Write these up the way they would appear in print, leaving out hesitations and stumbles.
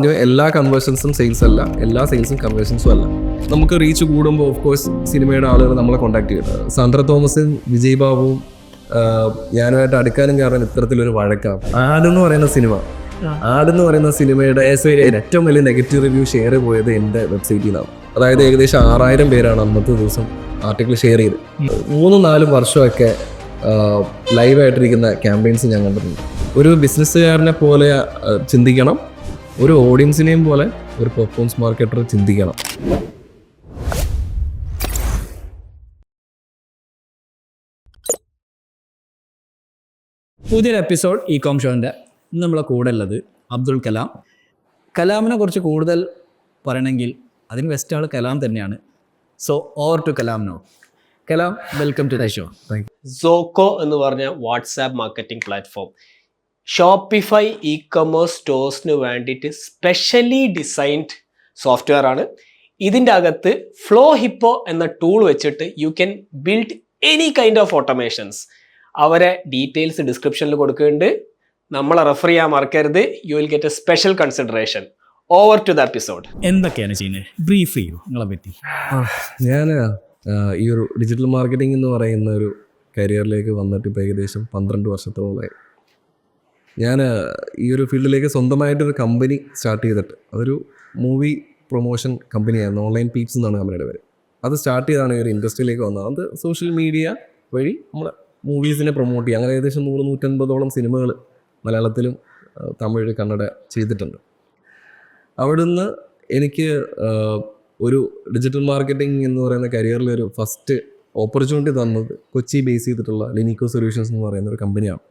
എല്ലാ കൺവേർഷൻസും സെയിൽസ് അല്ല, എല്ലാ സെയിൽസും കൺവേർഷൻസും അല്ല. നമുക്ക് റീച്ച് കൂടുമ്പോൾ ഓഫ് കോഴ്സ് സിനിമയുടെ ആളുകൾ നമ്മളെ കോൺടാക്ട് ചെയ്യുന്നത്. സാന്ദ്ര തോമസും വിജയ് ബാബുവും ഞാനുമായിട്ട് അടുക്കാനും കാരണം ഇത്തരത്തിലൊരു വഴക്കാണ്. ആടെന്ന് പറയുന്ന സിനിമയുടെ ഏറ്റവും വലിയ നെഗറ്റീവ് റിവ്യൂ ഷെയർ പോയത് എൻ്റെ വെബ്സൈറ്റിൽ നിന്നാണ്. അതായത് ഏകദേശം 6000 പേരാണ് അന്നത്തെ ദിവസം ആർട്ടിക്കിൾ ഷെയർ ചെയ്ത്. 3-4 വർഷമൊക്കെ ലൈവായിട്ടിരിക്കുന്ന ക്യാമ്പയിൻസ് ഞാൻ കണ്ടിട്ടുണ്ട്. ഒരു ബിസിനസ്സുകാരനെ പോലെ ചിന്തിക്കണം, ഒരു ഓഡിയൻസിനെയും പോലെ ഒരു പെർഫോമൻസ് മാർക്കറ്റർ ചിന്തിക്കണം. പുതിയൊരു എപ്പിസോഡ് ഇ-കോം ഷോൻ്റെ ഇന്ന് നമ്മളെ കൂടെ ഉള്ളത് അബ്ദുൽ കലാം. കലാമിനെ കുറിച്ച് കൂടുതൽ പറയണമെങ്കിൽ അതിന് ബെസ്റ്റ് ആൾ കലാം തന്നെയാണ്. So over to Kalam no. Kalam, welcome to the show. Zoko എന്ന് പറഞ്ഞ WhatsApp marketing platform Shopify e-commerce സ്റ്റോഴ്സിന് വേണ്ടിയിട്ട് സ്പെഷ്യലി ഡിസൈൻഡ് സോഫ്റ്റ്വെയർ ആണ്. ഇതിൻ്റെ അകത്ത് ഫ്ലോ ഹിപ്പോ എന്ന ടൂൾ വെച്ചിട്ട് you can build any kind of automations. അവരെ ഡീറ്റെയിൽസ് ഡിസ്ക്രിപ്ഷനിൽ കൊടുക്കുന്നുണ്ട്. നമ്മളെ റെഫർ ചെയ്യാൻ മറക്കരുത്. You will get a special consideration. Over to the episode. എന്തൊക്കെയാണ് ചെയ്യുന്നത്? ബ്രീഫ് ചെയ്യൂ നിങ്ങളെ പറ്റി. ഞാൻ ഈ ഒരു ഡിജിറ്റൽ മാർക്കറ്റിംഗ് എന്ന് പറയുന്ന ഒരു കരിയറിലേക്ക് വന്നിട്ട് ഇപ്പോൾ ഏകദേശം 12 വർഷത്തോളമായി. ഞാൻ ഈ ഒരു ഫീൽഡിലേക്ക് സ്വന്തമായിട്ടൊരു കമ്പനി സ്റ്റാർട്ട് ചെയ്തിട്ട്, അതൊരു മൂവി പ്രൊമോഷൻ കമ്പനിയായിരുന്നു. ഓൺലൈൻ പീപ്സ് എന്നാണ് കമ്പനിയുടെ പേര്. അത് സ്റ്റാർട്ട് ചെയ്താണ് ഈ ഒരു ഇൻഡസ്ട്രിയിലേക്ക് വന്നത്. അത് സോഷ്യൽ മീഡിയ വഴി നമ്മൾ മൂവീസിനെ പ്രൊമോട്ട് ചെയ്യുക. അങ്ങനെ ഏകദേശം 100-150ഓളം സിനിമകൾ മലയാളത്തിലും തമിഴ്, കന്നഡ ചെയ്തിട്ടുണ്ട്. അവിടുന്ന് എനിക്ക് ഒരു ഡിജിറ്റൽ മാർക്കറ്റിംഗ് എന്ന് പറയുന്ന കരിയറിലൊരു ഫസ്റ്റ് ഓപ്പർച്യൂണിറ്റി തന്നത് കൊച്ചി ബേസ് ചെയ്തിട്ടുള്ള ലിനിക്കോ സൊല്യൂഷൻസ് എന്ന് പറയുന്ന ഒരു കമ്പനിയാണ്.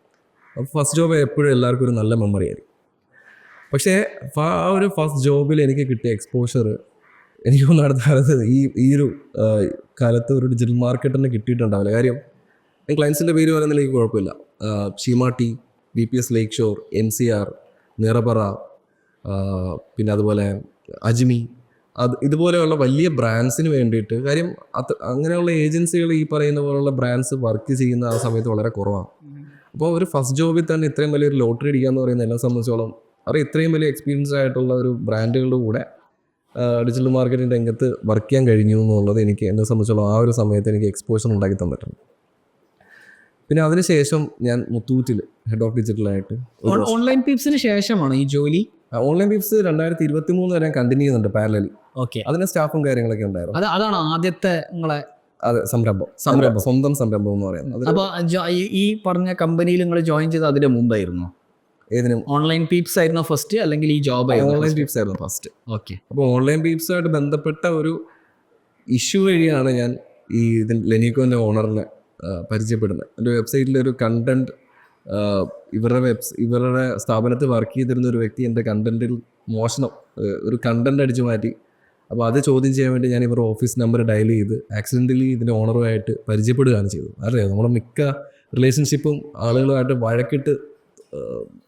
അപ്പോൾ ഫസ്റ്റ് ജോബ് എപ്പോഴും എല്ലാവർക്കും ഒരു നല്ല മെമ്മറി ആയിരിക്കും. പക്ഷേ ആ ഒരു ഫസ്റ്റ് ജോബിൽ എനിക്ക് കിട്ടിയ എക്സ്പോഷർ എനിക്ക് അടുത്ത കാലത്ത് ഈ ഒരു കാലത്ത് ഒരു ഡിജിറ്റൽ മാർക്കറ്റിന് കിട്ടിയിട്ടുണ്ടാവില്ല. കാര്യം ക്ലയൻസിൻ്റെ പേര് പറയുന്നതിൽ എനിക്ക് കുഴപ്പമില്ല. ഷീമ ടി, VPS lake shore, NCR, Nirapara, പിന്നെ അതുപോലെ അജ്മി, ഇതുപോലെയുള്ള വലിയ ബ്രാൻഡ്സിന് വേണ്ടിയിട്ട്. കാര്യം അങ്ങനെയുള്ള ഏജൻസികൾ ഈ പറയുന്ന പോലുള്ള ബ്രാൻഡ്സ് വർക്ക് ചെയ്യുന്ന ആ സമയത്ത് വളരെ കുറവാണ്. അപ്പോൾ ഒരു ഫസ്റ്റ് ജോബിൽ തന്നെ ഇത്രയും വലിയൊരു ലോട്ടറി അടിക്കുക എന്ന് പറയുന്നത് എന്നെ സംബന്ധിച്ചോളം അവർ ഇത്രയും വലിയ എക്സ്പീരിയൻസ് ആയിട്ടുള്ള ഒരു ബ്രാൻഡുകളുടെ കൂടെ ഡിജിറ്റൽ മാർക്കറ്റിംഗ് രംഗത്ത് വർക്ക് ചെയ്യാൻ കഴിഞ്ഞു എന്നുള്ളത് എനിക്ക് എന്നെ സംബന്ധിച്ചോളം ആ ഒരു സമയത്ത് എനിക്ക് എക്സ്പോഷർ ഉണ്ടാക്കി തന്നിട്ടുണ്ട്. പിന്നെ അതിനുശേഷം ഞാൻ മുത്തൂറ്റിൽ ഹെഡ് ഓഫ് ഡിജിറ്റലായിട്ട്. ഓൺലൈൻ പീപ്സിന് ശേഷമാണ് ഈ ജോലി? ഓൺലൈൻ പീപ്സ് 2023 വരെ കണ്ടിന്യൂ ചെയ്യുന്നുണ്ട് പാരലലി. ഓക്കെ, അതിന് സ്റ്റാഫും കാര്യങ്ങളൊക്കെ ഉണ്ടായിരുന്നു. അതാണ് ആദ്യത്തെ നിങ്ങളെ സംരംഭം, സ്വന്തം സംരംഭം എന്ന് പറയുന്നത്. അപ്പോൾ ഈ പറഞ്ഞ കമ്പനിയിൽ നിങ്ങൾ ജോയിൻ ചെയ്ത് അതിന്റെ മുമ്പായിരുന്നു? ഏതിനും ഓൺലൈൻ പീപ്സ് ആയിരുന്നു ഫസ്റ്റ്, അല്ലെങ്കിൽ ഈ ജോബ്? ഓൺലൈൻ പീപ്സ് ആയിരുന്നു ഫസ്റ്റ്. ഓക്കെ. അപ്പോൾ ഓൺലൈൻ പീപ്സുമായിട്ട് ബന്ധപ്പെട്ട ഒരു ഇഷ്യൂ വഴിയാണ് ഞാൻ ഈ ലെനിക്കോൻ്റെ ഓണറിനെ പരിചയപ്പെടുന്നത്. എൻ്റെ വെബ്സൈറ്റിലൊരു കണ്ടന്റ്, ഇവരുടെ സ്ഥാപനത്തിൽ വർക്ക് ചെയ്തിരുന്ന ഒരു വ്യക്തി എൻ്റെ കണ്ടന്റിൽ ഒരു കണ്ടന്റ് അടിച്ചു മാറ്റി. അപ്പോൾ അത് ചോദ്യം ചെയ്യാൻ വേണ്ടി ഞാൻ ഇവരുടെ ഓഫീസ് നമ്പർ ഡയൽ ചെയ്ത് ആക്സിഡൻ്റലി ഇതിൻ്റെ ഓണറുമായിട്ട് പരിചയപ്പെടുകയാണ് ചെയ്തത്. അറിയാം, നമ്മുടെ മിക്ക റിലേഷൻഷിപ്പും ആളുകളുമായിട്ട് വഴക്കിട്ട്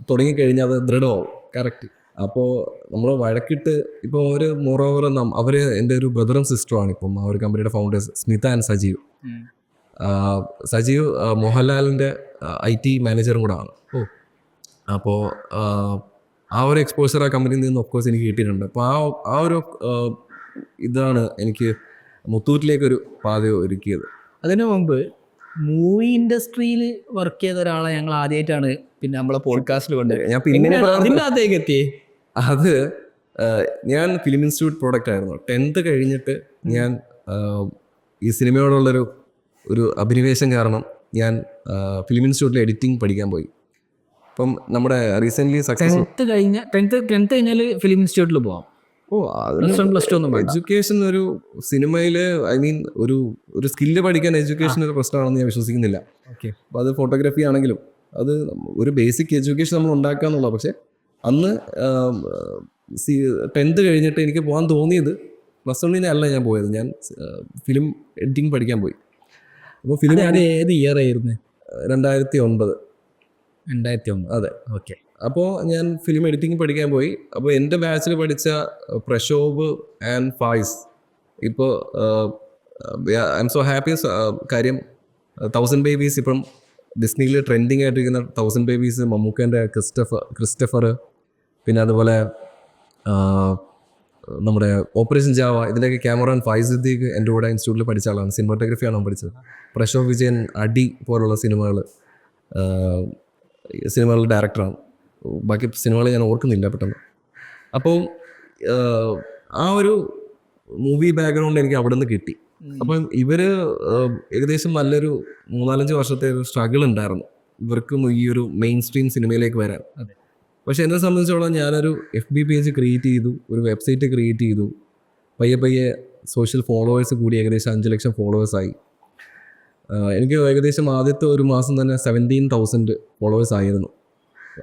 തുടങ്ങിക്കഴിഞ്ഞാൽ അത് ദൃഢമാവും. കറക്റ്റ്. അപ്പോൾ നമ്മൾ വഴക്കിട്ട് ഇപ്പോൾ ഒരു മോറോവർ അവർ എൻ്റെ ഒരു ബ്രദറും സിസ്റ്ററുമാണ്. ഇപ്പം ആ ഒരു കമ്പനിയുടെ ഫൗണ്ടേഴ്സ് സ്മിത ആൻഡ് സജീവ്. സജീവ് മോഹൻലാലിൻ്റെ IT മാനേജറും കൂടെ ആണ്. അപ്പോൾ ആ ഒരു എക്സ്പോഷർ ആ കമ്പനിയിൽ നിന്ന് ഓഫ് കോഴ്സ് എനിക്ക് കിട്ടിയിട്ടുണ്ട്. അപ്പോൾ ആ ഒരു ഇതാണ് എനിക്ക് മുത്തൂറ്റിലേക്കൊരു പാത ഒരുക്കിയത്. അതിനു മുമ്പ് മൂവി ഇൻഡസ്ട്രിയിൽ വർക്ക് ചെയ്ത ഒരാളെ ഞങ്ങൾ ആദ്യമായിട്ടാണ് പിന്നെ നമ്മളെ പോഡ്കാസ്റ്റിൽ കൊണ്ടുവരുന്നത്. ഞാൻ പിന്നെ അതിൻ്റെ അകത്തേക്ക് എത്തി. അത് ഞാൻ ഫിലിം ഇൻസ്റ്റിറ്റ്യൂട്ട് പ്രോഡക്റ്റ് ആയിരുന്നു. 10th കഴിഞ്ഞിട്ട് ഞാൻ ഈ സിനിമയോടുള്ളൊരു അഭിനിവേശം കാരണം ഞാൻ ഫിലിം ഇൻസ്റ്റിറ്റ്യൂട്ടിൽ എഡിറ്റിംഗ് പഠിക്കാൻ പോയി. അപ്പം നമ്മുടെ റീസെൻ്റ്ലി ടെൻത്ത് കഴിഞ്ഞാൽ ഫിലിം ഇൻസ്റ്റിറ്റ്യൂട്ടിൽ പോവാം. എഡ്യൂക്കേഷൻ ഒരു സിനിമയിൽ ഒരു സ്കില്ല് പഠിക്കാൻ എഡ്യൂക്കേഷൻ ഒരു പ്രശ്നമാണെന്ന് ഞാൻ വിശ്വസിക്കുന്നില്ല. ഓക്കെ. അപ്പോൾ അത് ഫോട്ടോഗ്രാഫി ആണെങ്കിലും അത് ഒരു ബേസിക് എഡ്യൂക്കേഷൻ നമ്മൾ ഉണ്ടാക്കുക എന്നുള്ളത്. പക്ഷേ അന്ന് 10th കഴിഞ്ഞിട്ട് എനിക്ക് പോകാൻ തോന്നിയത് +1 അല്ല ഞാൻ പോയത്. ഞാൻ ഫിലിം എഡിറ്റിംഗ് പഠിക്കാൻ പോയി. അപ്പോൾ ഫിലിം ഏത് ഇയർ ആയിരുന്നു? 2009. 2009. അതെ. ഓക്കെ. അപ്പോൾ ഞാൻ ഫിലിം എഡിറ്റിംഗ് പഠിക്കാൻ പോയി. അപ്പോൾ എൻ്റെ ബാച്ചിൽ പഠിച്ച പ്രശോഭ് ആൻഡ് ഫായിസ് ഇപ്പോൾ ഐ എം സോ ഹാപ്പി. കാര്യം 1000 ബേബീസ് ഇപ്പം ഡിസ്നിയിൽ ട്രെൻഡിങ് ആയിട്ടിരിക്കുന്ന 1000 ബേബീസ്, മമ്മൂക്കേൻ്റെ ക്രിസ്റ്റഫർ, പിന്നെ അതുപോലെ നമ്മുടെ ഓപ്പറേഷൻ ജാവ ഇതിൻ്റെയൊക്കെ ക്യാമറമാൻ ഫൈസ് സിദ്ദീഖ് എൻ്റെ കൂടെ ഇൻസ്റ്റിറ്റ്യൂട്ടിൽ പഠിച്ച ആളാണ്. സിനിമാറ്റോഗ്രഫിയാണ് അവൻ പഠിച്ചത്. പ്രശോഭ് വിജയൻ അടി പോലുള്ള സിനിമകളുടെ ഡയറക്ടറാണ്. ബാക്കി സിനിമകൾ ഞാൻ ഓർക്കുന്നില്ല പെട്ടെന്ന്. അപ്പോൾ ആ ഒരു മൂവി ബാക്ക്ഗ്രൗണ്ട് എനിക്ക് അവിടെ നിന്ന് കിട്ടി. അപ്പം ഇവർ ഏകദേശം നല്ലൊരു 3-4 വർഷത്തെ ഒരു സ്ട്രഗിൾ ഉണ്ടായിരുന്നു ഇവർക്കും ഈ ഒരു മെയിൻ സ്ട്രീം സിനിമയിലേക്ക് വരാൻ. പക്ഷെ എന്നെ സംബന്ധിച്ചോളം ഞാനൊരു FB പേജ് ക്രിയേറ്റ് ചെയ്തു, ഒരു വെബ്സൈറ്റ് ക്രിയേറ്റ് ചെയ്തു. പയ്യെ സോഷ്യൽ ഫോളോവേഴ്സ് കൂടി ഏകദേശം 5 ലക്ഷം ഫോളോവേഴ്സായി. എനിക്ക് ഏകദേശം ആദ്യത്തെ ഒരു മാസം തന്നെ 17,000 ഫോളോവേഴ്സ് ആയിരുന്നു.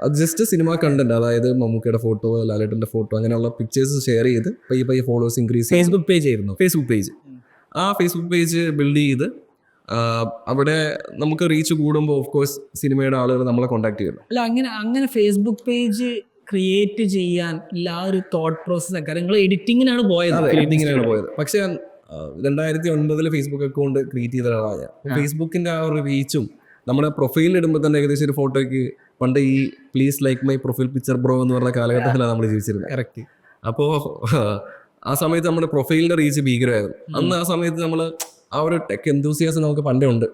അത് ജസ്റ്റ് സിനിമ കണ്ടന്റ്, അതായത് മമ്മൂക്കയുടെ ഫോട്ടോ, ലാലേട്ടൻ്റെ ഫോട്ടോ, അങ്ങനെയുള്ള പിക്ചേഴ്സ് ഷെയർ ചെയ്ത് പയ്യെ ഫോളോവേഴ്സ് ഇൻക്രീസ്. ഫേസ്ബുക്ക് പേജ് ആയിരുന്നു. Facebook page. ആ ഫേസ്ബുക്ക് പേജ് ബിൽഡ് ചെയ്ത് അവിടെ നമുക്ക് റീച്ച് കൂടുമ്പോൾ ഓഫ് കോഴ്സ് സിനിമയുടെ ആളുകൾ നമ്മളെ കോൺടാക്ട് ചെയ്യുന്നു. അല്ല, അങ്ങനെ ഫേസ്ബുക്ക് പേജ് ക്രിയേറ്റ് ചെയ്യാൻ ആ ഒരു തോട്ട് പ്രോസസ് ഒക്കെ നിങ്ങൾ എഡിറ്റിങ്ങിനാണ് പോയത്. പക്ഷേ 2009 ഫേസ്ബുക്ക് അക്കൗണ്ട് ക്രിയേറ്റ് ചെയ്ത ഒരാളാണ് ഞാൻ. ഫേസ്ബുക്കിന്റെ ആ ഒരു റീച്ചും നമ്മുടെ പ്രൊഫൈലിൽ ഇടുമ്പോൾ തന്നെ ഏകദേശം ഒരു ഫോട്ടോയ്ക്ക് പണ്ട് ഈ please like my profile picture bro എന്ന് പറഞ്ഞ കാലഘട്ടത്തിലാണ് നമ്മൾ ജീവിച്ചിരുന്നത്. കറക്റ്റ്. അപ്പോൾ ആ സമയത്ത് നമ്മുടെ പ്രൊഫൈലിന്റെ റീച്ച് ഭീകരമായിരുന്നു. അന്ന് ആ സമയത്ത് നമ്മൾ ആ ഒരു ടെക് എന്തൂസിയാസം നമുക്ക് പണ്ടേ ഉണ്ട്.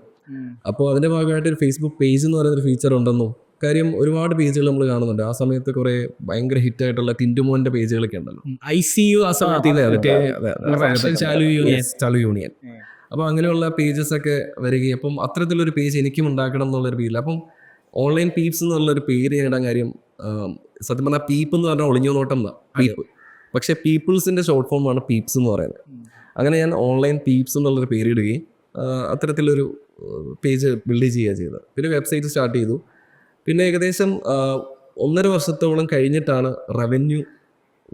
അപ്പോൾ അതിന്റെ ഭാഗമായിട്ട് ഒരു ഫേസ്ബുക്ക് പേജ് എന്ന് പറയുന്നൊരു ഫീച്ചർ ഉണ്ടെന്നും കാര്യം ഒരുപാട് പേജുകൾ നമ്മൾ കാണുന്നുണ്ട്. ആ സമയത്ത് കുറെ ഭയങ്കര ഹിറ്റ് ആയിട്ടുള്ള ടിൻറ്റുമോന്റെ പേജുകളൊക്കെ ഉണ്ടല്ലോ. ICU ആ സമയത്ത് ചാലു യൂണിയൻ. അപ്പോൾ അങ്ങനെയുള്ള പേജസ് ഒക്കെ വരികയും അപ്പം അത്തരത്തിലൊരു പേജ് എനിക്കും ഉണ്ടാക്കണം എന്നുള്ളൊരു പേരിൽ അപ്പം ഓൺലൈൻ പീപ്സ് എന്നുള്ളൊരു പേര് നേടാൻ കാര്യം സത്യം പറഞ്ഞാൽ പീപ്പ് എന്ന് പറഞ്ഞാൽ ഒളിഞ്ഞു നോട്ടം എന്നാ പീപ്പ്. പക്ഷേ പീപ്പിൾസിന്റെ ഷോർട്ട് ഫോമാണ് പീപ്സ് എന്ന് പറയുന്നത്. അങ്ങനെ ഞാൻ ഓൺലൈൻ പീപ്സ് എന്നുള്ളൊരു പേരിടുകയും അത്തരത്തിലൊരു പേജ് ബിൽഡ് ചെയ്യുക ചെയ്തത്. പിന്നെ വെബ്സൈറ്റ് സ്റ്റാർട്ട് ചെയ്തു. പിന്നെ ഏകദേശം 1.5 വർഷത്തോളം കഴിഞ്ഞിട്ടാണ് റവന്യൂ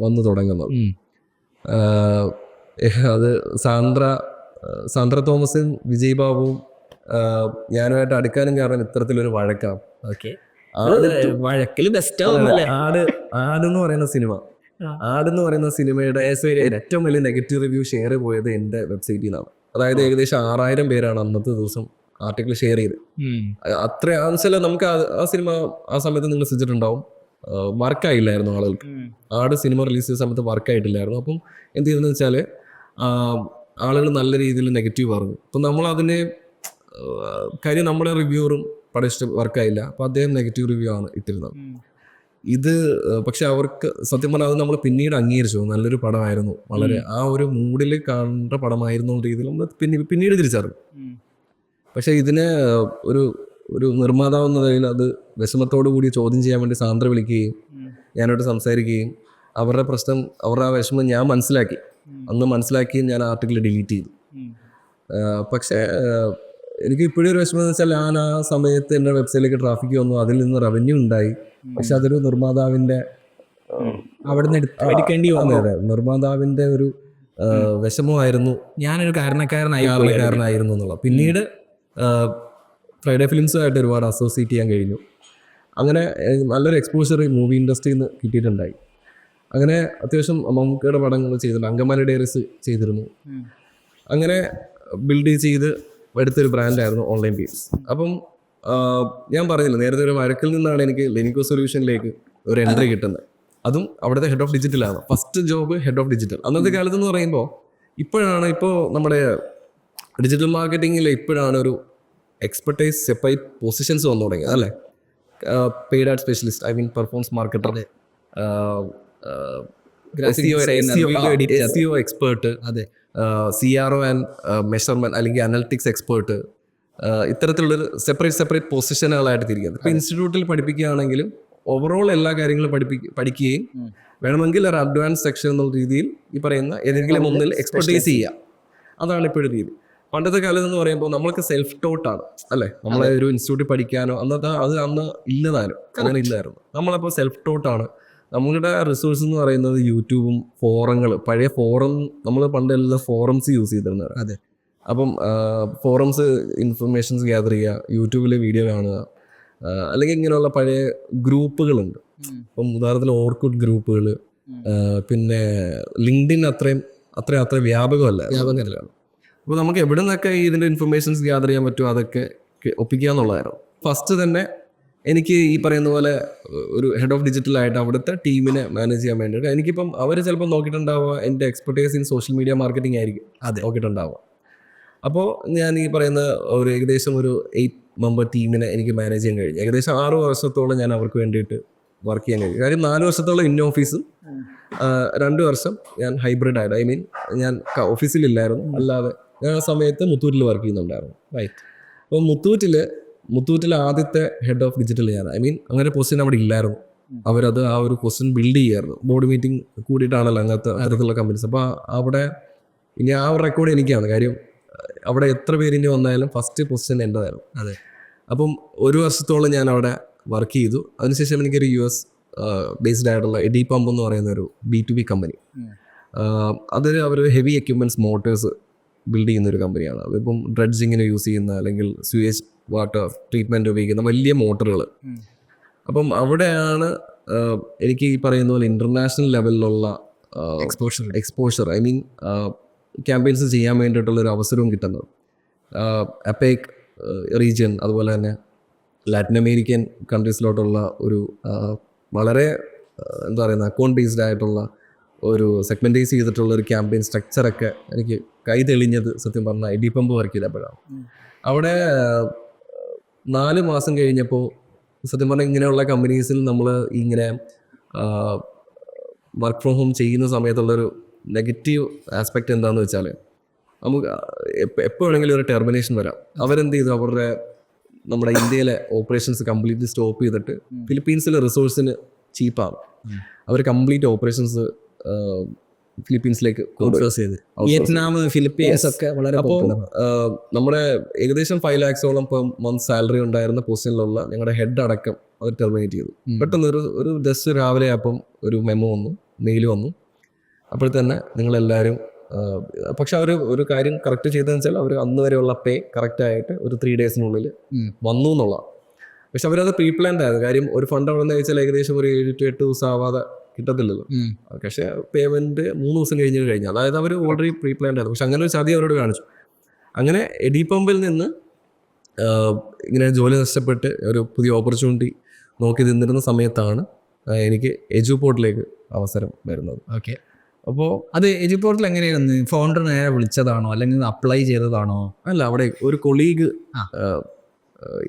വന്നു തുടങ്ങുന്നത്. അത് സാന്ദ്ര തോമസും വിജയ് ബാബുവും ഞാനുമായിട്ട് അടുക്കാനും കാരണം ഇത്തരത്തിലൊരു വഴക്കാണ്. ആടെന്ന് പറയുന്ന സിനിമ, ആടെന്ന് പറയുന്ന സിനിമയുടെ ഏറ്റവും വലിയ നെഗറ്റീവ് റിവ്യൂ ഷെയർ പോയത് എൻ്റെ വെബ്സൈറ്റിൽ നിന്നാണ്. അതായത് ഏകദേശം 6000 പേരാണ് അന്നത്തെ ദിവസം ആർട്ടിക്കിൾ ഷെയർ ചെയ്ത്. അത്ര ആവശ്യമല്ല. നമുക്ക് ആ സിനിമ ആ സമയത്ത് നിങ്ങൾ ശ്രദ്ധിച്ചിട്ടുണ്ടാവും, വർക്കായില്ലായിരുന്നു ആളുകൾക്ക്. ആട് സിനിമ റിലീസ് ചെയ്ത സമയത്ത് വർക്കായിട്ടില്ലായിരുന്നു. അപ്പം എന്ത് ചെയ്തെന്ന് വെച്ചാൽ ആളുകൾ നല്ല രീതിയിൽ നെഗറ്റീവ് പറഞ്ഞു. അപ്പം നമ്മൾ അതിനെ കാര്യം നമ്മുടെ റിവ്യൂറും പടം ഇഷ്ടം വർക്കായില്ല. അപ്പം അദ്ദേഹം നെഗറ്റീവ് റിവ്യൂ ആണ് ഇട്ടിരുന്നത്. ഇത് പക്ഷെ അവർക്ക് സത്യം പറഞ്ഞാൽ അത് നമ്മൾ പിന്നീട് അംഗീകരിച്ചു. നല്ലൊരു പടമായിരുന്നു, വളരെ ആ ഒരു മൂഡിൽ കാണേണ്ട പടമായിരുന്നു എന്ന രീതിയിൽ നമ്മൾ പിന്നീട് തിരിച്ചറിഞ്ഞു. പക്ഷെ ഇതിനെ ഒരു നിർമ്മാതാവ് എന്ന നിലയിൽ അത് വിഷമത്തോടു കൂടി ചോദ്യം ചെയ്യാൻ വേണ്ടി സാന്ദ്ര വിളിക്കുകയും ഞാനോട് സംസാരിക്കുകയും അവരുടെ പ്രശ്നം, അവരുടെ ആ വിഷമം ഞാൻ മനസ്സിലാക്കി ഞാൻ ആർട്ടിക്കിൾ ഡിലീറ്റ് ചെയ്തു. പക്ഷേ എനിക്ക് ഇപ്പോഴും ഒരു വിഷമം എന്ന് വെച്ചാൽ ഞാൻ ആ സമയത്ത് എൻ്റെ വെബ്സൈറ്റിലേക്ക് ട്രാഫിക് വന്നു, അതിൽ നിന്ന് റവന്യൂ ഉണ്ടായി. പക്ഷെ അതൊരു നിർമ്മാതാവിൻ്റെ അവിടെ നിന്ന് എടുക്കേണ്ടി വന്നു. നിർമ്മാതാവിൻ്റെ ഒരു വിഷമമായിരുന്നു, ഞാനൊരു കാരണക്കാരനായിരുന്നു എന്നുള്ളത്. പിന്നീട് ഫ്രൈഡേ ഫിലിംസുമായിട്ട് ഒരുപാട് അസോസിയേറ്റ് ചെയ്യാൻ കഴിഞ്ഞു. അങ്ങനെ നല്ലൊരു എക്സ്പോഷർ മൂവി ഇൻഡസ്ട്രിയിൽ നിന്ന് കിട്ടിയിട്ടുണ്ടായി. അങ്ങനെ അത്യാവശ്യം മമ്മൂക്കയുടെ പടങ്ങൾ ചെയ്തിട്ടുണ്ട്, അങ്കമാലി ഡയറീസ് ചെയ്തിരുന്നു. അങ്ങനെ ബിൽഡ് ചെയ്ത് എടുത്തൊരു ബ്രാൻഡായിരുന്നു ഓൺലൈൻ പീപ്സ്. അപ്പം ഞാൻ പറഞ്ഞില്ല നേരത്തെ, ഒരു വഴക്കിൽ നിന്നാണ് എനിക്ക് ലെനിക്കോ സൊല്യൂഷനിലേക്ക് ഒരു എൻട്രി കിട്ടുന്നത്. അതും അവിടുത്തെ ഹെഡ് ഓഫ് ഡിജിറ്റലാണ്. First job head of digital. അന്നത്തെ കാലത്ത് എന്ന് പറയുമ്പോൾ ഇപ്പോൾ നമ്മുടെ ഡിജിറ്റൽ മാർക്കറ്റിങ്ങിൽ ഇപ്പോഴാണ് ഒരു എക്സ്പെർട്ടൈസ് സെപ്പറേറ്റ് പൊസിഷൻസ് വന്നു തുടങ്ങിയത് അല്ലേ. Paid add specialist, I mean performance marketer, SEO expert, അതെ, CRO ആൻഡ് മെഷർമെന്റ് അല്ലെങ്കിൽ അനലിറ്റിക്സ് എക്സ്പേർട്ട്, ഇത്തരത്തിലുള്ളൊരു സെപ്പറേറ്റ് പൊസിഷനുകളായിട്ട് തിരിക്കുന്നത്. ഇപ്പോൾ ഇൻസ്റ്റിറ്റ്യൂട്ടിൽ പഠിപ്പിക്കുകയാണെങ്കിലും ഓവറോൾ എല്ലാ കാര്യങ്ങളും പഠിക്കുകയും വേണമെങ്കിൽ ഒരു അഡ്വാൻസ് സെക്ഷൻ എന്നുള്ള രീതിയിൽ ഈ പറയുന്ന ഏതെങ്കിലും ഒന്നിൽ എക്സ്പെർട്ടൈസ് ചെയ്യുക. അതാണ് ഇപ്പോഴത്തെ രീതി. പണ്ടത്തെ കാലത്ത് എന്ന് പറയുമ്പോൾ നമ്മൾക്ക് സെൽഫ് ടോട്ടാണ് അല്ലേ. നമ്മളെ ഒരു ഇൻസ്റ്റിറ്റ്യൂട്ടിൽ പഠിക്കാനോ അന്ന് ഇല്ലതാനും അങ്ങനെ ഇല്ലായിരുന്നു. നമ്മളപ്പോൾ സെൽഫ് ടോട്ടാണ്. നമ്മളുടെ റിസോഴ്സ് എന്ന് പറയുന്നത് യൂട്യൂബും ഫോറങ്ങൾ, പഴയ ഫോറം, നമ്മൾ പണ്ടെല്ലാം ഫോറംസ് യൂസ് ചെയ്തിരുന്നത്. അതെ. അപ്പം ഫോറംസ് ഇൻഫർമേഷൻസ് ഗ്യാദർ ചെയ്യുക, യൂട്യൂബിൽ വീഡിയോ കാണുക, അല്ലെങ്കിൽ ഇങ്ങനെയുള്ള പഴയ ഗ്രൂപ്പുകളുണ്ട്. ഇപ്പം ഉദാഹരണത്തിന് ഓർക്കുഡ് ഗ്രൂപ്പുകൾ, പിന്നെ ലിങ്ക്ഡിൻ അത്ര വ്യാപകമല്ല. അപ്പോൾ നമുക്ക് എവിടെ നിന്നൊക്കെ ഇതിൻ്റെ ഇൻഫർമേഷൻസ് ഗ്യാദർ ചെയ്യാൻ പറ്റുമോ അതൊക്കെ ഒപ്പിക്കുക എന്നുള്ളതായിരുന്നു. ഫസ്റ്റ് തന്നെ എനിക്ക് ഈ പറയുന്ന പോലെ ഒരു ഹെഡ് ഓഫ് ഡിജിറ്റലായിട്ട് അവിടുത്തെ ടീമിനെ മാനേജ് ചെയ്യാൻ വേണ്ടിയിട്ട് എനിക്കിപ്പം അവർ ചിലപ്പോൾ നോക്കിയിട്ടുണ്ടാവുക എൻ്റെ expertise in social media marketing ആയിരിക്കും നോക്കിയിട്ടുണ്ടാവുക. അപ്പോൾ ഞാൻ ഈ പറയുന്ന ഒരു ഏകദേശം ഒരു 8 മെമ്പർ ടീമിനെ എനിക്ക് മാനേജ് ചെയ്യാൻ കഴിഞ്ഞു. ഏകദേശം 6 വർഷത്തോളം ഞാൻ അവർക്ക് വേണ്ടിയിട്ട് വർക്ക് ചെയ്യാൻ കഴിഞ്ഞു. കാര്യം 4 വർഷത്തോളം ഇൻ ഓഫീസും 2 വർഷം ഞാൻ ഹൈബ്രിഡ് ആയിട്ട്, ഐ മീൻ ഞാൻ ഓഫീസിലില്ലായിരുന്നു, അല്ലാതെ ഞാൻ ആ സമയത്ത് മുത്തൂറ്റിൽ വർക്ക് ചെയ്യുന്നുണ്ടായിരുന്നു. റൈറ്റ്. അപ്പോൾ മുത്തൂറ്റിൽ ആദ്യത്തെ ഹെഡ് ഓഫ് ഡിജിറ്റൽ ഞാൻ, ഐ മീൻ അങ്ങനെ പൊസിഷൻ അവിടെ ഇല്ലായിരുന്നു. അവരത് ആ ഒരു പൊസിഷൻ ബിൽഡ് ചെയ്യായിരുന്നു. ബോർഡ് മീറ്റിംഗ് കൂടിയിട്ടാണല്ലോ അങ്ങനത്തെ അടുത്തുള്ള കമ്പനീസ്. അപ്പോൾ അവിടെ ഇനി ആ ഒരു റെക്കോർഡ് എനിക്കാണ്. കാര്യം അവിടെ എത്ര പേര് ഇനി വന്നാലും ഫസ്റ്റ് പൊസിഷൻ എൻ്റെതായിരുന്നു. അതെ. അപ്പം 1 വർഷത്തോളം ഞാൻ അവിടെ വർക്ക് ചെയ്തു. അതിനുശേഷം എനിക്കൊരു US ബേസ്ഡ് ആയിട്ടുള്ള എഡി പമ്പ് എന്ന് പറയുന്ന ഒരു B2B കമ്പനി, അതിൽ അവർ ഹെവി എക്യുപ്മെൻറ്റ്സ് മോട്ടേഴ്സ് ബിൽഡ് ചെയ്യുന്ന ഒരു കമ്പനിയാണ്. അതിപ്പം ഡ്രഡ്ജിങ്ങിന് യൂസ് ചെയ്യുന്ന അല്ലെങ്കിൽ സ്യൂയേജ് വാട്ടർ ട്രീറ്റ്മെൻറ്റ് ഉപയോഗിക്കുന്ന വലിയ മോട്ടറുകൾ. അപ്പം അവിടെയാണ് എനിക്ക് ഈ പറയുന്ന പോലെ ഇൻ്റർനാഷണൽ ലെവലിലുള്ള എക്സ്പോഷർ ഐ മീൻ ക്യാമ്പയിൻസ് ചെയ്യാൻ വേണ്ടിയിട്ടുള്ളൊരു അവസരവും കിട്ടുന്നത്. അപേക് റീജിയൻ, അതുപോലെ തന്നെ ലാറ്റിൻ അമേരിക്കൻ കൺട്രീസിലോട്ടുള്ള ഒരു വളരെ എന്താ പറയുന്ന അക്കൗണ്ട് ബേസ്ഡ് ആയിട്ടുള്ള ഒരു സെഗ്മെൻറ്റൈസ് ചെയ്തിട്ടുള്ള ഒരു ക്യാമ്പയിൻ സ്ട്രക്ചറൊക്കെ എനിക്ക് കൈ തെളിഞ്ഞത് സത്യം പറഞ്ഞാൽ എഡി പമ്പ് വർക്ക് ചെയ്തപ്പോഴാണ്. അവിടെ 4 മാസം കഴിഞ്ഞപ്പോൾ സത്യം പറഞ്ഞാൽ ഇങ്ങനെയുള്ള കമ്പനീസിൽ നമ്മൾ ഇങ്ങനെ വർക്ക് ഫ്രം ഹോം ചെയ്യുന്ന സമയത്തുള്ളൊരു നെഗറ്റീവ് ആസ്പെക്റ്റ് എന്താണെന്ന് വെച്ചാൽ നമുക്ക് എപ്പോൾ വേണമെങ്കിലും ഒരു ടെർമിനേഷൻ വരാം. അവരെന്ത് ചെയ്തു, അവരുടെ നമ്മുടെ ഇന്ത്യയിലെ ഓപ്പറേഷൻസ് കംപ്ലീറ്റ്ലി സ്റ്റോപ്പ് ചെയ്തിട്ട് ഫിലിപ്പീൻസിലെ റിസോഴ്സിന് ചീപ്പാണ്. അവർ കംപ്ലീറ്റ് ഓപ്പറേഷൻസ് ഫിലിപ്പീൻസിലേക്ക് വിയറ്റ്നാം, ഫിലിപ്പീൻസ് ഒക്കെ വളരെ. അപ്പോൾ നമ്മുടെ ഏകദേശം 5 lakhs പെർ മന്ത് സാലറി ഉണ്ടായിരുന്ന പൊസിഷനിലുള്ള ഞങ്ങളുടെ ഹെഡ് അടക്കം അവർ ടെർമിനേറ്റ് ചെയ്തു. പെട്ടെന്ന് ഒരു ജസ്റ്റ് രാവിലെ അപ്പം ഒരു മെമ്മോ വന്നു, മെയിൽ വന്നു. അപ്പോൾ തന്നെ നിങ്ങളെല്ലാവരും, പക്ഷെ അവർ ഒരു കാര്യം കറക്റ്റ് ചെയ്തതെന്ന് വെച്ചാൽ അവർ അന്ന് വരെയുള്ള പേ കറക്റ്റായിട്ട് ഒരു 3 daysനുള്ളിൽ വന്നു എന്നുള്ളതാണ്. പക്ഷെ അവരത് പ്രീ പ്ലാൻഡ് ആയത്. കാര്യം ഒരു ഫണ്ട് അവിടെ നിന്ന് വെച്ചാൽ ഏകദേശം ഒരു 7 to 8 ദിവസം ആവാതെ കിട്ടത്തില്ലല്ലോ. പക്ഷേ പേയ്മെൻറ്റ് 3 ദിവസം കഴിഞ്ഞു. അതായത് അവർ ഓൾറെഡി പ്രീ പ്ലാൻഡ് ആയത്. പക്ഷെ അങ്ങനെ ഒരു ചതി അവരോട് കാണിച്ചു. അങ്ങനെ എഡി പമ്പിൽ നിന്ന് ഇങ്ങനെ ജോലി നഷ്ടപ്പെട്ട് ഒരു പുതിയ ഓപ്പർച്യൂണിറ്റി നോക്കി നിന്നിരുന്ന സമയത്താണ് എനിക്ക് എജുപോർട്ടിലേക്ക് അവസരം വരുന്നത്. ഓക്കെ. അപ്പോൾ അത് എജുപോർട്ടിൽ എങ്ങനെയായിരുന്നു? ഫൗണ്ടർ നേരെ വിളിച്ചതാണോ അല്ലെങ്കിൽ അപ്ലൈ ചെയ്തതാണോ? അല്ല, അവിടെ ഒരു കൊളീഗ്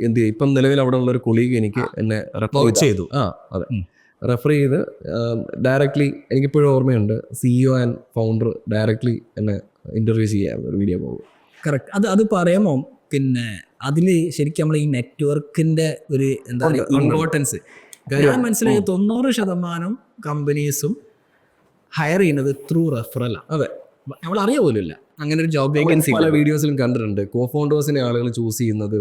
എന്ത് ചെയ്യും, ഇപ്പം നിലവിൽ അവിടെ ഉള്ള ഒരു കൊളീഗ് എനിക്ക് എന്നെ റെഫർ ചെയ്തു. അതെ, റെഫർ ചെയ്ത് ഡയറക്റ്റ്ലി, എനിക്കിപ്പോഴും ഓർമ്മയുണ്ട്, CEO ആൻഡ് ഫൗണ്ടർ ഡയറക്റ്റ്ലി എന്നെ ഇൻ്റർവ്യൂ ചെയ്യായിരുന്നു ഒരു വീഡിയോ പോകും. കറക്റ്റ്. അത് പറയുമ്പോൾ പിന്നെ അതിൽ ശരിക്കും നമ്മൾ ഈ നെറ്റ്വർക്കിൻ്റെ ഒരു എന്താ പറയുക ഇമ്പോർട്ടൻസ് ഞാൻ മനസ്സിലാക്കി. 90% കമ്പനീസും ഹയർ ചെയ്യുന്നത് ത്രൂ റെഫറലാണ്. അതെ, നമ്മൾ അറിയ പോലുമില്ല അങ്ങനെ ഒരു ജോബ് വേക്കൻസി. പല വീഡിയോസിലും കണ്ടിട്ടുണ്ട്. കോഫൗണ്ടേഴ്സിനെ ആളുകൾ ചൂസ് ചെയ്യുന്നത്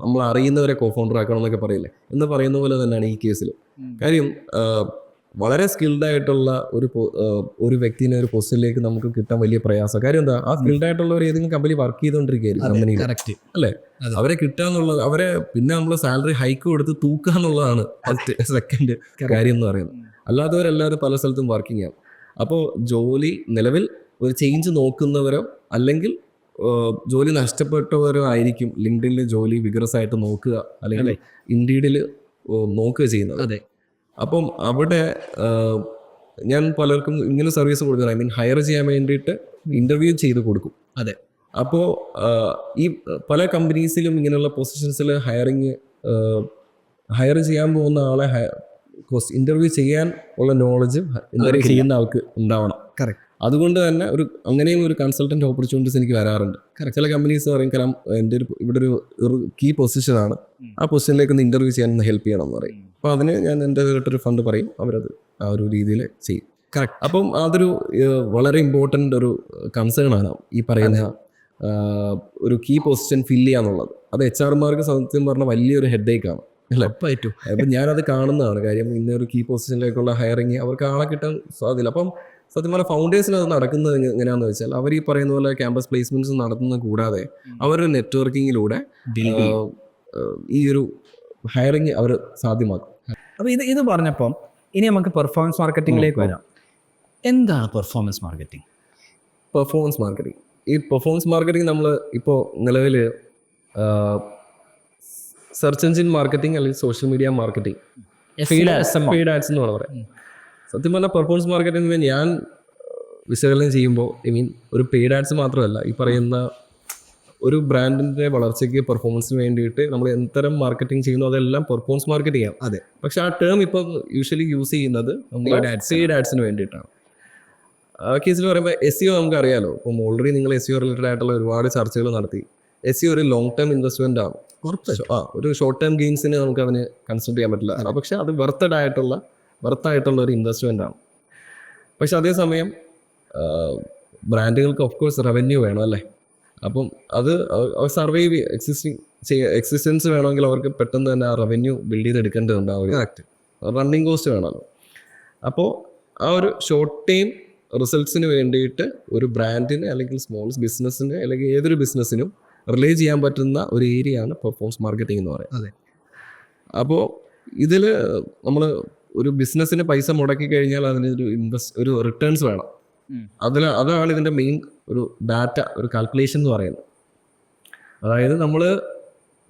നമ്മൾ അറിയുന്നവരെ കോഫൗണ്ടർ ആക്കണം എന്നൊക്കെ പറയില്ലേ, എന്ന് പറയുന്ന പോലെ തന്നെയാണ് ഈ കേസിൽ. കാര്യം വളരെ സ്കിൽഡ് ആയിട്ടുള്ള ഒരു വ്യക്തിനെ ഒരു പൊസിഷനിലേക്ക് നമുക്ക് കിട്ടാൻ വലിയ പ്രയാസം. കാര്യം എന്താ, ആ സ്കിൽഡ് ആയിട്ടുള്ളവർ ഏതെങ്കിലും കമ്പനി വർക്ക് ചെയ്തുകൊണ്ടിരിക്കുകയായിരിക്കും കമ്പനിയിൽ, അല്ലേ? അവരെ കിട്ടാന്നുള്ളത്, അവരെ പിന്നെ നമ്മൾ സാലറി ഹൈക്ക് കൊടുത്ത് തൂക്കുക എന്നുള്ളതാണ് സെക്കൻഡ് കാര്യം എന്ന് പറയുന്നത്. അല്ലാത്തവരെല്ലാവരും പല സ്ഥലത്തും വർക്കിംഗ് ആണ്. അപ്പോൾ ജോലി നിലവിൽ ഒരു ചേഞ്ച് നോക്കുന്നവരോ അല്ലെങ്കിൽ ജോലി നഷ്ടപ്പെട്ടവരോ ആയിരിക്കും ലിങ്ക്ഡിനിൽ ജോലി വിഗറസ് ആയിട്ട് നോക്കുക അല്ലെങ്കിൽ ഇൻഡീഡിൽ നോക്കുക ചെയ്യുന്നത്. അതെ. അപ്പം അവിടെ ഞാൻ പലർക്കും ഇങ്ങനെ സർവീസ് കൊടുക്കുന്നത്, ഐ മീൻ ഹയർ ചെയ്യാൻ വേണ്ടിയിട്ട് ഇൻ്റർവ്യൂ ചെയ്ത് കൊടുക്കും. അതെ. അപ്പോൾ ഈ പല കമ്പനീസിലും ഇങ്ങനെയുള്ള പൊസിഷൻസിൽ ഹയർ ചെയ്യാൻ പോകുന്ന ആളെ ഇൻ്റർവ്യൂ ചെയ്യാൻ ഉള്ള നോളജ് ഇൻ്റർവ്യൂ ചെയ്യുന്ന ആൾക്ക് ഉണ്ടാവണം. കറക്റ്റ്. അതുകൊണ്ട് തന്നെ അങ്ങനെയും ഒരു കൺസൾട്ടൻറ്റ് ഓപ്പർച്യൂണിറ്റീസ് എനിക്ക് വരാറുണ്ട്. ചില കമ്പനീസ് പറയും, കാരണം എൻ്റെ ഇവിടെ ഒരു കീ പൊസിഷനാണ്, ആ പൊസിഷനിലേക്ക് ഒന്ന് ഇൻ്റർവ്യൂ ചെയ്യാൻ ഹെൽപ്പ് ചെയ്യണം എന്ന് പറയും. അപ്പോൾ അതിന് ഞാൻ എൻ്റെ ഒരു ഫണ്ട് പറയും, അവരത് ആ ഒരു രീതിയിൽ ചെയ്യും. കറക്റ്റ്. അപ്പം അതൊരു വളരെ ഇമ്പോർട്ടൻ്റ് ഒരു കൺസേൺ ആണ് ഈ പറയുന്ന ഒരു കീ പൊസിഷൻ ഫില്ല് ചെയ്യാന്നുള്ളത്. അത് HR-മാർക്ക് സത്യം പറഞ്ഞാൽ വലിയൊരു ഹെഡേക്കാണ്, അല്ലേ? പറ്റും. അപ്പം ഞാനത് കാണുന്നതാണ്. കാര്യം ഇന്നൊരു കീ പൊസിഷനിലേക്കുള്ള ഹയറിങ് അവർക്ക് ആളെ കിട്ടാൻ സാധ്യത. അപ്പം സത്യം പറഞ്ഞാൽ ഫൗണ്ടേഴ്സിന് അത് നടക്കുന്നത് എങ്ങനെയാണെന്ന് വെച്ചാൽ, അവർ ഈ പറയുന്ന പോലെ ക്യാമ്പസ് പ്ലേസ്മെന്റ്സ് നടത്തുന്നത് കൂടാതെ അവർ നെറ്റ്വർക്കിങ്ങിലൂടെ ഈ ഒരു ഹയറിങ് അവർ സാധ്യമാക്കും. അപ്പോൾ ഇത് പറഞ്ഞപ്പം ഇനി നമുക്ക് പെർഫോമൻസ് മാർക്കറ്റിംഗിലേക്ക് വരാം. എന്താണ് പെർഫോമൻസ് മാർക്കറ്റിംഗ്? ഈ പെർഫോമൻസ് മാർക്കറ്റിംഗ് നമ്മൾ ഇപ്പോൾ നിലവിൽ സെർച്ച് എഞ്ചിൻ മാർക്കറ്റിംഗ് അല്ലെങ്കിൽ social media marketing, paid ads എന്ന് പറയാം. സത്യം പറഞ്ഞാൽ പെർഫോമൻസ് മാർക്കറ്റിംഗ് ഞാൻ വിശകലനം ചെയ്യുമ്പോൾ ഒരു പെയ്ഡ് ആഡ്സ് മാത്രമല്ല, ഈ പറയുന്ന ഒരു ബ്രാൻഡിൻ്റെ വളർച്ചയ്ക്ക് പെർഫോമൻസിന് വേണ്ടിയിട്ട് നമ്മൾ എന്തരം മാർക്കറ്റിംഗ് ചെയ്യുന്നു അതെല്ലാം പെർഫോമൻസ് മാർക്കറ്റ് ചെയ്യാം. അതെ. പക്ഷെ ആ ടേം ഇപ്പോൾ യൂഷ്വലി യൂസ് ചെയ്യുന്നത് നമ്മൾ പെയ്ഡ് ആഡ്സിന് വേണ്ടിയിട്ടാണ്. ആ കേസിൽ പറയുമ്പോൾ SEO നമുക്ക് അറിയാലോ. ഇപ്പം ഓൾറെഡി നിങ്ങൾ SEO റിലേറ്റഡ് ആയിട്ടുള്ള ഒരുപാട് ചർച്ചകൾ നടത്തി. SEO ഒരു ലോങ് ടേം ഇൻവെസ്റ്റ്മെൻ്റ് ആണ്. ഒരു ഷോർട്ട് ടേം ഗെയിൻസിന് നമുക്ക് അതിന് കൺസിഡർ ചെയ്യാൻ പറ്റില്ല. പക്ഷെ അത് വെർത്തായിട്ടുള്ള ഒരു ഇൻവെസ്റ്റ്മെൻ്റ് ആണ്. പക്ഷെ അതേസമയം ബ്രാൻഡുകൾക്ക് ഓഫ് കോഴ്സ് റവന്യൂ വേണം അല്ലേ. അപ്പം അത് സർവൈവ് എക്സിസ്റ്റൻസ് വേണമെങ്കിൽ അവർക്ക് പെട്ടെന്ന് തന്നെ ആ റവന്യൂ ബിൽഡ് ചെയ്തെടുക്കേണ്ടതുണ്ട്. ആ ഒരു റണ്ണിങ് കോസ്റ്റ് വേണമല്ലോ. അപ്പോൾ ആ ഒരു ഷോർട്ട് ടൈം റിസൾട്ട്സിന് വേണ്ടിയിട്ട് ഒരു ബ്രാൻഡിന് അല്ലെങ്കിൽ സ്മോൾ ബിസിനസ്സിന് അല്ലെങ്കിൽ ഏതൊരു ബിസിനസ്സിനും റിലേ ചെയ്യാൻ പറ്റുന്ന ഒരു ഏരിയയാണ് പെർഫോമൻസ് മാർക്കറ്റിംഗ് എന്ന് പറയുന്നത്. അതെ. അപ്പോൾ ഇതിൽ നമ്മൾ ഒരു ബിസിനസ്സിന് പൈസ മുടക്കി കഴിഞ്ഞാൽ അതിന് ഒരു റിട്ടേൺസ് വേണം. അതാണ് ഇതിൻ്റെ മെയിൻ ഒരു ഡാറ്റ, ഒരു കാൽക്കുലേഷൻ എന്ന് പറയുന്നത്. അതായത് നമ്മൾ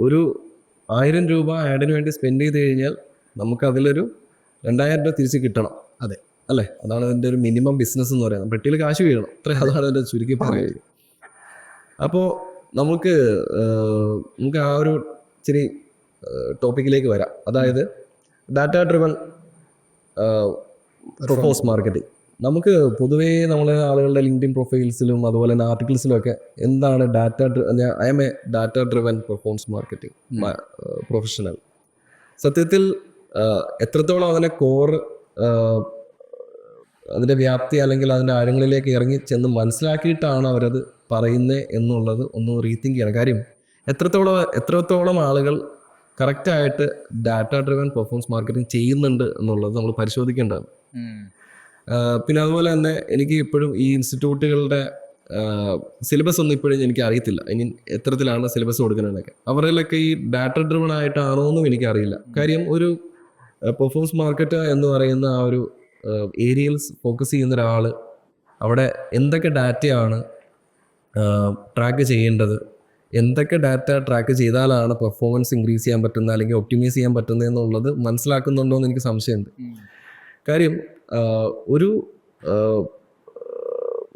ഒരു 1000 രൂപ ആഡിന് വേണ്ടി സ്പെൻഡ് ചെയ്ത് കഴിഞ്ഞാൽ നമുക്കതിലൊരു 2000 രൂപ തിരിച്ച് കിട്ടണം. അതെ അല്ലേ? അതാണ് ഇതിൻ്റെ ഒരു മിനിമം ബിസിനസ് എന്ന് പറയുന്നത്. പെട്ടിയിൽ കാശ് വീഴണം, അതാണ് ഇതിൻ്റെ ചുരുക്കി പറയുക. അപ്പോൾ നമുക്ക് ആ ഒരു ഇച്ചിരി ടോപ്പിക്കിലേക്ക് വരാം. അതായത് ഡാറ്റ ഡ്രിവൺ പെർഫോമൻസ് മാർക്കറ്റിംഗ്. നമുക്ക് പൊതുവേ നമ്മൾ ആളുകളുടെ ലിങ്ക്ഡിൻ പ്രൊഫൈൽസിലും അതുപോലെ തന്നെ ആർട്ടിക്കിൾസിലും ഒക്കെ എന്താണ് I M A data driven performance marketing professional. സത്യത്തിൽ എത്രത്തോളം അതിനെ അതിൻ്റെ വ്യാപ്തി അല്ലെങ്കിൽ അതിൻ്റെ ആഴങ്ങളിലേക്ക് ഇറങ്ങി ചെന്ന് മനസ്സിലാക്കിയിട്ടാണ് അവരത് പറയുന്നത് എന്നുള്ളത് ഒന്ന് റീതിങ്ക് ചെയ്യണം. കാര്യം എത്രത്തോളം ആളുകൾ കറക്റ്റായിട്ട് ഡാറ്റ ഡ്രിവൺ പെർഫോമൻസ് മാർക്കറ്റിംഗ് ചെയ്യുന്നുണ്ട് എന്നുള്ളത് നമ്മൾ പരിശോധിക്കേണ്ടതാണ്. പിന്നെ അതുപോലെ തന്നെ എനിക്ക് ഇപ്പോഴും ഈ ഇൻസ്റ്റിറ്റ്യൂട്ടുകളുടെ സിലബസ് ഒന്നും ഇപ്പോഴും എനിക്ക് അറിയത്തില്ല. ഇനി എത്രത്തിലാണ് സിലബസ് കൊടുക്കുന്നതൊക്കെ. അവരിലൊക്കെ ഈ ഡാറ്റ ഡ്രിവൺ ആയിട്ടാണോ എന്നും എനിക്കറിയില്ല. കാര്യം ഒരു പെർഫോമൻസ് മാർക്കറ്റ് എന്ന് പറയുന്ന ആ ഒരു ഏരിയയിൽ ഫോക്കസ് ചെയ്യുന്ന ഒരാൾ അവിടെ എന്തൊക്കെ ഡാറ്റയാണ് ട്രാക്ക് ചെയ്യേണ്ടത്, എന്തൊക്കെ ഡാറ്റ ട്രാക്ക് ചെയ്താലാണ് പെർഫോമൻസ് ഇൻക്രീസ് ചെയ്യാൻ പറ്റുന്നത് അല്ലെങ്കിൽ ഒപ്റ്റിമൈസ് ചെയ്യാൻ പറ്റുന്നത് എന്നുള്ളത് മനസ്സിലാക്കുന്നുണ്ടോ എന്ന് എനിക്ക് സംശയമുണ്ട്. കാര്യം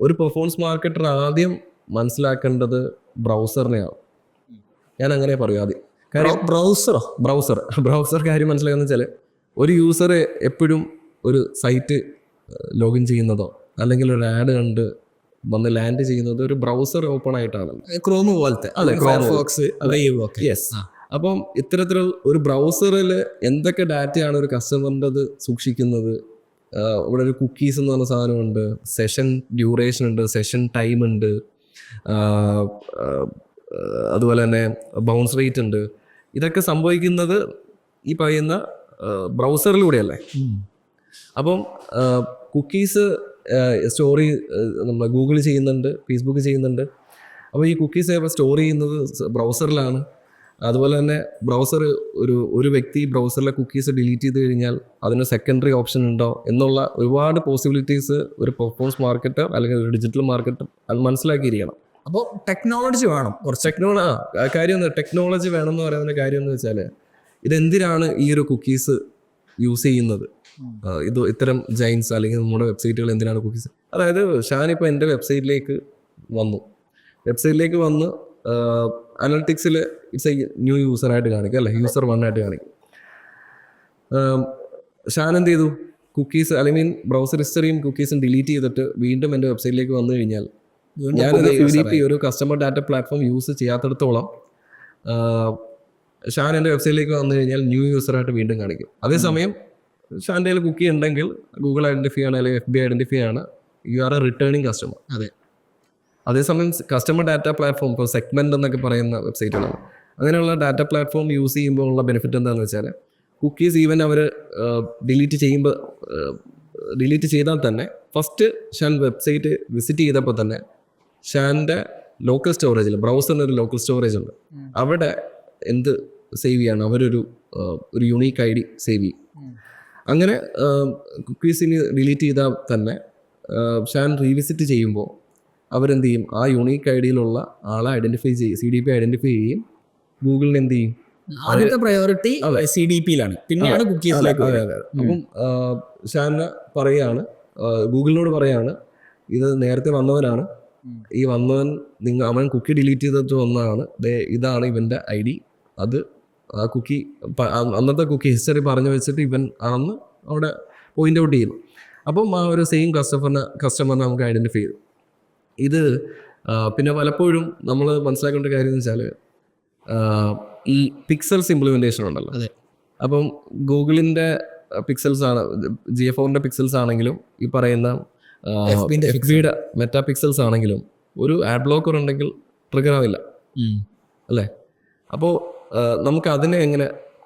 ഒരു പെർഫോമൻസ് മാർക്കറ്റർ ആദ്യം മനസ്സിലാക്കേണ്ടത് ബ്രൗസറിനെയാണ്. ഞാൻ അങ്ങനെ പറയും ആദ്യം. കാര്യം ബ്രൗസർ കാര്യം മനസ്സിലാക്കുന്ന വെച്ചാൽ ഒരു യൂസർ എപ്പോഴും ഒരു സൈറ്റ് ലോഗിൻ ചെയ്യുന്നതോ അല്ലെങ്കിൽ ഒരു ആഡ് കണ്ട് വന്ന് ലാൻഡ് ചെയ്യുന്നത് ഒരു ബ്രൗസർ ഓപ്പൺ ആയിട്ടാണ്. ക്രോം പോലത്തെ. അതെ, യെസ്. അപ്പം ഇത്തരത്തിൽ ഒരു ബ്രൗസറിൽ എന്തൊക്കെ ഡാറ്റയാണ് ഒരു കസ്റ്റമറിൻ്റെ സൂക്ഷിക്കുന്നത്. ഇവിടെ ഒരു കുക്കീസ് എന്ന് പറഞ്ഞ സാധനമുണ്ട്, സെഷൻ ഡ്യൂറേഷൻ ഉണ്ട്, സെഷൻ ടൈം ഉണ്ട്, അതുപോലെ തന്നെ ബൗൺസ് റേറ്റ് ഉണ്ട്. ഇതൊക്കെ സംഭവിക്കുന്നത് ഈ പറയുന്ന ബ്രൗസറിലൂടെയല്ലേ. അപ്പം കുക്കീസ് സ്റ്റോറി നമ്മൾ ഗൂഗിൾ ചെയ്യുന്നുണ്ട്, ഫേസ്ബുക്ക് ചെയ്യുന്നുണ്ട്. അപ്പോൾ ഈ കുക്കീസ് സ്റ്റോർ ചെയ്യുന്നത് ബ്രൗസറിലാണ്. അതുപോലെ തന്നെ ബ്രൗസർ ഒരു വ്യക്തി ബ്രൗസറിലെ കുക്കീസ് ഡിലീറ്റ് ചെയ്ത് കഴിഞ്ഞാൽ അതിന് സെക്കൻഡറി ഓപ്ഷൻ ഉണ്ടോ എന്നുള്ള ഒരുപാട് പോസിബിലിറ്റീസ് ഒരു പെർഫോമൻസ് മാർക്കറ്റർ അല്ലെങ്കിൽ ഒരു ഡിജിറ്റൽ മാർക്കറ്റർ അത് മനസ്സിലാക്കിയിരിക്കണം. അപ്പോൾ ടെക്നോളജി വേണം. കുറച്ച് കാര്യം ടെക്നോളജി വേണം എന്ന് പറയുന്ന കാര്യം എന്ന് വെച്ചാൽ ഇതെന്തിനാണ് ഈ ഒരു കുക്കീസ് യൂസ് ചെയ്യുന്നത്, ഇത്തരം ജൈൻസ് അല്ലെങ്കിൽ നമ്മുടെ വെബ്സൈറ്റുകൾ എന്തിനാണ് കുക്കീസ്. അതായത് ഷാനിപ്പോൾ എൻ്റെ വെബ്സൈറ്റിലേക്ക് വന്ന് അനലിറ്റിക്സിൽ ഇറ്റ്സ് എ ന്യൂ യൂസറായിട്ട് കാണിക്കും അല്ലേ, യൂസർ 1 ആയിട്ട് കാണിക്കും. ഷാൻ എന്ത് ചെയ്തു, കുക്കീസ് അല്ലെങ്കിൽ ബ്രൗസർ ഹിസ്റ്ററിയും കുക്കീസും ഡിലീറ്റ് ചെയ്തിട്ട് വീണ്ടും എൻ്റെ വെബ്സൈറ്റിലേക്ക് വന്നു കഴിഞ്ഞാൽ ഞാനൊരു UDP ഒരു കസ്റ്റമർ ഡാറ്റ പ്ലാറ്റ്ഫോം യൂസ് ചെയ്യാത്തിടത്തോളം ഷാൻ എൻ്റെ വെബ്സൈറ്റിലേക്ക് വന്നു കഴിഞ്ഞാൽ ന്യൂ യൂസറായിട്ട് വീണ്ടും കാണിക്കും. അതേസമയം ഷാൻ്റെ കയ്യിൽ കുക്കി ഉണ്ടെങ്കിൽ ഗൂഗിൾ ഐഡൻറ്റിഫൈ ആണ് അല്ലെങ്കിൽ FB ഐഡൻറ്റിഫൈ ആണ്, you are A returning customer. അതെ. അതേസമയം കസ്റ്റമർ ഡാറ്റ പ്ലാറ്റ്ഫോം ഇപ്പോൾ സെഗ്മെൻ്റ് എന്നൊക്കെ പറയുന്ന വെബ്സൈറ്റുകളാണ്. അങ്ങനെയുള്ള ഡാറ്റ പ്ലാറ്റ്ഫോം യൂസ് ചെയ്യുമ്പോൾ ഉള്ള ബെനിഫിറ്റ് എന്താണെന്ന് വെച്ചാൽ കുക്കീസ് ഈവൻ അവർ ഡിലീറ്റ് ചെയ്താൽ തന്നെ ഫസ്റ്റ് ഷാൻ വെബ്സൈറ്റ് വിസിറ്റ് ചെയ്തപ്പോൾ തന്നെ ഷാൻ്റെ ലോക്കൽ സ്റ്റോറേജിൽ ബ്രൗസറിന് ഒരു ലോക്കൽ സ്റ്റോറേജ് ഉണ്ട്. അവിടെ എന്ത് സേവ് ചെയ്യാണ്, അവരൊരു യുണീക്ക് ID സേവ് ചെയ്യും. അങ്ങനെ കുക്കീസിന് ഡിലീറ്റ് ചെയ്താൽ തന്നെ ഷാൻ റീവിസിറ്റ് ചെയ്യുമ്പോൾ അവരെന്ത് ചെയ്യും, ആ യുണീക്ക് ID യിലുള്ള ആളെ ഐഡൻറ്റിഫൈ ചെയ്യും, CDP ഐഡൻറ്റിഫൈ ചെയ്യും. ഗൂഗിളിന് എന്ത് ചെയ്യും, ആദ്യത്തെ പ്രയോറിറ്റി CDP-യിലാണ്, പിന്നെയാണ് കുക്കീസിലേക്ക്. അതെ അതെ. അപ്പം ഷാന പറയാണ്, ഗൂഗിളിനോട് പറയാണ്, ഇത് നേരത്തെ വന്നവനാണ്, ഈ വന്നവൻ അവൻ കുക്കി ഡിലീറ്റ് ചെയ്തിട്ട് വന്നതാണ്, ഇതാണ് ഇവൻ്റെ ID, അത് ആ കുക്കി അന്നത്തെ കുക്കി ഹിസ്റ്ററി പറഞ്ഞു വെച്ചിട്ട് ഇവൻ ആണെന്ന് അവിടെ പോയിന്റ് ഔട്ട് ചെയ്യുന്നു. അപ്പം ആ ഒരു സെയിം കസ്റ്റമറിനെ നമുക്ക് ഐഡൻറ്റിഫൈ ചെയ്തു. ഇത് പിന്നെ പലപ്പോഴും നമ്മൾ മനസ്സിലാക്കേണ്ട കാര്യം എന്ന് വെച്ചാൽ ഈ പിക്സൽസ് ഇംപ്ലിമെൻറ്റേഷൻ ഉണ്ടല്ലോ. അപ്പം ഗൂഗിളിൻ്റെ പിക്സൽസ് ആണ്, GA4-ൻ്റെ പിക്സൽസ് ആണെങ്കിലും ഈ പറയുന്ന FBയുടെ മെറ്റാ പിക്സൽസ് ആണെങ്കിലും ഒരു ആഡ് ബ്ലോക്കർ ഉണ്ടെങ്കിൽ ട്രിഗർ ആവില്ല അല്ലേ. അപ്പോൾ നമുക്ക് അതിനെ എങ്ങനെ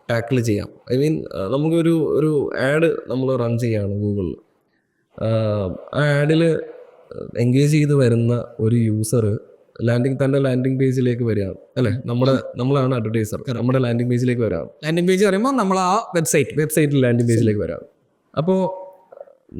ടാക്കിൾ ചെയ്യാം? ഐ മീൻ നമുക്കൊരു ആഡ് നമ്മൾ റൺ ചെയ്യാണ് ഗൂഗിളിൽ, ആ ആഡിൽ എൻഗേജ് ചെയ്ത് വരുന്ന ഒരു യൂസർ തൻ്റെ ലാൻഡിങ് പേജിലേക്ക് വരികയാണ് അല്ലേ. നമ്മളാണ് അഡ്വർടൈസർ, നമ്മുടെ ലാൻഡിങ് പേജിലേക്ക് വരാം. ലാൻഡിങ് പേജ് പറയുമ്പോൾ നമ്മൾ ആ വെബ്സൈറ്റിൽ ലാൻഡിങ് പേജിലേക്ക് വരാം. അപ്പോൾ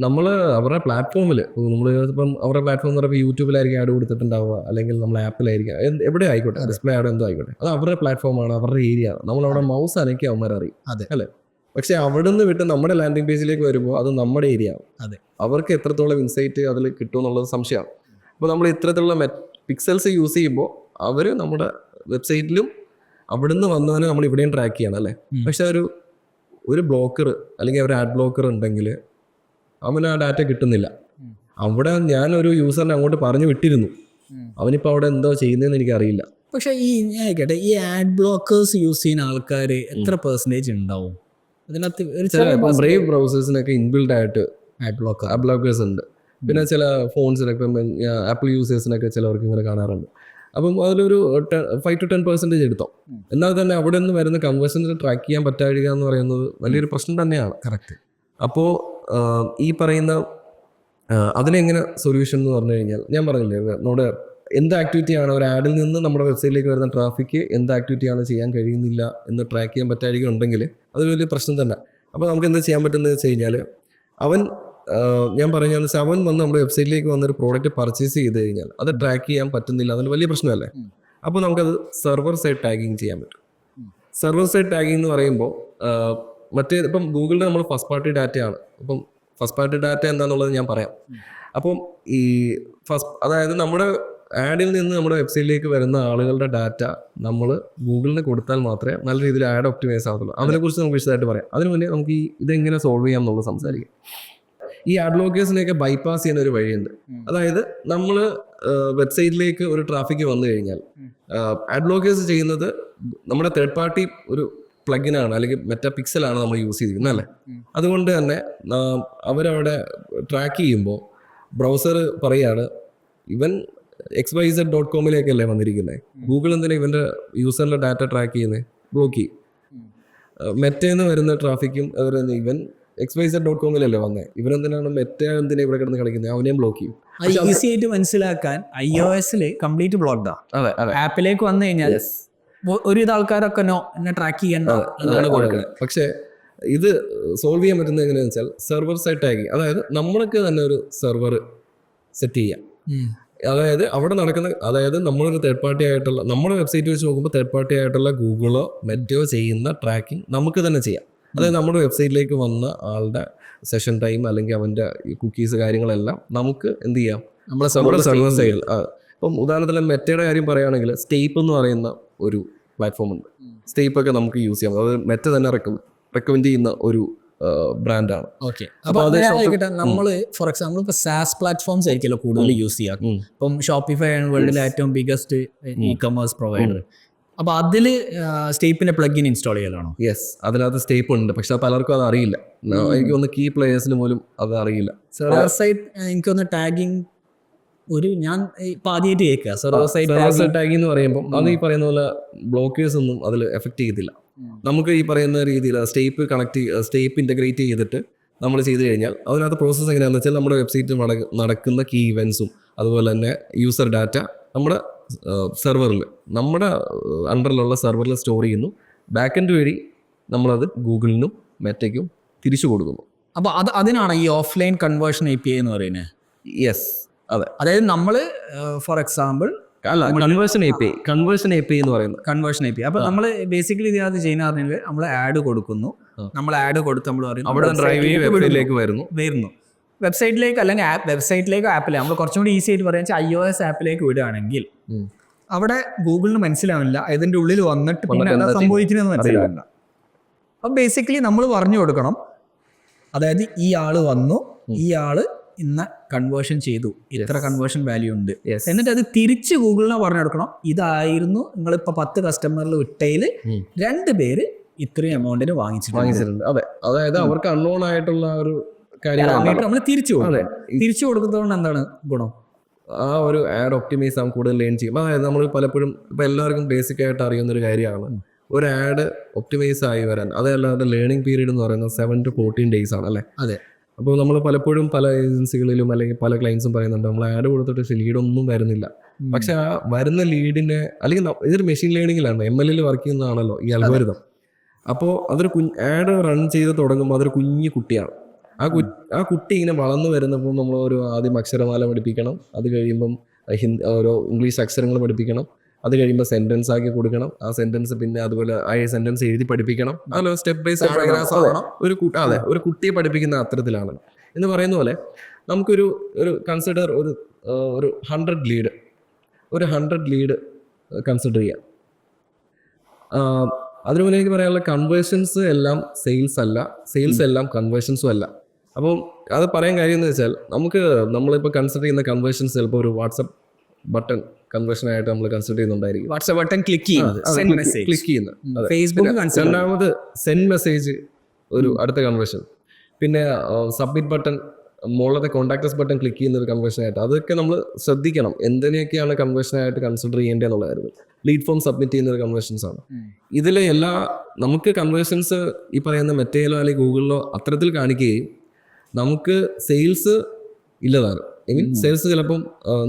നമ്മൾ അവരുടെ പ്ലാറ്റ്ഫോമിൽ, നമ്മൾ ഇപ്പം അവരുടെ പ്ലാറ്റ്ഫോം എന്ന് പറയുമ്പോൾ യൂട്യൂബിലായിരിക്കും ആഡ് കൊടുത്തിട്ടുണ്ടാവുക, അല്ലെങ്കിൽ നമ്മൾ ആപ്പിലായിരിക്കും, എവിടെ ആയിക്കോട്ടെ, ഡിസ്പ്ലേ ആഡ് എന്തോ ആയിക്കോട്ടെ, അത് അവരുടെ പ്ലാറ്റ്ഫോമാണ്, അവരുടെ ഏരിയ ആണ്. നമ്മളവിടെ മൗസ് അനക്കി അവന്മാരറിയും അല്ലേ. പക്ഷെ അവിടെ നിന്ന് വിട്ട് നമ്മുടെ ലാൻഡിങ് പേജിലേക്ക് വരുമ്പോൾ അത് നമ്മുടെ ഏരിയ ആണ്. അവർക്ക് എത്രത്തോളം ഇൻസൈറ്റ് അതിൽ കിട്ടുമെന്നുള്ളത് സംശയമാണ്. അപ്പോൾ നമ്മൾ ഇത്തരത്തിലുള്ള പിക്സൽസ് യൂസ് ചെയ്യുമ്പോൾ അവർ നമ്മുടെ വെബ്സൈറ്റിലും അവിടുന്ന് വന്നവനെ നമ്മൾ ഇവിടെയും ട്രാക്ക് ചെയ്യണം അല്ലേ. പക്ഷെ ഒരു ബ്ലോക്കർ അല്ലെങ്കിൽ ഒരു ആഡ് ബ്ലോക്കർ ഉണ്ടെങ്കിൽ അവന് ആ ഡാറ്റ കിട്ടുന്നില്ല. അവിടെ ഞാനൊരു യൂസറിനെ അങ്ങോട്ട് പറഞ്ഞു വിട്ടിരുന്നു, അവനിപ്പോൾ അവിടെ എന്തോ ചെയ്യുന്നതെന്ന് എനിക്കറിയില്ല. പക്ഷേ ആയിക്കട്ടെ, ഈ ആഡ് ബ്ലോക്കേഴ്സ് യൂസ് ചെയ്യുന്ന ആൾക്കാർ എത്ര പെർസെൻറ്റേജ് ഉണ്ടാവും അതിനകത്ത്? ബ്രേവ് ബ്രൗസേഴ്സിനൊക്കെ ഇൻബിൽഡ് ആയിട്ട് ആഡ് ബ്ലോക്കേഴ്സ് ഉണ്ട്. പിന്നെ ചില ഫോൺസിനൊക്കെ, ആപ്പിൾ യൂസേഴ്സിനൊക്കെ ചിലവർക്ക് ഇങ്ങനെ കാണാറുണ്ട്. അപ്പം അതിലൊരു 5 to 10% എടുത്തോ. എന്നാൽ തന്നെ അവിടെ നിന്ന് വരുന്ന കൺവേർഷൻസ് ട്രാക്ക് ചെയ്യാൻ പറ്റാഴിക എന്ന് പറയുന്നത് വലിയൊരു പ്രശ്നം തന്നെയാണ്. കറക്റ്റ്. അപ്പോൾ ഈ പറയുന്ന അതിനെങ്ങനെ സൊല്യൂഷൻ എന്ന് പറഞ്ഞു കഴിഞ്ഞാൽ, ഞാൻ പറഞ്ഞില്ലേ, നമ്മുടെ എന്ത് ആക്ടിവിറ്റിയാണ് ഒരു ആഡിൽ നിന്ന് നമ്മുടെ വെബ്സൈറ്റിലേക്ക് വരുന്ന ട്രാഫിക്ക് എന്ത് ആക്ടിവിറ്റിയാണ് ചെയ്യാൻ കഴിയുന്നില്ല എന്ന് ട്രാക്ക് ചെയ്യാൻ പറ്റാഴിക ഉണ്ടെങ്കിൽ അതൊരു വലിയ പ്രശ്നം തന്നെ. അപ്പോൾ നമുക്ക് എന്താ ചെയ്യാൻ പറ്റുന്നത് വെച്ച് കഴിഞ്ഞാൽ, ഞാൻ പറഞ്ഞാൽ അവൻ വന്ന് നമ്മുടെ വെബ്സൈറ്റിലേക്ക് വന്നൊരു പ്രോഡക്റ്റ് പർച്ചേസ് ചെയ്ത് കഴിഞ്ഞാൽ അത് ട്രാക്ക് ചെയ്യാൻ പറ്റുന്നില്ല, അതൊരു വലിയ പ്രശ്നമല്ലേ. അപ്പോൾ നമുക്കത് സെർവർ സൈഡ് ടാഗിങ് ചെയ്യാൻ പറ്റും. സെർവർ സൈഡ് ടാഗിങ് എന്ന് പറയുമ്പോൾ ഇപ്പം ഗൂഗിളിൻ്റെ നമ്മൾ ഫസ്റ്റ് പാർട്ടി ഡാറ്റയാണ്. അപ്പം ഫസ്റ്റ് പാർട്ടി ഡാറ്റ എന്താണെന്നുള്ളത് ഞാൻ പറയാം. അപ്പം ഈ അതായത് നമ്മുടെ ആഡിൽ നിന്ന് നമ്മുടെ വെബ്സൈറ്റിലേക്ക് വരുന്ന ആളുകളുടെ ഡാറ്റ നമ്മൾ ഗൂഗിളിന് കൊടുത്താൽ മാത്രമേ നല്ല രീതിയിൽ ആഡ് ഒപ്റ്റിമൈസ് ആവത്തുള്ളൂ. അതിനെക്കുറിച്ച് നമുക്ക് വിശദമായിട്ട് പറയാം. അതിന് മുന്നേ നമുക്ക് ഇതെങ്ങനെ സോൾവ് ചെയ്യാം എന്നുള്ളത് സംസാരിക്കാം. ഈ ആഡ് ബ്ലോക്കേഴ്സിനെയൊക്കെ ബൈപ്പാസ് ചെയ്യുന്ന ഒരു വഴിയുണ്ട്. അതായത് നമ്മൾ വെബ്സൈറ്റിലേക്ക് ഒരു ട്രാഫിക് വന്നു കഴിഞ്ഞാൽ ആഡ് ബ്ലോക്കേഴ്സ് ചെയ്യുന്നത് നമ്മുടെ തേർഡ് പാർട്ടി ഒരു പ്ലഗിനാണ്, അല്ലെങ്കിൽ മെറ്റാ പിക്സലാണ് നമ്മൾ യൂസ് ചെയ്തിരിക്കുന്നത് അല്ലേ. അതുകൊണ്ട് തന്നെ അവരവിടെ ട്രാക്ക് ചെയ്യുമ്പോൾ ബ്രൗസർ പറയാണ്, ഇവൻ xyz.com-ലേക്കല്ലേ വന്നിരിക്കുന്നത്, ഗൂഗിൾ എന്തിനാണ് ഇവൻ്റെ യൂസറിൻ്റെ ഡാറ്റ ട്രാക്ക് ചെയ്യുന്നത്, ബ്ലോക്ക് ചെയ്യും. മെറ്റേന്ന് വരുന്ന ട്രാഫിക്കും ഇവൻ xyz.com-ലല്ലേ വന്നേ, ഇവരെന്തിനാണ് എന്തിനാ ഇവിടെ കിടന്ന് കളിക്കുന്നത്, അവനെയും ബ്ലോക്ക് ചെയ്യും. ഈസി ആയിട്ട് മനസ്സിലാക്കാൻ iOS-ല് കംപ്ലീറ്റ് ബ്ലോക്ക്ഡാ. ആപ്പിലേക്ക് വന്നു കഴിഞ്ഞാൽ ഒരുവിധ ആൾക്കാരൊക്കെ എന്നെ ട്രാക്ക് ചെയ്യേണ്ടതാണ് കൊടുക്കുന്നത്. പക്ഷേ ഇത് സോൾവ് ചെയ്യാൻ പറ്റുന്നത് എങ്ങനെയാണെന്ന് വെച്ചാൽ സെർവർ സൈഡ് ടാഗിങ്. അതായത് നമ്മൾക്ക് തന്നെ ഒരു സെർവർ സെറ്റ് ചെയ്യാം. അതായത് അവിടെ അതായത് നമ്മളൊരു തേർഡ് പാർട്ടി ആയിട്ടുള്ള, നമ്മുടെ വെബ്സൈറ്റ് വെച്ച് നോക്കുമ്പോൾ തേർഡ് പാർട്ടി ആയിട്ടുള്ള ഗൂഗിളോ മെറ്റോ ചെയ്യുന്ന ട്രാക്കിംഗ് നമുക്ക് തന്നെ ചെയ്യാം. അതായത് നമ്മുടെ വെബ്സൈറ്റിലേക്ക് വന്ന ആളുടെ സെഷൻ ടൈം അല്ലെങ്കിൽ അവൻ്റെ കുക്കീസ് കാര്യങ്ങളെല്ലാം നമുക്ക് എന്ത് ചെയ്യാം, നമ്മുടെ സെർവർ സൈഡിൽ. ഇപ്പം ഉദാഹരണത്തിന് മെറ്റയുടെ കാര്യം പറയുകയാണെങ്കിൽ സ്റ്റേപ്പ് എന്ന് പറയുന്ന ഒരു പ്ലാറ്റ്ഫോം ഉണ്ട്. സ്റ്റേപ്പൊക്കെ നമുക്ക് യൂസ് ചെയ്യാം. അത് മെറ്റ തന്നെ റെക്കമെൻഡ് ചെയ്യുന്ന ഒരു ബ്രാൻഡാണ്. ഓക്കെ. അപ്പോൾ നമ്മൾ ഫോർ എക്സാമ്പിൾ ഇപ്പോൾ സാസ് പ്ലാറ്റ്ഫോംസ് ആയിരിക്കുമല്ലോ കൂടുതൽ യൂസ് ചെയ്യാം. ഇപ്പം ഷോപ്പിഫൈ ആണ് വേൾഡിലെ ഏറ്റവും ബിഗസ്റ്റ് ഇ-കൊമേഴ്സ് പ്രൊവൈഡർ. അപ്പോൾ അതിൽ സ്റ്റേപ്പിൻ്റെ പ്ലഗിൻ ഇൻസ്റ്റാൾ ചെയ്യലാണോ? യെസ്, അതിനകത്ത് സ്റ്റേപ്പ് ഉണ്ട്. പക്ഷെ പലർക്കും അത് അറിയില്ല. എനിക്ക് ഒന്ന് കീ പ്ലേയേഴ്സിന് പോലും അത് അറിയില്ല. സെർവർ സൈഡ് എനിക്കൊന്ന് ടാഗിങ് ഞാൻ ഇപ്പം ആദ്യമായിട്ട് കേൾക്കുക. സെർവർ സൈഡ് ടാഗിങ് എന്ന് പറയുമ്പോൾ അത് ഈ പറയുന്ന പോലെ ബ്ലോക്കേഴ്സ് ഒന്നും അതിൽ എഫക്റ്റ് ചെയ്യത്തില്ല. നമുക്ക് ഈ പറയുന്ന രീതിയിൽ സ്റ്റേപ്പ് ഇൻ്റഗ്രേറ്റ് ചെയ്തിട്ട് നമ്മൾ ചെയ്ത് കഴിഞ്ഞാൽ അതിനകത്ത് പ്രോസസ്സ് എങ്ങനെയാണെന്ന് വെച്ചാൽ നമ്മുടെ വെബ്സൈറ്റിൽ നടക്കുന്ന കീ ഇവൻസും അതുപോലെ തന്നെ യൂസർ ഡാറ്റ നമ്മുടെ സെർവറിൽ, നമ്മുടെ അണ്ടറിലുള്ള സെർവറിൽ സ്റ്റോർ ചെയ്യുന്നു. ബാക്ക് എൻഡ് വഴി നമ്മളത് ഗൂഗിളിനും മെറ്റയ്ക്കും തിരിച്ചു കൊടുക്കുന്നു. അപ്പോൾ അതിനാണ് ഈ ഓഫ്ലൈൻ കൺവേർഷൻ API എന്ന് പറയുന്നത്. യെസ്, അതെ. അതായത് നമ്മൾ ഫോർ എക്സാമ്പിൾ അല്ല, കൺവേർഷൻ എ പി എന്ന് പറയുന്നത്. Conversion API. അപ്പോൾ നമ്മൾ ബേസിക്കലി ഇതിനകത്ത് ചെയ്യുന്ന പറഞ്ഞാൽ നമ്മൾ ആഡ് കൊടുക്കുന്നു, നമ്മൾ ആഡ് കൊടുത്ത് നമ്മൾ പറയും അവിടെ ഡ്രൈവ് ചെയ്ത് വെബ്സൈറ്റിലേക്ക് വരുന്നു. വെബ്സൈറ്റിലേക്ക് അല്ലെങ്കിൽ വെബ്സൈറ്റിലേക്കോ ആപ്പിലേക്ക് നമ്മൾ കുറച്ചും കൂടി ഈസി ആയിട്ട് പറയാൻ വെച്ചാൽ iOS ആപ്പിലേക്ക് വിടുകയാണെങ്കിൽ അവിടെ ഗൂഗിളിന് മനസ്സിലാവില്ല ഇതിൻ്റെ ഉള്ളിൽ വന്നിട്ട് പിന്നെ എന്താ സംഭവിക്കുന്നതെന്ന് മനസ്സിലാവില്ല. അപ്പം ബേസിക്കലി നമ്മൾ പറഞ്ഞു കൊടുക്കണം, അതായത് ഈ ആള് വന്നു, ഈ ആള് ഇന്ന കൺവേർഷൻ ചെയ്തു, ഇത്ര കൺവേർഷൻ വാല്യൂ ഉണ്ട്, എന്നിട്ട് അത് തിരിച്ച് ഗൂഗിളിനെ പറഞ്ഞു കൊടുക്കണം, ഇതായിരുന്നു നിങ്ങളിപ്പോൾ 10 കസ്റ്റമറിൽ വിട്ടതിൽ 2 പേര് ഇത്രയും എമൗണ്ടിന് വാങ്ങിച്ചിട്ടുണ്ട്. അതെ, അതായത് അവർക്ക് അൺനോൺ ആയിട്ടുള്ള ഒരു കാര്യമായിട്ട് നമ്മൾ തിരിച്ചു കൊടുക്കും. തിരിച്ചു കൊടുക്കുന്നതുകൊണ്ട് എന്താണ് ഗുണം? ആ ഒരു ആഡ് ഒപ്റ്റിമൈസ് ആവും, കൂടുതൽ ലേൺ ചെയ്യും. അതായത് നമ്മൾ പലപ്പോഴും ഇപ്പം എല്ലാവർക്കും ബേസിക് ആയിട്ട് അറിയുന്നൊരു കാര്യമാണ് ഒരു ആഡ് ഒപ്റ്റിമൈസ് ആയി വരാൻ. അതല്ലാതെ ലേണിംഗ് പീരീഡ് എന്ന് പറയുന്നത് 7 to 14 days ആണ് അല്ലേ? അതെ. അപ്പോൾ നമ്മൾ പലപ്പോഴും പല ഏജൻസികളിലും അല്ലെങ്കിൽ പല ക്ലയൻസും പറയുന്നുണ്ട് നമ്മൾ ആഡ് കൊടുത്തിട്ട് ലീഡൊന്നും വരുന്നില്ല. പക്ഷെ ആ വരുന്ന ലീഡിനെ, അല്ലെങ്കിൽ ഇതൊരു മെഷീൻ ലേണിങ്ങിലാണ്, ML വർക്ക് ചെയ്യുന്നതാണല്ലോ ഈ അൽഗോരിതം. അപ്പോൾ അതൊരു ആഡ് റൺ ചെയ്ത് തുടങ്ങുമ്പോൾ അതൊരു കുഞ്ഞു കുട്ടിയാണ്. ആ കുട്ടി ഇങ്ങനെ വളർന്നു വരുന്നപ്പോൾ നമ്മൾ ഒരു ആദ്യം അക്ഷരമാല പഠിപ്പിക്കണം, അത് കഴിയുമ്പം ഓരോ ഇംഗ്ലീഷ് അക്ഷരങ്ങൾ പഠിപ്പിക്കണം, അത് കഴിയുമ്പോൾ സെന്റൻസ് ആക്കി കൊടുക്കണം, ആ സെന്റൻസ് പിന്നെ അതുപോലെ ആ സെന്റൻസ് എഴുതി പഠിപ്പിക്കണം. അതല്ലോ സ്റ്റെപ്പ് ബൈ സ്റ്റെപ്പ് ഒരു കുട്ടിയെ പഠിപ്പിക്കുന്ന അത്തരത്തിലാണ്. എന്ന് പറയുന്ന പോലെ നമുക്കൊരു കൺസിഡർ ഒരു 100 ലീഡ് കൺസിഡർ ചെയ്യാം. അതിനു മുന്നേ എനിക്ക് പറയാനുള്ള കൺവേർഷൻസ് എല്ലാം സെയിൽസ് എല്ലാം കൺവേർഷൻസും അല്ല. അപ്പം അത് പറയാൻ കാര്യം എന്ന് വെച്ചാൽ നമ്മളിപ്പോൾ കൺസിഡർ ചെയ്യുന്ന കൺവേർഷൻസ് ചിലപ്പോൾ ഒരു വാട്സപ്പ് ബട്ടൺ കൺവേർഷൻ ആയിട്ട് നമ്മൾ കൺസിഡർ ചെയ്യുന്നുണ്ടായിരിക്കും. വാട്സപ്പ് ബട്ടൺ ക്ലിക്ക് ചെയ്യുന്നത്. രണ്ടാമത് സെൻഡ് മെസ്സേജ് ഒരു അടുത്ത കൺവേർഷൻ. പിന്നെ സബ്മിറ്റ് ബട്ടൺ, മുകളിലത്തെ കോൺടാക്ടസ് ബട്ടൺ ക്ലിക്ക് ചെയ്യുന്ന ഒരു കൺവേർഷൻ ആയിട്ട്. അതൊക്കെ നമ്മൾ ശ്രദ്ധിക്കണം എന്തിനൊക്കെയാണ് കൺവേർഷൻ ആയിട്ട് കൺസിഡർ ചെയ്യേണ്ടതെന്നുള്ള കാര്യങ്ങൾ. ലീഡ് ഫോം സബ്മിറ്റ് ചെയ്യുന്ന ഒരു കൺവേർഷൻസ് ആണ്. ഇതിലെ നമുക്ക് കൺവേർഷൻസ് ഈ പറയുന്ന മെറ്റയിലോ അല്ലെങ്കിൽ ഗൂഗിളിലോ അത്തരത്തിൽ കാണിക്കുകയും നമുക്ക് സെയിൽസ് ഇല്ലതാണ്. ഐ മീൻ സെയിൽസ് ചിലപ്പം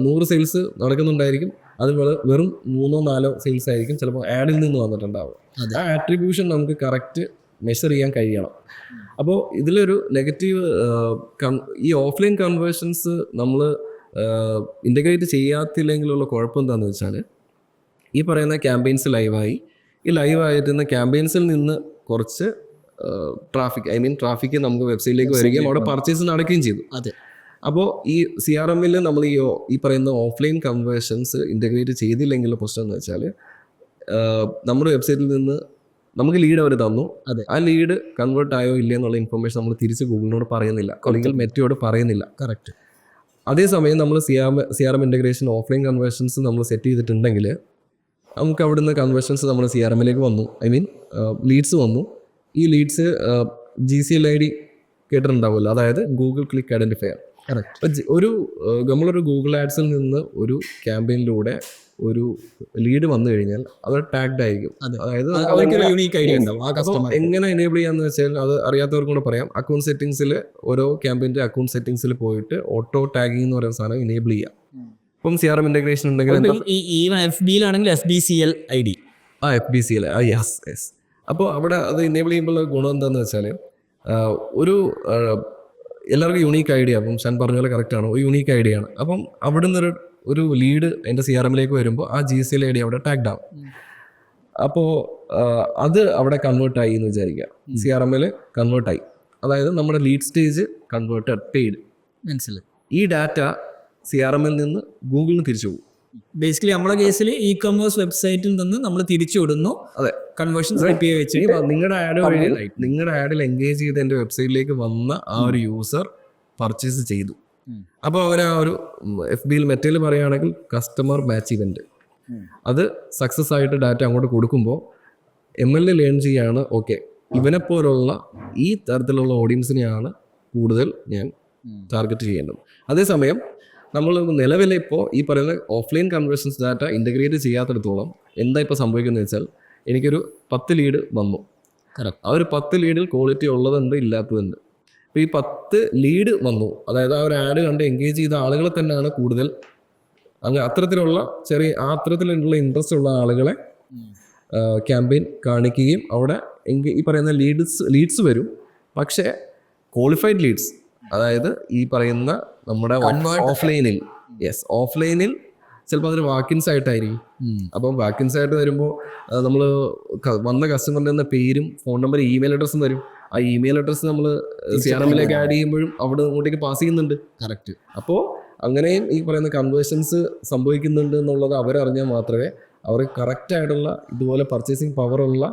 100 സെയിൽസ് നടക്കുന്നുണ്ടായിരിക്കും, അത് വെറും 3-4 സെയിൽസ് ആയിരിക്കും ചിലപ്പോൾ ആഡിൽ നിന്ന് വന്നിട്ടുണ്ടാവും. ആ ആട്രിബ്യൂഷൻ നമുക്ക് കറക്റ്റ് മെഷർ ചെയ്യാൻ കഴിയണം. അപ്പോൾ ഇതിലൊരു നെഗറ്റീവ് ഈ ഓഫ്ലൈൻ കൺവേർഷൻസ് നമ്മൾ ഇൻ്റഗ്രേറ്റ് ചെയ്യാത്തില്ലെങ്കിലുള്ള കുഴപ്പം എന്താണെന്ന് വെച്ചാൽ ഈ പറയുന്ന ക്യാമ്പയിൻസ് ലൈവായിരുന്ന ക്യാമ്പയിൻസിൽ നിന്ന് കുറച്ച് ട്രാഫിക് നമുക്ക് വെബ്സൈറ്റിലേക്ക് വരികയും അവിടെ പർച്ചേസ് നടക്കുകയും ചെയ്തു. അതെ. അപ്പോൾ ഈ CRM നമ്മൾ ഈ പറയുന്ന ഓഫ്ലൈൻ കൺവേർഷൻസ് ഇൻ്റഗ്രേറ്റ് ചെയ്തില്ലെങ്കിലുള്ള പ്രശ്നം എന്ന് വെച്ചാൽ നമ്മുടെ വെബ്സൈറ്റിൽ നിന്ന് നമുക്ക് ലീഡ് അവർ തന്നു, ആ ലീഡ് കൺവേർട്ട് ആയോ ഇല്ല എന്നുള്ള ഇൻഫർമേഷൻ നമ്മൾ തിരിച്ച് ഗൂഗിളിനോട് പറയുന്നില്ല, അല്ലെങ്കിൽ മെറ്റയോട് പറയുന്നില്ല. കറക്റ്റ്. അതേസമയം നമ്മൾ CRM ഇൻ്റഗ്രേഷൻ ഓഫ്ലൈൻ കൺവേർഷൻസ് നമ്മൾ സെറ്റ് ചെയ്തിട്ടുണ്ടെങ്കിൽ നമുക്ക് അവിടുന്ന് കൺവേർഷൻസ് നമ്മൾ CRM വന്നു, ലീഡ്സ് വന്നു. ഈ ലീഡ്സ് GCL ID കേട്ടിട്ടുണ്ടാവുമല്ലോ, അതായത് ഗൂഗിൾ ക്ലിക്ക് ഐഡൻറ്റിഫയർ. നമ്മളൊരു ഗൂഗിൾ ആഡ്സിൽ നിന്ന് ഒരു ക്യാമ്പയിനിലൂടെ ഒരു ലീഡ് വന്നു കഴിഞ്ഞാൽ അത് ടാഗ്ഡ് ആയിരിക്കും. അതായത് എങ്ങനെ എനേബിൾ ചെയ്യാന്ന് വെച്ചാൽ അത് അറിയാത്തവർക്കും കൂടെ പറയാം. അക്കൗണ്ട് സെറ്റിംഗ്സിൽ ഓരോ ക്യാമ്പയിൻ്റെ അക്കൗണ്ട് സെറ്റിംഗ്സിൽ പോയിട്ട് ഓട്ടോ ടാഗിംഗ് എന്ന് പറയുന്ന സാധനം എനേബിൾ ചെയ്യാം. ഇപ്പം CRM ഇൻ്റഗ്രേഷൻ ഉണ്ടെങ്കിൽ FBയിലാണെങ്കിൽ SBCL ID, FBCL യെസ്. അപ്പോൾ അവിടെ അത് എനേബിൾ ചെയ്യുമ്പോൾ ഗുണം എന്താണെന്ന് വെച്ചാൽ എല്ലാവർക്കും യൂണീക്ക് ഐഡിയ. അപ്പം ഷാൻ പറഞ്ഞ പോലെ കറക്റ്റാണ്, ഒരു യൂണീക്ക് ഐഡിയ ആണ്. അപ്പം അവിടെ നിന്ന് ഒരു ലീഡ് എൻ്റെ CRM വരുമ്പോൾ ആ GCL ID അവിടെ ടാഗ്ഡ് ആവും. അപ്പോൾ അത് അവിടെ കൺവേർട്ടായി എന്ന് വിചാരിക്കുക. CRM കൺവേർട്ടായി, അതായത് നമ്മുടെ ലീഡ് സ്റ്റേജ് കൺവേർട്ടഡ്, പെയ്ഡ്. മനസ്സിലായി. ഈ ഡാറ്റ CRM നിന്ന് ഗൂഗിളിന് തിരിച്ചു പോകും. ബേസിക്കലി നമ്മുടെ കേസിൽ e-commerce വെബ്സൈറ്റിൽ നിന്ന് നമ്മൾ തിരിച്ചു വിടുന്നു. അതെ, കൺവേർഷൻ വെച്ച് നിങ്ങളുടെ ആഡിൽ എൻഗേജ് ചെയ്ത് എൻ്റെ വെബ്സൈറ്റിലേക്ക് വന്ന ആ ഒരു യൂസർ പർച്ചേസ് ചെയ്തു. അപ്പോൾ അവർ ആ ഒരു FBയിൽ മെറ്റയിൽ പറയുകയാണെങ്കിൽ കസ്റ്റമർ മാച്ച് ഇവന്റ്, അത് സക്സസ് ആയിട്ട് ഡാറ്റ അങ്ങോട്ട് കൊടുക്കുമ്പോൾ ML ലേൺ ചെയ്യാണ്. ഓക്കെ, ഇവനെപ്പോലുള്ള ഈ തരത്തിലുള്ള ഓഡിയൻസിനെയാണ് കൂടുതൽ ഞാൻ ടാർഗറ്റ് ചെയ്യേണ്ടത്. അതേസമയം നമ്മൾ നിലവിലിപ്പോൾ ഈ പറയുന്ന ഓഫ്ലൈൻ കൺവേർഷൻസ് ഡാറ്റ ഇൻ്റഗ്രേറ്റ് ചെയ്യാത്തിടത്തോളം എന്താ ഇപ്പോൾ സംഭവിക്കുന്നത് വെച്ചാൽ എനിക്കൊരു 10 ലീഡ് വന്നു. ആ ഒരു 10 ലീഡിൽ ക്വാളിറ്റി ഉള്ളതുണ്ട്, ഇല്ലാത്തതുണ്ട്. അപ്പോൾ ഈ 10 ലീഡ് വന്നു, അതായത് ആ ഒരു ആഡ് കണ്ട് എൻഗേജ് ചെയ്ത ആളുകളെ തന്നെയാണ് കൂടുതൽ അത്തരത്തിലുള്ള അത്തരത്തിലുള്ള ഇൻട്രസ്റ്റ് ഉള്ള ആളുകളെ ക്യാമ്പയിൻ കാണിക്കുകയും അവിടെ ഈ പറയുന്ന ലീഡ്സ് വരും. പക്ഷേ ക്വാളിഫൈഡ് ലീഡ്സ്, അതായത് ഈ പറയുന്ന നമ്മുടെ ഓഫ്ലൈനിൽ ചിലപ്പോൾ അതൊരു വാക്കിൻസ് ആയിട്ടായിരിക്കും. അപ്പം വാക്കിൻസ് ആയിട്ട് വരുമ്പോൾ നമ്മൾ വന്ന കസ്റ്റമറിൻ്റെ തന്നെ പേരും ഫോൺ നമ്പർ ഇമെയിൽ അഡ്രസ്സും വരും. ആ ഇമെയിൽ അഡ്രസ്സ് നമ്മൾ CRM-ലേക്ക് ആഡ് ചെയ്യുമ്പോഴും അവിടെ അങ്ങോട്ടേക്ക് പാസ് ചെയ്യുന്നുണ്ട്. കറക്റ്റ്. അപ്പോൾ അങ്ങനെയും ഈ പറയുന്ന കൺവേർഷൻസ് സംഭവിക്കുന്നുണ്ട് എന്നുള്ളത് അവരറിഞ്ഞാൽ മാത്രമേ അവർക്ക് കറക്റ്റായിട്ടുള്ള ഇതുപോലെ പർച്ചേസിങ് പവറുള്ള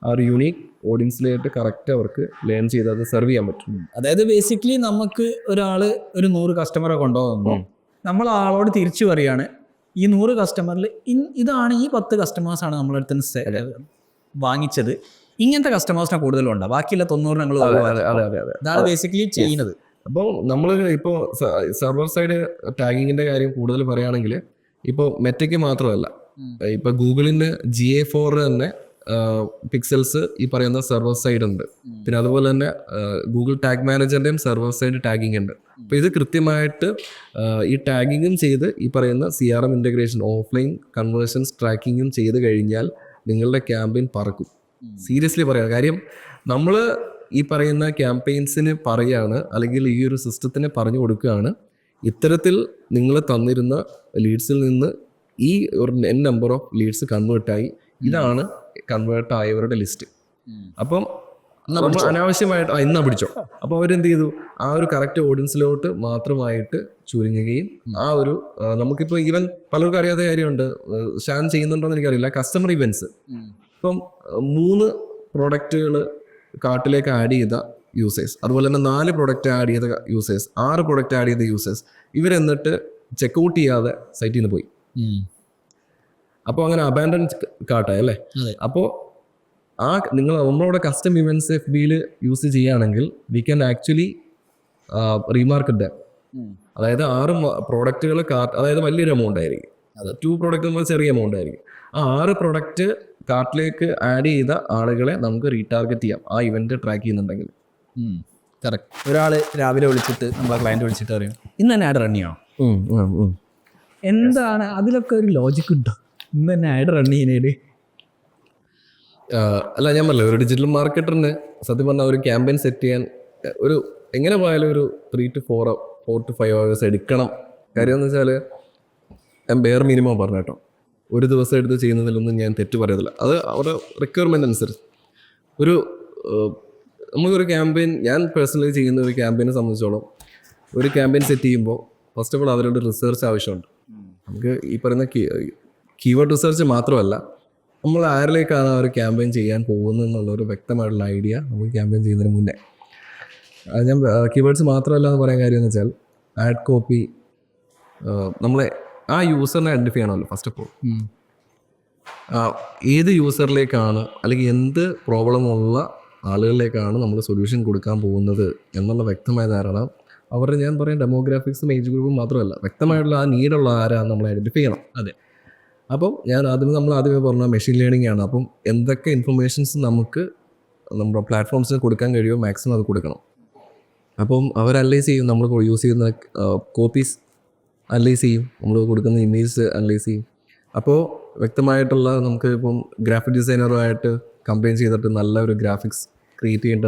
ആ ഒരു യൂണീക്ക് ഓഡിയൻസിലായിട്ട് കറക്റ്റ് അവർക്ക് ലേൺ ചെയ്ത് അത് സെർവ് ചെയ്യാൻ പറ്റും. അതായത് ബേസിക്കലി നമുക്ക് ഒരാൾ ഒരു 100 കസ്റ്റമറെ കൊണ്ടുപോകുമ്പോൾ നമ്മൾ ആളോട് തിരിച്ചു പറയുകയാണ് ഈ 100 കസ്റ്റമറിൽ ഇതാണ് ഈ 10 കസ്റ്റമേഴ്സാണ് നമ്മളടുത്ത് വാങ്ങിച്ചത്, ഇങ്ങനത്തെ കസ്റ്റമേഴ്സിനെ കൂടുതലുണ്ടോ, ബാക്കിയുള്ള 90 ഞങ്ങൾ ഇതാണ് ബേസിക്കലി ചെയ്യുന്നത്. അപ്പോൾ നമ്മൾ ഇപ്പോൾ സെർവർ സൈഡ് ടാഗിങ്ങിൻ്റെ കാര്യം കൂടുതൽ പറയുകയാണെങ്കിൽ ഇപ്പോൾ മെറ്റയ്ക്ക് മാത്രമല്ല, ഇപ്പോൾ ഗൂഗിളിൻ്റെ GA4 തന്നെ പിക്സൽസ് ഈ പറയുന്ന സെർവർ സൈഡ് ഉണ്ട്. പിന്നെ അതുപോലെ തന്നെ ഗൂഗിൾ ടാഗ് മാനേജറിൻ്റെയും സെർവർ സൈഡ് ടാഗിങ് ഉണ്ട്. അപ്പോൾ ഇത് കൃത്യമായിട്ട് ഈ ടാഗിങ്ങും ചെയ്ത് ഈ പറയുന്ന CRM ഇൻ്റഗ്രേഷൻ ഓഫ്ലൈൻ കൺവേർഷൻസ് ട്രാക്കിങ്ങും ചെയ്ത് കഴിഞ്ഞാൽ നിങ്ങളുടെ ക്യാമ്പയിൻ പറക്കും. സീരിയസ്ലി പറയാം. കാര്യം നമ്മൾ ഈ പറയുന്ന ക്യാമ്പയിൻസിന് പറയുകയാണ്, അല്ലെങ്കിൽ ഈ ഒരു സിസ്റ്റത്തിന് പറഞ്ഞു കൊടുക്കുകയാണ്, ഇത്തരത്തിൽ നിങ്ങൾ തന്നിരുന്ന ലീഡ്സിൽ നിന്ന് ഈ ഒരു n നമ്പർ ഓഫ് ലീഡ്സ് കൺവേർട്ടായി, ഇതാണ് കൺവേർട്ട് ആയവരുടെ ലിസ്റ്റ്. അപ്പം നമ്മൾ അനാവശ്യമായിട്ട് ഇന്നാ പിടിച്ചോ. അപ്പോൾ അവരെന്ത് ചെയ്തു, ആ ഒരു കറക്റ്റ് ഓഡിയൻസിലോട്ട് മാത്രമായിട്ട് ചുരുങ്ങുകയും ആ ഒരു നമുക്കിപ്പോൾ ഈവൻ പലർക്കും അറിയാത്ത കാര്യമുണ്ട്, ഷാൻ ചെയ്യുന്നുണ്ടോയെന്ന് എനിക്കറിയില്ല, കസ്റ്റമർ ഇവൻറ്റ്സ്. ഇപ്പം 3 പ്രൊഡക്റ്റുകൾ കാർട്ടിലേക്ക് ആഡ് ചെയ്ത യൂസേഴ്സ്, അതുപോലെ തന്നെ 4 പ്രൊഡക്റ്റ് ആഡ് ചെയ്ത യൂസേഴ്സ്, 6 പ്രൊഡക്റ്റ് ആഡ് ചെയ്ത യൂസേഴ്സ്, ഇവരെന്നിട്ട് ചെക്കൗട്ട് ചെയ്യാതെ സൈറ്റിൽ നിന്ന് പോയി. അപ്പോൾ അങ്ങനെ അബാൻഡൻ കാർട്ടായി അല്ലേ. അപ്പോൾ ആ നമ്മളോട് കസ്റ്റം ഇവൻറ്റ്സ് FBയിൽ യൂസ് ചെയ്യുകയാണെങ്കിൽ വി ക്യാൻ ആക്ച്വലി റീമാർക്കറ്റ് ദാം. അതായത് 6 പ്രോഡക്റ്റുകൾ അതായത് വലിയൊരു എമൗണ്ട് ആയിരിക്കും, 2 പ്രോഡക്റ്റ് നമ്മൾ ചെറിയ എമൗണ്ട് ആയിരിക്കും. ആ 6 പ്രോഡക്റ്റ് കാർട്ടിലേക്ക് ആഡ് ചെയ്ത ആളുകളെ നമുക്ക് റീടാർഗറ്റ് ചെയ്യാം ആ ഇവന്റ് ട്രാക്ക് ചെയ്യുന്നുണ്ടെങ്കിൽ. കറക്റ്റ്. ഒരാൾ രാവിലെ വിളിച്ചിട്ട് നമ്മളെ ക്ലയൻറ്റ് വിളിച്ചിട്ട് അറിയും ഇന്ന് തന്നെ ആഡ് റൺ ചെയ്യണം, എന്താണ് അതിലൊക്കെ ഒരു ലോജിക്ക് ഉണ്ടോ? ഇന്ന് തന്നെ ആഡ് റൺ ചെയ്യുന്നതിന് അല്ല, ഞാൻ പറഞ്ഞില്ല, ഒരു ഡിജിറ്റൽ മാർക്കറ്ററിന് സത്യം പറഞ്ഞാൽ ഒരു ക്യാമ്പയിൻ സെറ്റ് ചെയ്യാൻ ഒരു എങ്ങനെ പോയാലും ഒരു 3 to 4 hours എടുക്കണം. കാര്യം എന്ന് വെച്ചാൽ ഞാൻ ബെയർ മിനിമം പറഞ്ഞു കേട്ടോ, ഒരു ദിവസം എടുത്ത് ചെയ്യുന്നതിലൊന്നും ഞാൻ തെറ്റ് പറയത്തില്ല. അത് അവരുടെ റിക്വയർമെൻ്റ് അനുസരിച്ച് നമുക്കൊരു ക്യാമ്പയിൻ, ഞാൻ പേഴ്സണലി ചെയ്യുന്ന ഒരു ക്യാമ്പയിനെ സംബന്ധിച്ചോളം ഒരു ക്യാമ്പയിൻ സെറ്റ് ചെയ്യുമ്പോൾ ഫസ്റ്റ് ഓഫ് ഓൾ അവരുടെ റിസർച്ച് ആവശ്യമുണ്ട്. നമുക്ക് ഈ പറയുന്ന കീവേഡ് റിസർച്ച് മാത്രമല്ല, നമ്മൾ ആരിലേക്കാണ് ആ ഒരു ക്യാമ്പയിൻ ചെയ്യാൻ പോകുന്നത് എന്നുള്ളൊരു വ്യക്തമായിട്ടുള്ള ഐഡിയ നമുക്ക് ക്യാമ്പയിൻ ചെയ്യുന്നതിന് മുന്നേ. അത് ഞാൻ കീവേഡ്സ് മാത്രമല്ല എന്ന് പറയാൻ കാര്യം എന്ന് വെച്ചാൽ ആഡ് കോപ്പി, നമ്മളെ ആ യൂസറിനെ ഐഡൻറ്റിഫൈ ചെയ്യണമല്ലോ ഫസ്റ്റ് ഓഫ് ഓൾ. ഏത് യൂസറിലേക്കാണ് അല്ലെങ്കിൽ എന്ത് പ്രോബ്ലം ഉള്ള ആളുകളിലേക്കാണ് നമ്മൾ സൊല്യൂഷൻ കൊടുക്കാൻ പോകുന്നത് എന്നുള്ള വ്യക്തമായ ധാരണ അവരുടെ, ഞാൻ പറയാം, ഡെമോഗ്രാഫിക്സും ഏജ് ഗ്രൂപ്പും മാത്രമല്ല, വ്യക്തമായിട്ടുള്ള ആ നീഡുള്ള ആരാണ് നമ്മൾ ഐഡൻറ്റിഫൈ ചെയ്യണം. അതെ. അപ്പം നമ്മൾ ആദ്യമേ പറഞ്ഞ മെഷീൻ ലേണിംഗ് ആണ്. അപ്പം എന്തൊക്കെ ഇൻഫർമേഷൻസ് നമുക്ക് നമ്മുടെ പ്ലാറ്റ്ഫോംസിന് കൊടുക്കാൻ കഴിയുമോ മാക്സിമം അത് കൊടുക്കണം. അപ്പം അവർ അനലൈസ് ചെയ്യും, നമ്മൾ യൂസ് ചെയ്യുന്ന കോപ്പീസ് അനലൈസ് ചെയ്യും, നമ്മൾ കൊടുക്കുന്ന ഇമേജ് അനലൈസ് ചെയ്യും. അപ്പോൾ വ്യക്തമായിട്ടുള്ള നമുക്ക് ഇപ്പം ഗ്രാഫിക് ഡിസൈനറുമായിട്ട് കമ്പയിൻ ചെയ്തിട്ട് നല്ല ഒരു ഗ്രാഫിക്സ് ക്രിയേറ്റ് ചെയ്യേണ്ട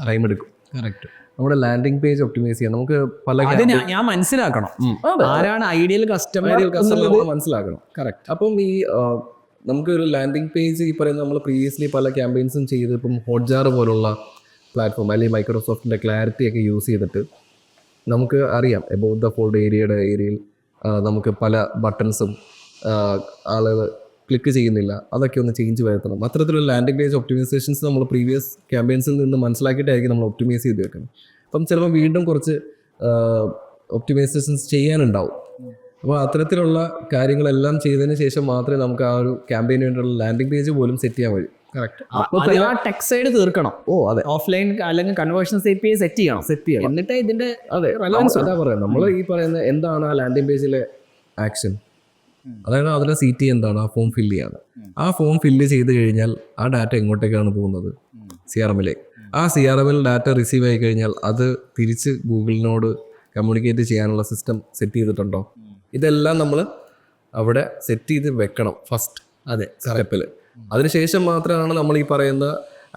ടൈം എടുക്കും. കറക്റ്റ്. നമ്മുടെ ലാൻഡിംഗ് പേജ് ഒപ്റ്റിമൈസ് ചെയ്യാൻ നമുക്ക് പല ഞാൻ മനസ്സിലാക്കണം ആരാണ് ഐഡിയൽ കസ്റ്റമർ മനസ്സിലാക്കണം. കറക്റ്റ്. അപ്പം ഈ നമുക്കൊരു ലാൻഡിംഗ് പേജ് ഈ പറയുന്ന നമ്മൾ പ്രീവിയസ്ലി പല ക്യാമ്പയിൻസും ചെയ്ത് ഇപ്പം ഹോട്ട്ജാർ പോലുള്ള പ്ലാറ്റ്ഫോം അല്ലെങ്കിൽ മൈക്രോസോഫ്റ്റിൻ്റെ ക്ലാരിറ്റി ഒക്കെ യൂസ് ചെയ്തിട്ട് നമുക്ക് അറിയാം എബൌട്ട് ദ ഫോൾഡ് ഏരിയയിൽ നമുക്ക് പല ബട്ടൺസും ആളുകൾ ക്ലിക്ക് ചെയ്യുന്നില്ല, അതൊക്കെ ഒന്ന് ചേഞ്ച് വരുത്തണം. അത്തരത്തിലുള്ള ലാൻഡിംഗ് പേജ് ഒപ്റ്റിമൈസേഷൻസ് നമ്മൾ പ്രീവിയസ് ക്യാമ്പയിൻസിൽ നിന്ന് മനസ്സിലാക്കിയിട്ടായിരിക്കും നമ്മൾ ഒപ്റ്റിമൈസ് ചെയ്ത് വെക്കുന്നത്. അപ്പം ചിലപ്പോൾ വീണ്ടും കുറച്ച് ഒപ്റ്റിമൈസേഷൻസ് ചെയ്യാനുണ്ടാവും. അപ്പോൾ അത്തരത്തിലുള്ള കാര്യങ്ങളെല്ലാം ചെയ്തതിന് ശേഷം മാത്രമേ നമുക്ക് ആ ഒരു ക്യാമ്പയിന് വേണ്ടിയുള്ള ലാൻഡിംഗ് പേജ് പോലും സെറ്റ് ചെയ്യാൻ കഴിയും. കറക്റ്റ്. ആ ടെക് സൈഡ് തീർക്കണം. അതെ. ഓഫ്ലൈൻ അല്ലെങ്കിൽ കൺവേർഷൻ API സെറ്റ് ചെയ്യണം. എന്നിട്ട് ഇതിന്റെ അതാ പറയാം, നമ്മൾ ഈ പറയുന്ന എന്താണ് ആ ലാൻഡിംഗ് പേജിലെ ആക്ഷൻ, അതായത് അതിലെ CT എന്താണ്, ആ ഫോം ഫില്ല് ചെയ്യാണ്. ആ ഫോം ഫില്ല് ചെയ്ത് കഴിഞ്ഞാൽ ആ ഡാറ്റ എങ്ങോട്ടേക്കാണ് പോകുന്നത്? CRM-ലേക്ക്. ആ CRM-ൽ ഡാറ്റ റിസീവ് ആയി കഴിഞ്ഞാൽ അത് തിരിച്ച് ഗൂഗിളിനോട് കമ്മ്യൂണിക്കേറ്റ് ചെയ്യാനുള്ള സിസ്റ്റം സെറ്റ് ചെയ്തിട്ടുണ്ടോ? ഇതെല്ലാം നമ്മൾ അവിടെ സെറ്റ് ചെയ്ത് വെക്കണം ഫസ്റ്റ്. അതെ, സ്റ്റെപ്പിൽ. അതിനുശേഷം മാത്രമാണ് നമ്മൾ ഈ പറയുന്ന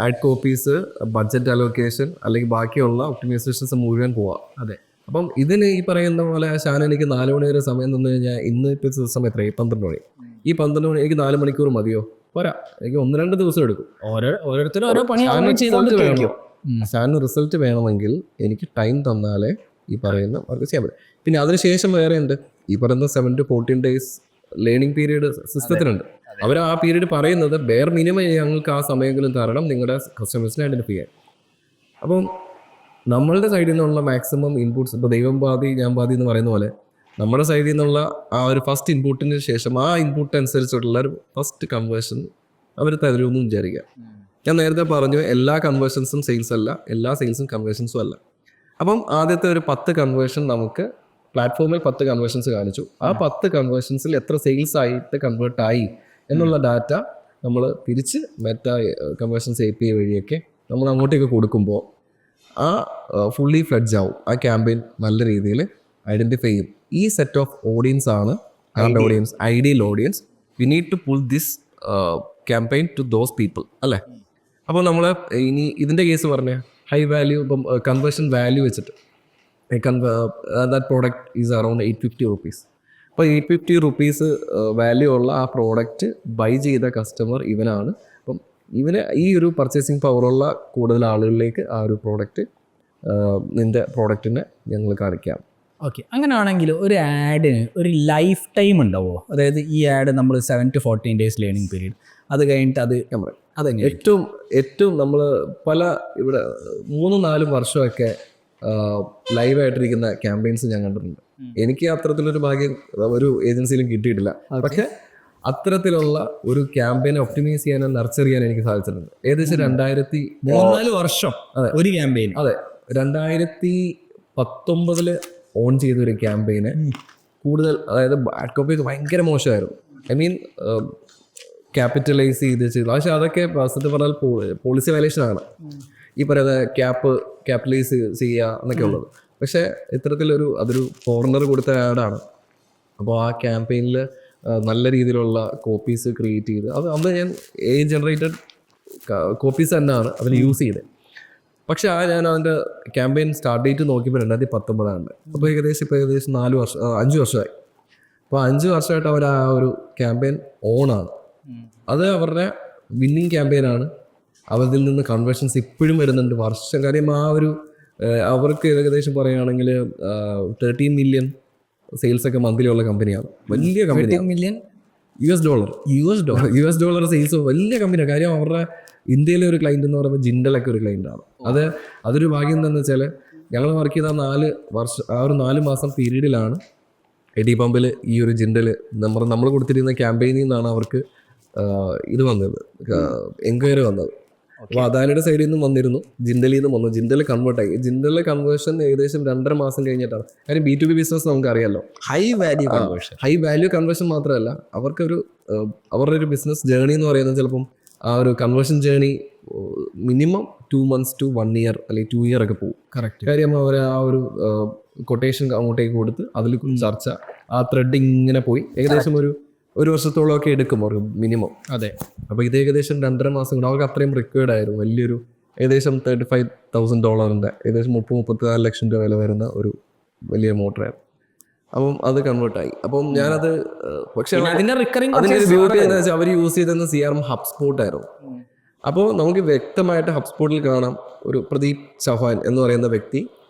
ആഡ് കോപ്പീസ്, ബഡ്ജറ്റ് അലോക്കേഷൻ അല്ലെങ്കിൽ ബാക്കിയുള്ള ഒപ്റ്റിമൈസേഷൻസ് മുഴുവൻ പോവാം. അതെ. അപ്പം ഇതിന് ഈ പറയുന്ന പോലെ ഷാൻ എനിക്ക് 4 മണി വരെ സമയം തന്നു കഴിഞ്ഞാൽ ഇന്ന് ഇപ്പോൾ സമയം എത്രയായി 12 മണി. ഈ 12 മണി എനിക്ക് 4 മണിക്കൂർ മതിയോ? പോരാ, എനിക്ക് 1-2 ദിവസം എടുക്കും. ഓരോരുത്തരും ഓരോ പണി ഷാനിന് റിസൾട്ട് വേണമെങ്കിൽ എനിക്ക് ടൈം തന്നാലേ ഈ പറയുന്ന വർക്ക് ചെയ്യാൻ പറ്റും. പിന്നെ അതിനുശേഷം വേറെ ഉണ്ട് ഈ പറയുന്ന 7 to 14 days ലേണിംഗ് പീരീഡ് സിസ്റ്റത്തിനുണ്ട്. അവർ ആ പീരീഡ് പറയുന്നത് ബെയർ മിനിമം ഞങ്ങൾക്ക് ആ സമയങ്ങളും തരണം നിങ്ങളുടെ കസ്റ്റമേഴ്സിനെ ഐഡൻറ്റിഫൈ ചെയ്യാൻ. അപ്പം നമ്മളുടെ സൈഡിൽ നിന്നുള്ള മാക്സിമം ഇൻപുട്സ്, ഇപ്പോൾ ദൈവം പാതി ഞാൻ പാതി എന്ന് പറയുന്ന പോലെ നമ്മുടെ സൈഡിൽ നിന്നുള്ള ആ ഒരു ഫസ്റ്റ് ഇൻപുട്ടിന് ശേഷം ആ ഇൻപുട്ട് അനുസരിച്ചിട്ടുള്ള ഒരു ഫസ്റ്റ് കൺവേർഷൻ അവർ തരുമെന്ന് വിചാരിക്കുക. ഞാൻ നേരത്തെ പറഞ്ഞു എല്ലാ കൺവേർഷൻസും സെയിൽസ് അല്ല, എല്ലാ സെയിൽസും കൺവേർഷൻസും അല്ല. അപ്പം ആദ്യത്തെ ഒരു 10 കൺവേർഷൻ നമുക്ക് പ്ലാറ്റ്ഫോമിൽ 10 കൺവേർഷൻസ് കാണിച്ചു. ആ 10 കൺവേർഷൻസിൽ എത്ര സെയിൽസ് ആയിട്ട് കൺവേർട്ട് ആയി എന്നുള്ള ഡാറ്റ നമ്മൾ തിരിച്ച് മെറ്റ കൺവേർഷൻസ് API വഴിയൊക്കെ നമ്മൾ അങ്ങോട്ടേക്ക് കൊടുക്കുമ്പോൾ ആ ഫുള്ളി ഫ്ലെഡ്ജ് ആവും. ആ ക്യാമ്പയിൻ നല്ല രീതിയിൽ ഐഡൻറ്റിഫൈ ചെയ്യും. ഈ സെറ്റ് ഓഫ് ഓഡിയൻസ് ആണ് ആരുടെ audience, ideal audience. We need to pull this campaign to those people അല്ലേ. അപ്പോൾ നമ്മൾ ഇനി ഇതിൻ്റെ കേസ് പറഞ്ഞാൽ ഹൈ വാല്യൂ, ഇപ്പം കൺവേർഷൻ വാല്യൂ വെച്ചിട്ട് that product is around 850 rupees. അപ്പോൾ 850 rupees വാല്യൂ ഉള്ള ആ പ്രോഡക്റ്റ് ബൈ ചെയ്ത കസ്റ്റമർ ഇവനാണ്. അപ്പം ഇവന് ഈ ഒരു പർച്ചേസിങ് പവറുള്ള കൂടുതൽ ആളുകളിലേക്ക് ആ ഒരു പ്രോഡക്റ്റ് നിൻ്റെ പ്രോഡക്റ്റിനെ ഞങ്ങൾ കാണിക്കാം. ഓക്കെ, അങ്ങനെയാണെങ്കിൽ ഒരു ആഡിന് ഒരു ലൈഫ് ടൈം ഉണ്ടാവുമോ? അതായത് ഈ ആഡ് നമ്മൾ 7 to 14 days ലേണിംഗ് പീരീഡ്, അത് കഴിഞ്ഞിട്ട് അതെങ്ങനെ? ഏറ്റവും നമ്മൾ പല ഇവിടെ 3-4 വർഷമൊക്കെ ലൈവായിട്ടിരിക്കുന്ന ക്യാമ്പയിൻസ് ഞാൻ കണ്ടിട്ടുണ്ട്. എനിക്ക് അത്തരത്തിലൊരു ഭാഗ്യം ഒരു ഏജൻസിയിലും കിട്ടിയിട്ടില്ല. പക്ഷെ അത്തരത്തിലുള്ള ഒരു ക്യാമ്പയിനെ ഒപ്റ്റിമൈസ് ചെയ്യാനും നർച്ചർ ചെയ്യാൻ എനിക്ക് സാധിച്ചിട്ടുണ്ട്. ഏകദേശം 3-4 വർഷം ഒരു ക്യാമ്പയിൻ. അതെ, 2019 ഓൺ ചെയ്തൊരു ക്യാമ്പയിന് കൂടുതൽ, അതായത് ബാഡ് കോപ്പി ഭയങ്കര മോശമായിരുന്നു. ഐ മീൻ ക്യാപിറ്റലൈസ് ചെയ്തു. പക്ഷെ അതൊക്കെ സത്യം പറഞ്ഞാൽ പോളിസി വയലേഷനാണ്. ഈ പറയുന്ന ക്യാപിറ്റലൈസ് ചെയ്യുക എന്നൊക്കെ ഉള്ളത്. പക്ഷേ അതൊരു ഫോറിനർ കൊടുത്ത ആഡാണ്. അപ്പോൾ ആ ക്യാമ്പയിനിൽ നല്ല രീതിയിലുള്ള കോപ്പീസ് ക്രിയേറ്റ് ചെയ്ത് അന്ന് ഞാൻ ജനറേറ്റഡ് കോപ്പീസ് തന്നെയാണ് അതിൽ യൂസ് ചെയ്തത്. പക്ഷേ ഞാൻ അതിൻ്റെ ക്യാമ്പയിൻ സ്റ്റാർട്ട് ഡേറ്റ് നോക്കിയപ്പോൾ 2019 അപ്പോൾ ഏകദേശം 5 വർഷമായി. അപ്പോൾ 5 വർഷമായിട്ട് അവർ ആ ഒരു ക്യാമ്പയിൻ ഓണാണ്. അത് അവരുടെ വിന്നിങ് ക്യാമ്പയിനാണ്. അവരിൽ നിന്ന് കൺവേർഷൻസ് ഇപ്പോഴും വരുന്നുണ്ട് വർഷം. കാര്യം ആ ഒരു അവർക്ക് ഏകദേശം പറയുകയാണെങ്കിൽ 13 million സെയിൽസൊക്കെ മന്ത്ലി ഉള്ള കമ്പനിയാണ്. വലിയ കമ്പനി. US ഡോളർ സെയിൽസ് വലിയ കമ്പനിയാണ്. കാര്യം അവരുടെ ഇന്ത്യയിലെ ഒരു ക്ലയൻറ്റ് എന്ന് പറയുമ്പോൾ ജിൻഡലൊക്കെ ഒരു ക്ലയൻറ്റാണ്. അതൊരു ഭാഗ്യം എന്താണെന്ന് വെച്ചാൽ ഞങ്ങൾ വർക്ക് ചെയ്ത 4 മാസം പീരീഡിലാണ് എഡി പമ്പിൽ ഈ ഒരു ജിൻഡൽ നമ്മൾ കൊടുത്തിരുന്ന ക്യാമ്പയിനിൽ നിന്നാണ് അവർക്ക് ഇത് വന്നത്, എൻക്വയറി വന്നത്. അപ്പോൾ അദാനിയുടെ സൈഡിൽ നിന്നും വന്നിരുന്നു, ജിൻഡലിൽ നിന്നും വന്നു. ജിൻഡൽ കൺവേർട്ടായി. ജിൻഡലിലെ കൺവേർഷൻ ഏകദേശം 2.5 മാസം കഴിഞ്ഞിട്ടാണ്. കാര്യം B2B ബിസിനസ് നമുക്കറിയാലോ, ഹൈ വാല്യൂ കൺവേർഷൻ മാത്രമല്ല, അവരുടെ ഒരു ബിസിനസ് ജേണി എന്ന് പറയുന്നത് ചിലപ്പം ആ ഒരു conversion journey minimum 2 months to 1 year അല്ലെങ്കിൽ 2 year ഒക്കെ പോകും. കാര്യം അവർ ആ ഒരു കൊട്ടേഷൻ അങ്ങോട്ടേക്ക് കൊടുത്ത് അതിൽ ചർച്ച, ആ ത്രെഡ് ഇങ്ങനെ പോയി ഏകദേശം ഒരു വർഷത്തോളമൊക്കെ എടുക്കും അവർക്ക് മിനിമം. അതെ. അപ്പോൾ ഇത് ഏകദേശം 2.5 മാസം കൊണ്ട് അവർക്ക് അത്രയും റിക്വയർഡ് ആയിരുന്നു. വലിയൊരു ഏകദേശം $35,000 ഏകദേശം 30-34 ലക്ഷം രൂപ വില വരുന്ന ഒരു വലിയ മോട്ടറായിരുന്നു. അപ്പം അത് കൺവേർട്ടായി. അപ്പം ഞാനത് പക്ഷേ അവർ യൂസ് ചെയ്തെന്ന് CRM HubSpot ആയിരുന്നു. അപ്പോൾ നമുക്ക് വ്യക്തമായിട്ട് HubSpotൽ കാണാം ഒരു പ്രദീപ് ചൗഹാൻ എന്ന് പറയുന്ന വ്യക്തി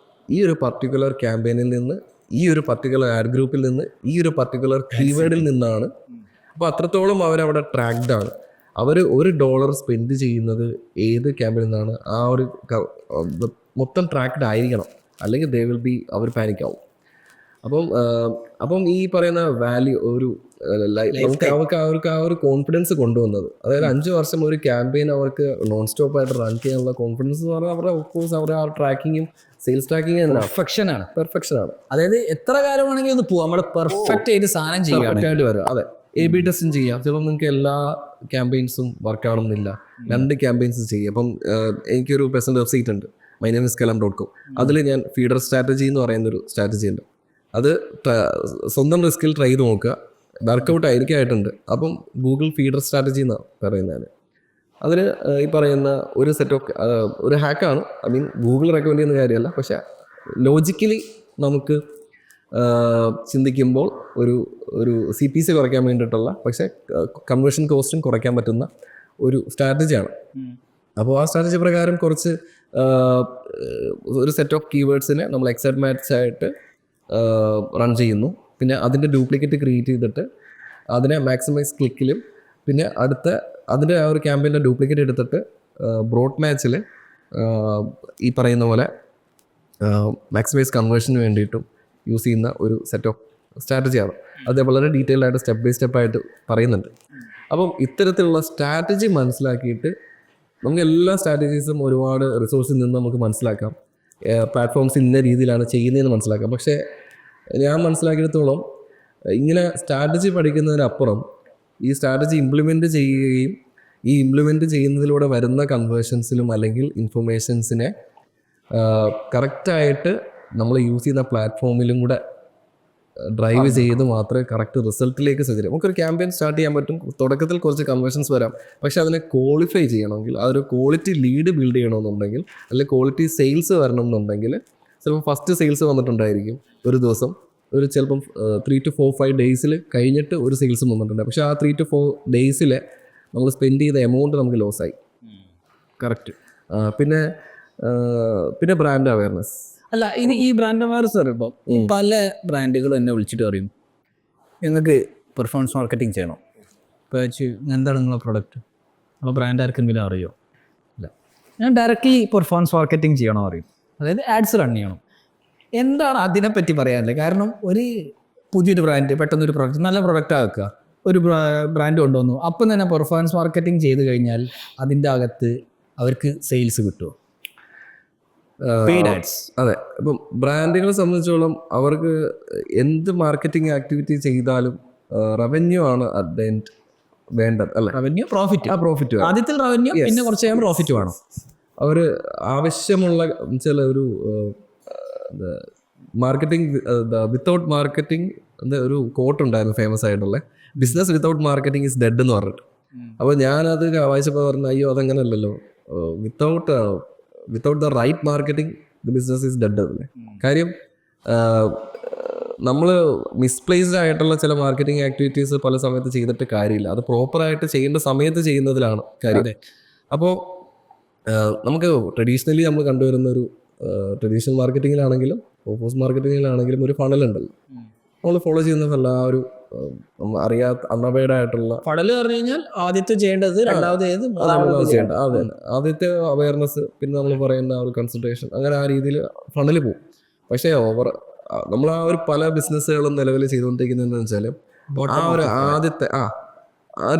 ഈ ഒരു പർട്ടിക്കുലർ ക്യാമ്പയിനിൽ നിന്ന്, ഈ ഒരു പർട്ടിക്കുലർ ആഡ് ഗ്രൂപ്പിൽ നിന്ന്, ഈ ഒരു പർട്ടിക്കുലർ കീവേഡിൽ നിന്നാണ്. അപ്പോൾ അത്രത്തോളം അവരവിടെ ട്രാക്ഡ് ആണ്. അവർ $1 സ്പെൻഡ് ചെയ്യുന്നത് ഏത് ക്യാമ്പയിനിൽ നിന്നാണ് ആ ഒരു മൊത്തം ട്രാക്ഡ് ആയിരിക്കണം, അല്ലെങ്കിൽ അവർ പാനിക്കാവും. അപ്പം ഈ പറയുന്ന വാല്യൂ അവർക്ക് ആ ഒരു കോൺഫിഡൻസ് കൊണ്ടുവന്നത്, അതായത് 5 വർഷം ഒരു ക്യാമ്പയിൻ അവർക്ക് നോൺ സ്റ്റോപ്പ് ആയിട്ട് റൺ ചെയ്യാനുള്ള കോൺഫിഡൻസ് എന്ന് പറഞ്ഞാൽ അവരുടെ ഓഫ്കോഴ്സ് അവരുടെ ആ ട്രാക്കിങ്ങും സെയിൽസ് ട്രാക്കിങ് പെർഫെക്ഷൻ ആണ്. അതായത് എത്ര കാലമാണെങ്കിൽ ഒന്ന് പോവാം, നമ്മുടെ പെർഫെക്റ്റ് ആയിട്ട് സാധനം ചെയ്യാനായിട്ട് വരും. അതെ, AB ടെസ്റ്റും ചെയ്യാം. ചിലപ്പോൾ നിങ്ങൾക്ക് എല്ലാ ക്യാമ്പയിൻസും വർക്ക് ആവണമെന്നില്ല, 2 ക്യാമ്പയിൻസ് ചെയ്യാം. അപ്പം എനിക്കൊരു പേഴ്സണൽ വെബ്സൈറ്റ് ഉണ്ട്, mynameiskalam.com. അതിൽ ഞാൻ ഫീഡർ സ്ട്രാറ്റജി എന്ന് പറയുന്നൊരു സ്ട്രാറ്റജി ഉണ്ട്. അത് സ്വന്തം റിസ്കിൽ ട്രൈ ചെയ്ത് നോക്കുക. വർക്കൗട്ട് ആയിരിക്കായിട്ടുണ്ട്. അപ്പം ഗൂഗിൾ ഫീഡർ സ്ട്രാറ്റജി എന്നാണ് പറയുന്നത്. അതിന് ഈ പറയുന്ന ഒരു സെറ്റ് ഓഫ് ഒരു ഹാക്കാണ്. ഐ മീൻ ഗൂഗിൾ റെക്കമെൻഡ് ചെയ്യുന്ന കാര്യമല്ല, പക്ഷേ ലോജിക്കലി നമുക്ക് ചിന്തിക്കുമ്പോൾ ഒരു CPC കുറയ്ക്കാൻ വേണ്ടിയിട്ടുള്ള, പക്ഷേ കൺവേർഷൻ കോസ്റ്റും കുറയ്ക്കാൻ പറ്റുന്ന ഒരു സ്ട്രാറ്റജിയാണ്. അപ്പോൾ ആ സ്ട്രാറ്റജി പ്രകാരം കുറച്ച് ഒരു സെറ്റ് ഓഫ് കീവേഡ്സിനെ നമ്മൾ എക്സാക്ട് മാച്ച് ആയിട്ട് റൺ ചെയ്യുന്നു. പിന്നെ അതിൻ്റെ ഡ്യൂപ്ലിക്കേറ്റ് ക്രിയേറ്റ് ചെയ്തിട്ട് അതിനെ മാക്സിമൈസ് ക്ലിക്കിലും, പിന്നെ അതിൻ്റെ ആ ഒരു ക്യാമ്പയിൻ്റെ ഡ്യൂപ്ലിക്കേറ്റ് എടുത്തിട്ട് ബ്രോഡ് മാച്ചിൽ ഈ പറയുന്ന പോലെ മാക്സിമൈസ് കൺവേർഷന് വേണ്ടിയിട്ടും യൂസ് ചെയ്യുന്ന ഒരു സെറ്റ് ഓഫ് സ്ട്രാറ്റജിയാണ്. അത് വളരെ ഡീറ്റെയിൽഡ് ആയിട്ട് സ്റ്റെപ്പ് ബൈ സ്റ്റെപ്പായിട്ട് പറയുന്നുണ്ട്. അപ്പം ഇത്തരത്തിലുള്ള സ്ട്രാറ്റജി മനസ്സിലാക്കിയിട്ട് നമുക്ക് എല്ലാ സ്ട്രാറ്റജീസും ഒരുപാട് റിസോഴ്സിൽ നിന്ന് നമുക്ക് മനസ്സിലാക്കാം. പ്ലാറ്റ്ഫോംസ് ഇന്ന രീതിയിലാണ് ചെയ്യുന്നതെന്ന് മനസ്സിലാക്കാം. പക്ഷേ ഞാൻ മനസ്സിലാക്കിയിടത്തോളം ഇങ്ങനെ സ്ട്രാറ്റജി പഠിക്കുന്നതിനപ്പുറം ഈ സ്ട്രാറ്റജി ഇംപ്ലിമെൻറ്റ് ചെയ്യുകയും ഈ ഇംപ്ലിമെൻറ്റ് ചെയ്യുന്നതിലൂടെ വരുന്ന കൺവേർഷൻസിലും അല്ലെങ്കിൽ ഇൻഫർമേഷൻസിനെ കറക്റ്റായിട്ട് നമ്മൾ യൂസ് ചെയ്യുന്ന പ്ലാറ്റ്ഫോമിലും കൂടെ ഡ്രൈവ് ചെയ്ത് മാത്രമേ കറക്റ്റ് റിസൾട്ടിലേക്ക് സജ്ജീകരിക്കും. നമുക്കൊരു ക്യാമ്പയിൻ സ്റ്റാർട്ട് ചെയ്യാൻ പറ്റും. തുടക്കത്തിൽ കുറച്ച് കൺവേർഷൻസ് വരാം, പക്ഷേ അതിനെ ക്വാളിഫൈ ചെയ്യണമെങ്കിൽ, അതൊരു ക്വാളിറ്റി ലീഡ് ബിൽഡ് ചെയ്യണമെന്നുണ്ടെങ്കിൽ, അല്ലെങ്കിൽ ക്വാളിറ്റി സെയിൽസ് വരണം എന്നുണ്ടെങ്കിൽ, ചിലപ്പോൾ ഫസ്റ്റ് സെയിൽസ് വന്നിട്ടുണ്ടായിരിക്കും ഒരു ദിവസം, ഒരു ചിലപ്പം 3 to 5 ഡേയ്സിൽ കഴിഞ്ഞിട്ട് ഒരു സെയിൽസ് വന്നിട്ടുണ്ട്. പക്ഷേ ആ 3 to 4 ഡേയ്സിൽ നമ്മൾ സ്പെൻഡ് ചെയ്ത എമൗണ്ട് നമുക്ക് ലോസായി. കറക്റ്റ്. പിന്നെ ബ്രാൻഡ് അവയർനെസ്. അല്ല, ഇനി ഈ ബ്രാൻഡ് അവയർനെസ് പറയുമ്പോൾ പല ബ്രാൻഡുകളും എന്നെ വിളിച്ചിട്ട് പറയും, നിങ്ങൾക്ക് പെർഫോമൻസ് മാർക്കറ്റിംഗ് ചെയ്യണം. ഇപ്പോൾ എന്താണ് നിങ്ങളുടെ പ്രൊഡക്റ്റ്? അപ്പോൾ ബ്രാൻഡ് ആർക്കെങ്കിലും അറിയോ? ഇല്ല. ഞാൻ ഡയറക്റ്റ്ലി പെർഫോമൻസ് മാർക്കറ്റിംഗ് ചെയ്യണോ അറിയും, അതായത് ആഡ്സ് റൺ ചെയ്യണം. എന്താണ് അതിനെപ്പറ്റി പറയാനുള്ളത്? കാരണം ഒരു പുതിയൊരു ബ്രാൻഡ് പെട്ടെന്നൊരു പ്രൊഡക്റ്റ്, നല്ല പ്രൊഡക്റ്റ് ആക്കുക, ഒരു ബ്രാൻഡ് കൊണ്ടുവന്നു, അപ്പം തന്നെ പെർഫോമൻസ് മാർക്കറ്റിംഗ് ചെയ്ത് കഴിഞ്ഞാൽ അതിൻ്റെ അകത്ത് അവർക്ക് സെയിൽസ് കിട്ടുമോ? Paid ads. അതെ. ഇപ്പം ബ്രാൻഡുകളെ സംബന്ധിച്ചോളം അവർക്ക് എന്ത് മാർക്കറ്റിംഗ് ആക്ടിവിറ്റി ചെയ്താലും റവന്യൂ ആണ് അറ്റ് ദ എൻഡ് വേണ്ടത്, അല്ലേ? Revenue, profit. പ്രോഫിറ്റ് ആദ്യത്തിൽ റവന്യൂ, പിന്നെ കുറച്ച് കഴിയുമ്പോൾ പ്രോഫിറ്റ് വേണം. അവർ ആവശ്യമുള്ള ചില ഒരു മാർക്കറ്റിംഗ് വിത്തൗട്ട് മാർക്കറ്റിംഗ് ഒരു കോട്ട് ഉണ്ടായിരുന്നു ഫേമസ് ആയിട്ടുള്ള, business without marketing is dead എന്ന് പറഞ്ഞിട്ട്. അപ്പോൾ ഞാനത് വായിച്ചപ്പോൾ പറഞ്ഞു, അയ്യോ അതങ്ങനല്ലല്ലോ, without the right marketing the business is dead അല്ലേ. കാര്യം നമ്മൾ മിസ്പ്ലേസ്ഡ് ആയിട്ടുള്ള ചില മാർക്കറ്റിംഗ് ആക്ടിവിറ്റീസ് പല സമയത്ത് ചെയ്തിട്ട് കാര്യമില്ല. അത് പ്രോപ്പറായിട്ട് ചെയ്യേണ്ട സമയത്ത് ചെയ്യുന്നതിലാണ് കാര്യം. അപ്പോൾ നമുക്ക് ട്രഡീഷണലി നമ്മൾ കണ്ടുവരുന്ന ഒരു ട്രഡീഷണൽ മാർക്കറ്റിങ്ങിലാണെങ്കിലും ഓപ്പോസിറ്റ് മാർക്കറ്റിങ്ങിലാണെങ്കിലും ഒരു ഫണലുണ്ടല്ലോ, നമ്മൾ ഫോളോ ചെയ്യുന്നതല്ല ആ ഒരു അറിയാത്ത അൺഅവെയർഡ് ആയിട്ടുള്ള ഫണൽ പറഞ്ഞു കഴിഞ്ഞാൽ ആദ്യത്തെ ചെയ്യേണ്ടത്, രണ്ടാമത് ചെയ്യേണ്ടത്. അതെ, ആദ്യത്തെ അവയർനെസ്, പിന്നെ നമ്മൾ പറയുന്ന ആ ഒരു കൺസൾട്ടേഷൻ, അങ്ങനെ ആ രീതിയിൽ ഫണല് പോകും. പക്ഷേ നമ്മൾ ആ ഒരു പല ബിസിനസ്സുകളും നിലവിൽ ചെയ്തുകൊണ്ടിരിക്കുന്നതെന്ന് വെച്ചാൽ ആ ഒരു ആദ്യത്തെ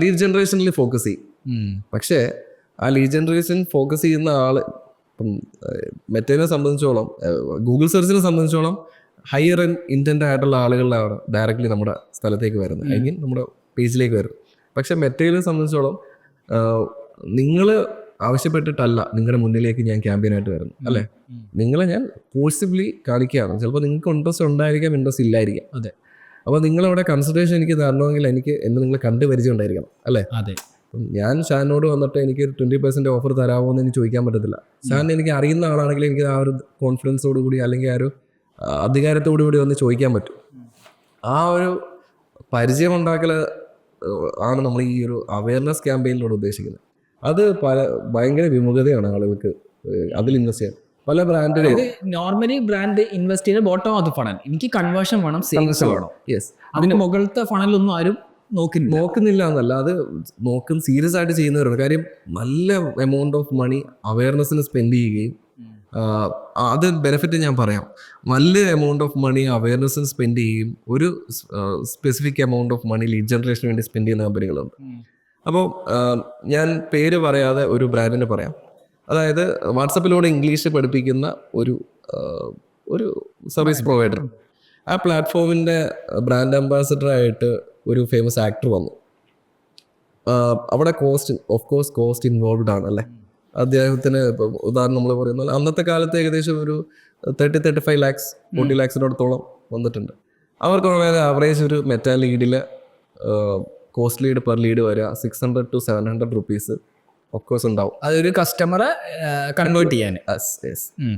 ലീഡ് ജനറേഷനിൽ ഫോക്കസ് ചെയ്യും. പക്ഷേ ആ ലീഡ് ജനറേഷൻ ഫോക്കസ് ചെയ്യുന്ന ആള് ഇപ്പം മെറ്റേനെ സംബന്ധിച്ചോളം, ഗൂഗിൾ സെർച്ചിനെ സംബന്ധിച്ചോളം ഹയർ ഇൻറ്റൻ്റ് ആയിട്ടുള്ള ആളുകളിലാണ് ഡയറക്റ്റ്ലി നമ്മുടെ സ്ഥലത്തേക്ക് വരുന്നത്, അല്ലെങ്കിൽ നമ്മുടെ പേജിലേക്ക് വരുന്നത്. പക്ഷെ മെറ്റേനെ സംബന്ധിച്ചോളം നിങ്ങൾ ആവശ്യപ്പെട്ടിട്ടല്ല നിങ്ങളുടെ മുന്നിലേക്ക് ഞാൻ ക്യാമ്പയിനായിട്ട് വരുന്നത്, അല്ലേ? നിങ്ങളെ ഞാൻ പോസിബിളി കാണിക്കുകയാണ്. ചിലപ്പോൾ നിങ്ങൾക്ക് ഇൻട്രസ്റ്റ് ഉണ്ടായിരിക്കാം, ഇൻട്രസ്റ്റ് ഇല്ലായിരിക്കാം. അതെ. അപ്പോൾ നിങ്ങളവിടെ കൺസൾട്ടേഷൻ എനിക്ക് തരണമെങ്കിൽ എനിക്ക് നിങ്ങൾ കണ്ട് പരിചയം ഉണ്ടായിരിക്കണം, അല്ലേ? അതെ. ഞാൻ ഷാനോട് വന്നിട്ട് എനിക്ക് 20% ഓഫർ തരാമോ എന്ന് എനിക്ക് ചോദിക്കാൻ പറ്റത്തില്ല. ഷാൻ എനിക്ക് അറിയുന്ന ആളാണെങ്കിൽ എനിക്ക് ആ ഒരു കോൺഫിഡൻസോട് കൂടി, അല്ലെങ്കിൽ ആ ഒരു അധികാരത്തോടു കൂടി വന്ന് ചോദിക്കാൻ പറ്റും. ആ ഒരു പരിചയം ഉണ്ടാക്കൽ ആണ് നമ്മൾ ഈ ഒരു അവയർനെസ് ക്യാമ്പയിനിലൂടെ ഉദ്ദേശിക്കുന്നത്. അത് ഭയങ്കര വിമുഖതയാണ് ആളുകൾക്ക് അതിൽ ഇൻവെസ്റ്റ് ചെയ്യാൻ. പല ബ്രാൻഡുകൾ നോർമലി ബ്രാൻഡ് ഇൻവെസ്റ്റ് ചെയ്യുന്ന ബോട്ടം ഓഫ് ദ ഫണൽ, എനിക്ക് കൺവേർഷൻ വേണം, സെയിൽസ് വേണം. യെസ്. അതിന്റെ മുകളിലത്തെ ഫണലൊന്നും ആരും നോക്കുന്നില്ല എന്നല്ല, അത് സീരിയസ് ആയിട്ട് ചെയ്യുന്നവരുണ്ട്. കാര്യം നല്ല എമൗണ്ട് ഓഫ് മണി അവയർനെസ്സിന് സ്പെൻഡ് ചെയ്യുകയും, അത് ബെനിഫിറ്റ് ഞാൻ പറയാം, നല്ല എമൗണ്ട് ഓഫ് മണി അവയർനെസ്സിന് സ്പെൻഡ് ചെയ്യും, ഒരു specific amount of money lead ജനറേഷന് വേണ്ടി സ്പെൻഡ് ചെയ്യുന്ന കമ്പനികളുണ്ട്. അപ്പോൾ ഞാൻ പേര് പറയാതെ ഒരു ബ്രാൻഡിന് പറയാം. അതായത് വാട്സപ്പിലൂടെ ഇംഗ്ലീഷ് പഠിപ്പിക്കുന്ന ഒരു സർവീസ് പ്രൊവൈഡർ. ആ പ്ലാറ്റ്ഫോമിൻ്റെ ബ്രാൻഡ് അംബാസഡറായിട്ട് ഒരു ഫേമസ് ആക്ടർ വന്നു. അവിടെ കോസ്റ്റ് ഇൻവോൾവ്ഡ് ആണ്, അല്ലേ? അദ്ദേഹത്തിന് ഇപ്പം ഉദാഹരണം നമ്മൾ പറയുന്ന പോലെ അന്നത്തെ കാലത്ത് ഏകദേശം ഒരു 30-35 lakhs 40 lakhs വന്നിട്ടുണ്ട്. അവർക്ക് വളരെ ആവറേജ് ഒരു മെറ്റാ ലീഡിൽ കോസ്റ്റ് ലീഡ് പെർ ലീഡ് വരിക 600 to 700 rupees ഒഫ്കോഴ്സ് ഉണ്ടാവും. അതൊരു കസ്റ്റമറെ കൺവേർട്ട് ചെയ്യാൻ.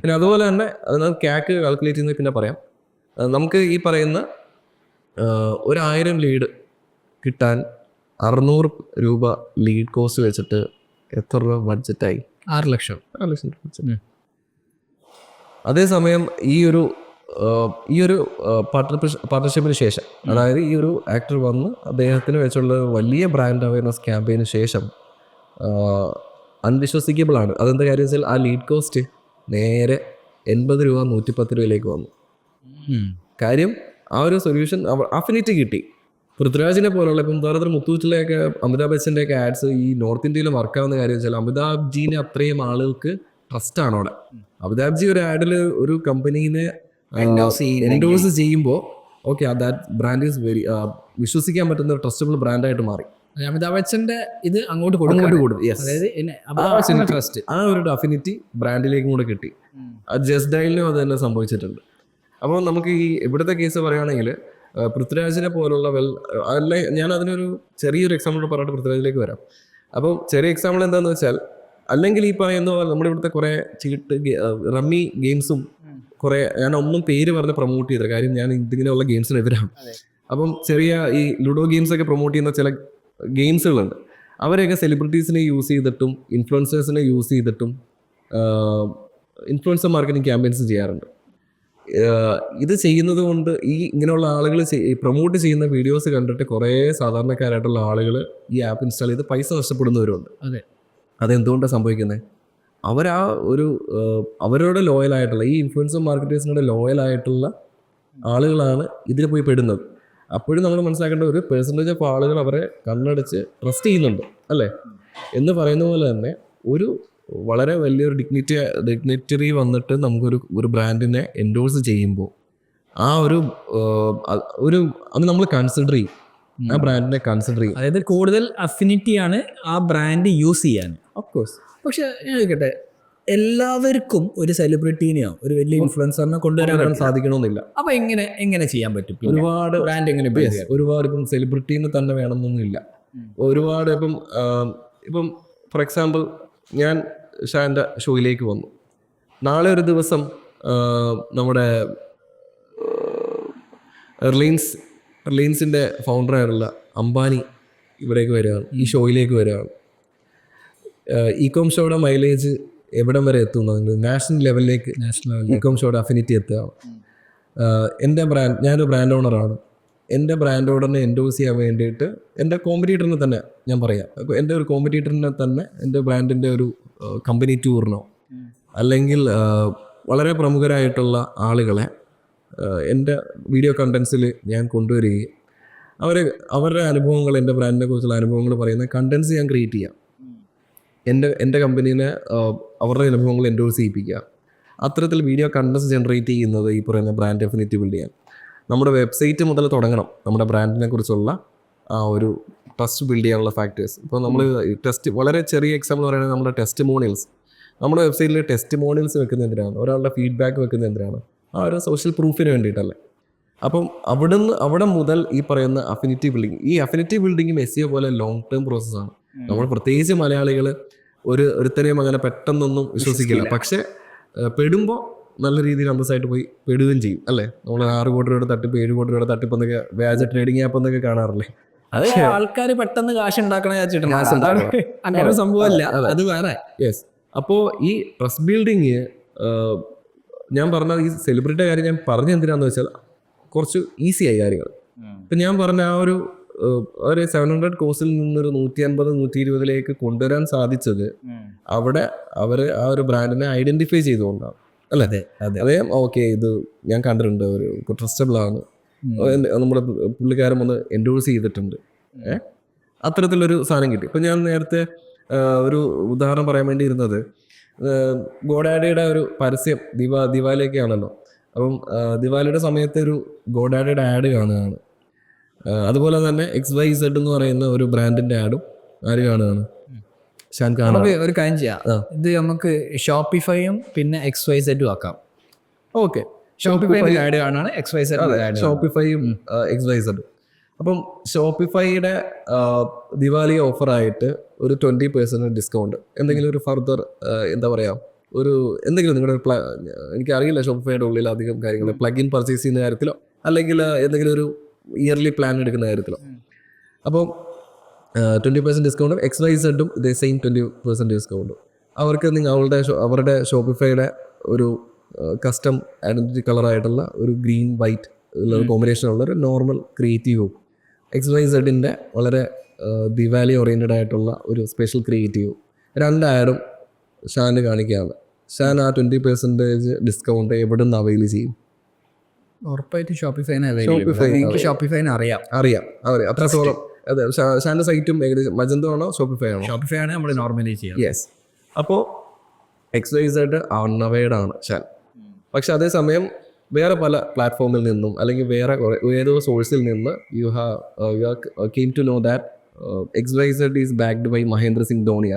പിന്നെ അതുപോലെ തന്നെ അതിനകത്ത് CAC കാൽക്കുലേറ്റ് ചെയ്യുന്നത് പിന്നെ പറയാം. നമുക്ക് ഈ പറയുന്ന 1000 ലീഡ് കിട്ടാൻ 600 രൂപ ലീഡ് കോസ്റ്റ് വെച്ചിട്ട് എത്ര രൂപ ബഡ്ജറ്റായി? 6 ലക്ഷം. 6 ലക്ഷം രൂപ ബഡ്ജറ്റ്. അതേസമയം ഈ ഒരു പാർട്ട്ണർഷിപ്പിന് ശേഷം, അതായത് ഈ ഒരു ആക്ടർ വന്ന് അദ്ദേഹത്തിന് വെച്ചുള്ള വലിയ ബ്രാൻഡ് അവയർനെസ് ക്യാമ്പയിന് ശേഷം അൺവിശ്വസിക്കബിൾ ആണ്. അതെന്താ കാര്യം വെച്ചാൽ ആ ലീഡ് കോസ്റ്റ് നേരെ 80 രൂപ 110 രൂപയിലേക്ക് വന്നു. കാര്യം ആ ഒരു സൊല്യൂഷൻ അഫിനിറ്റി കിട്ടി. പൃഥ്വിരാജിനെ പോലുള്ള ഇപ്പം ഉദാഹരണത്തിന് മുത്തൂറ്റിലെയൊക്കെ അമിതാഭ് ബച്ചൻ്റെയൊക്കെ ആഡ്സ് ഈ നോർത്ത് ഇന്ത്യയിൽ വർക്കാവുന്ന കാര്യം വെച്ചാൽ അമിതാഭ് ജീനെ അത്രയും ആളുകൾക്ക് ട്രസ്റ്റാണ് അവിടെ. അമിതാഭ് ജി ഒരു ആഡിൽ ഒരു കമ്പനീനെ എൻഡോഴ്സ് ചെയ്യുമ്പോൾ okay that brand is very വിശ്വസിക്കാൻ പറ്റുന്ന ഒരു ട്രസ്റ്റബിൾ ബ്രാൻഡായിട്ട് മാറി. അമിതാഭ് ബച്ചൻ്റെ ഇത് അങ്ങോട്ട് കൊടുക്കും. അതായത് ട്രസ്റ്റ്, ആ ഒരു അഫിനിറ്റി ബ്രാൻഡിലേക്കും കൂടെ കിട്ടി. അത് ജസ്റ്റ് ഡയലിനും അത് തന്നെ സംഭവിച്ചിട്ടുണ്ട്. അപ്പോൾ നമുക്ക് ഈ ഇവിടുത്തെ കേസ് പറയുകയാണെങ്കിൽ പൃഥ്വിരാജിനെ പോലുള്ള ഞാൻ അതിനൊരു ചെറിയൊരു എക്സാമ്പിൾ പറഞ്ഞിട്ട് പൃഥ്വിരാജിലേക്ക് വരാം. അപ്പോൾ ചെറിയ എക്സാമ്പിൾ എന്താണെന്ന് വെച്ചാൽ, അല്ലെങ്കിൽ ഈ പറയുന്ന പോലെ നമ്മുടെ ഇവിടുത്തെ കുറേ ചീട്ട് റമ്മി ഗെയിംസും കുറേ, ഞാൻ ഒന്നും പേര് പറഞ്ഞ് പ്രൊമോട്ട് ചെയ്തില്ല, കാര്യം ഞാൻ ഇതിങ്ങനെയുള്ള ഗെയിംസിനെതിരാണ്. അപ്പം ചെറിയ ഈ ലുഡോ ഗെയിംസൊക്കെ പ്രൊമോട്ട് ചെയ്യുന്ന ചില ഗെയിംസുകളുണ്ട്. അവരെയൊക്കെ സെലിബ്രിറ്റീസിനെ യൂസ് ചെയ്തിട്ടും ഇൻഫ്ലുവൻസേഴ്സിനെ യൂസ് ചെയ്തിട്ടും ഇൻഫ്ലുവൻസർ മാർക്കറ്റിംഗ് ക്യാമ്പയിൻസ് ചെയ്യാറുണ്ട്. ഇത് ചെയ്യുന്നത് കൊണ്ട് ഈ ഇങ്ങനെയുള്ള ആളുകൾ പ്രൊമോട്ട് ചെയ്യുന്ന വീഡിയോസ് കണ്ടിട്ട് കുറേ സാധാരണക്കാരായിട്ടുള്ള ആളുകൾ ഈ ആപ്പ് ഇൻസ്റ്റാൾ ചെയ്ത് പൈസ നഷ്ടപ്പെടുന്നവരുണ്ട്. അതെന്തുകൊണ്ടാണ് സംഭവിക്കുന്നത്? അവരാ ഒരു അവരോട് ലോയലായിട്ടുള്ള ഈ ഇൻഫ്ലുവൻസർ മാർക്കറ്റേഴ്സിനോട് ലോയലായിട്ടുള്ള ആളുകളാണ് ഇതിൽ പോയി പെടുന്നത്. അപ്പോഴും നമ്മൾ മനസ്സിലാക്കേണ്ട ഒരു പെർസെൻറ്റേജ് ഓഫ് ആളുകൾ അവരെ കണ്ണടച്ച് ട്രസ്റ്റ് ചെയ്യുന്നുണ്ട് അല്ലേ എന്ന് പറയുന്ന പോലെ തന്നെ ഒരു വളരെ വലിയൊരു ഡിഗ്നിറ്ററി വന്നിട്ട് നമുക്കൊരു ബ്രാൻഡിനെ എൻഡോഴ്സ് ചെയ്യുമ്പോൾ ആ ഒരു അത് നമ്മൾ കൺസിഡർ ചെയ്യും, ആ ബ്രാൻഡിനെ കൺസിഡർ ചെയ്യും. അതായത് കൂടുതൽ അഫിനിറ്റിയാണ് ആ ബ്രാൻഡ് യൂസ് ചെയ്യാൻ. Of course. പക്ഷെ ഞാൻ ചോദിക്കട്ടെ, എല്ലാവർക്കും ഒരു സെലിബ്രിറ്റീനെയോ ഒരു വലിയ ഇൻഫ്ലുവൻസറിനെ കൊണ്ടുവരാൻ സാധിക്കണമെന്നില്ല. അപ്പോൾ എങ്ങനെ ചെയ്യാൻ പറ്റും? ഒരുപാട് ബ്രാൻഡ് എങ്ങനെ ഒരുപാട് ഇപ്പം സെലിബ്രിറ്റീനെ തന്നെ വേണമെന്നൊന്നുമില്ല. ഒരുപാട് ഇപ്പം ഫോർ എക്സാമ്പിൾ ഞാൻ ഷാൻ്റെ ഷോയിലേക്ക് വന്നു. നാളെ ഒരു ദിവസം നമ്മുടെ റിലയൻസിൻ്റെ ഫൗണ്ടറായിട്ടുള്ള അംബാനി ഇവിടേക്ക് വരികയാണ്, ഈ ഷോയിലേക്ക് വരികയാണ്. ഇകോം ഷോയുടെ മൈലേജ് എവിടം വരെ എത്തുന്നത്? നാഷണൽ ലെവലിലേക്ക് ഇകോം ഷോയുടെ അഫിനിറ്റി എത്തുകയാണ്. എൻ്റെ ഞാനൊരു ബ്രാൻഡ് ഓണറാണ്. എൻ്റെ ബ്രാൻഡ് ഓണറിനെ എൻഡോഴ്സ് ചെയ്യാൻ വേണ്ടിയിട്ട് എൻ്റെ കോമ്പറ്റീറ്ററിനെ തന്നെ ഞാൻ പറയാം, എൻ്റെ ഒരു കോമ്പറ്റീറ്ററിനെ തന്നെ എൻ്റെ ബ്രാൻഡിൻ്റെ ഒരു കമ്പനി ടൂറിനോ അല്ലെങ്കിൽ വളരെ പ്രമുഖരായിട്ടുള്ള ആളുകളെ എൻ്റെ വീഡിയോ കണ്ടൻസിൽ ഞാൻ കൊണ്ടുവരികയും അവരുടെ അനുഭവങ്ങൾ, എൻ്റെ ബ്രാൻഡിനെ കുറിച്ചുള്ള അനുഭവങ്ങൾ പറയുന്ന കണ്ടൻസ് ഞാൻ ക്രിയേറ്റ് ചെയ്യാം. എൻ്റെ കമ്പനീനെ അവരുടെ അനുഭവങ്ങൾ എൻഡോഴ്സ് ചെയ്യിപ്പിക്കുക. അത്തരത്തിൽ വീഡിയോ കണ്ടൻസ് ജനറേറ്റ് ചെയ്യുന്നത് ഈ പറയുന്ന ബ്രാൻഡ് അഫിനിറ്റി ബിൽഡ് ചെയ്യാൻ. നമ്മുടെ വെബ്സൈറ്റ് മുതൽ തുടങ്ങണം നമ്മുടെ ബ്രാൻഡിനെ കുറിച്ചുള്ള ആ ഒരു ട്രസ്റ്റ് ബിൽഡ് ചെയ്യാനുള്ള ഫാക്ടേഴ്സ്. ഇപ്പോൾ നമ്മൾ വളരെ ചെറിയ എക്സാമ്പിൾ പറയുന്നത് നമ്മുടെ ടെസ്റ്റിമോണിയൽസ്. നമ്മുടെ വെബ്സൈറ്റിൽ ടെസ്റ്റിമോണിയൽസ് വെക്കുന്നത് എന്തിനാണ്? ഒരാളുടെ ഫീഡ്ബാക്ക് വെക്കുന്നത് എന്തിനാണ്? ആ ഒരു സോഷ്യൽ പ്രൂഫിന് വേണ്ടിയിട്ടല്ലേ. അപ്പം അവിടെ മുതൽ ഈ പറയുന്ന അഫിനിറ്റി ബിൽഡിങ്, ഈ അഫിനിറ്റി ബിൽഡിങ്ങും SEO പോലെ ലോങ് ടേം പ്രോസസ്സാണ്. നമ്മൾ പ്രത്യേകിച്ച് മലയാളികൾ ഒരുത്തനെയും അങ്ങനെ പെട്ടെന്നൊന്നും വിശ്വസിക്കില്ല. പക്ഷേ പെടുമ്പോൾ നല്ല രീതിയിൽ അന്തസ്സായിട്ട് പോയി പെടുകയും ചെയ്യും അല്ലേ. നമ്മൾ 6 കോടി രൂപയുടെ തട്ടിപ്പ്, 7 കോടി രൂപയുടെ തട്ടിപ്പ് എന്നൊക്കെ വ്യാജ ട്രേഡിംഗ് ആപ്പ് എന്നൊക്കെ കാണാറില്ലേ. അത് ആൾക്കാർ പെട്ടെന്ന് കാശ് ഉണ്ടാക്കണ അങ്ങനെ സംഭവമല്ല, അത് വേറെ. യെസ്. അപ്പോൾ ഈ ട്രസ്റ്റ് ബിൽഡിങ് ഞാൻ പറഞ്ഞ ഈ സെലിബ്രിറ്റിയുടെ കാര്യം ഞാൻ പറഞ്ഞ എന്തിനാന്ന് വെച്ചാൽ കുറച്ച് ഈസിയായി കാര്യങ്ങൾ. ഇപ്പം ഞാൻ പറഞ്ഞ ആ ഒരു 700 കോഴ്സിൽ നിന്നൊരു 150 120 കൊണ്ടുവരാൻ സാധിച്ചത് അവിടെ അവർ ആ ഒരു ബ്രാൻഡിനെ ഐഡന്റിഫൈ ചെയ്തുകൊണ്ടാണ് അല്ലേ. അതേ ഓക്കെ ഇത് ഞാൻ കണ്ടിട്ടുണ്ട്, ഒരു ട്രസ്റ്റബിൾ ആണ്, നമ്മുടെ പുള്ളിക്കാരൻ വന്ന് എൻഡോഴ്സ് ചെയ്തിട്ടുണ്ട്, അത്തരത്തിലൊരു സാധനം കിട്ടി. ഇപ്പം ഞാൻ നേരത്തെ ഒരു ഉദാഹരണം പറയാൻ വേണ്ടി ഇരുന്നത് ഗോഡാഡിയുടെ ഒരു പരസ്യം ദിവാലിയൊക്കെയാണല്ലോ. അപ്പം ദിവാലിയുടെ സമയത്ത് ഒരു ഗോഡാഡിയുടെ ആഡ് കാണുകയാണ്. അതുപോലെ തന്നെ XYZ എന്ന് പറയുന്ന ഒരു ബ്രാൻഡിന്റെ ആഡും ആര് കാണുകയാണ്? ഷാൻ കാണാം. ഒരു കാര്യം ചെയ്യാം, ഇത് നമുക്ക് ഷോപ്പിഫൈയും പിന്നെ XYZ ആക്കാം. ഓക്കെ, ഷോപ്പിഫൈ ആഡ് കാണാണ്, ഷോപ്പിഫൈയും XYZ. അപ്പം ഷോപ്പിഫൈയുടെ ദിവാലി ഓഫറായിട്ട് ഒരു 20% ഡിസ്കൗണ്ട്, എന്തെങ്കിലും ഒരു ഫർദർ എന്താ പറയുക ഒരു എന്തെങ്കിലും നിങ്ങളുടെ എനിക്കറിയില്ല ഷോപ്പിഫൈയുടെ ഉള്ളിൽ അധികം കാര്യങ്ങൾ പ്ലഗ് ഇൻ പർച്ചേസ് ചെയ്യുന്ന കാര്യത്തിലോ അല്ലെങ്കിൽ എന്തെങ്കിലും ഒരു ഇയർലി പ്ലാൻ എടുക്കുന്ന കാര്യത്തിലോ. അപ്പോൾ 20% ഡിസ്കൗണ്ടും XYZും ഇതേ സെയിം 20% ഡിസ്കൗണ്ടും. അവർക്ക് അവരുടെ ഷോപ്പിഫൈയുടെ ഒരു കസ്റ്റം ഐഡൻറ്റിറ്റി കളറായിട്ടുള്ള ഒരു ഗ്രീൻ വൈറ്റ് ഉള്ള കോമ്പിനേഷൻ ഉള്ള ഒരു നോർമൽ ക്രിയേറ്റീവും XYZൻ്റെ വളരെ ദിവാലി ഓറിയൻറ്റഡ് ആയിട്ടുള്ള ഒരു സ്പെഷ്യൽ ക്രിയേറ്റീവും 2 ആഡും ഷാന് കാണിക്കുകയാണ്. ഷാൻ ആ 20% ഡിസ്കൗണ്ട് എവിടെ നിന്ന് അവൈൽ ചെയ്യും? ഉറപ്പായിട്ട് ഷോപ്പിഫൈനെ അറിയാം അത്രത്തോളം. അതെ, ഷാൻ്റെ സൈറ്റും ഏകദേശം മജന്തോ ആണോ ഷോപ്പിഫൈ ആണോ? ഷോപ്പിഫൈ ആണ് നമ്മൾ നോർമലി ചെയ്യുക. യെസ്. അപ്പോൾ XYZ അൺഅവെയർഡാണ് ഷാൻ. പക്ഷെ അതേസമയം വേറെ പല പ്ലാറ്റ്ഫോമിൽ നിന്നും അല്ലെങ്കിൽ വേറെ ഏതോ സോഴ്സിൽ നിന്ന് you came to know that XYZ is backed by Mahendra Singh Dhoni,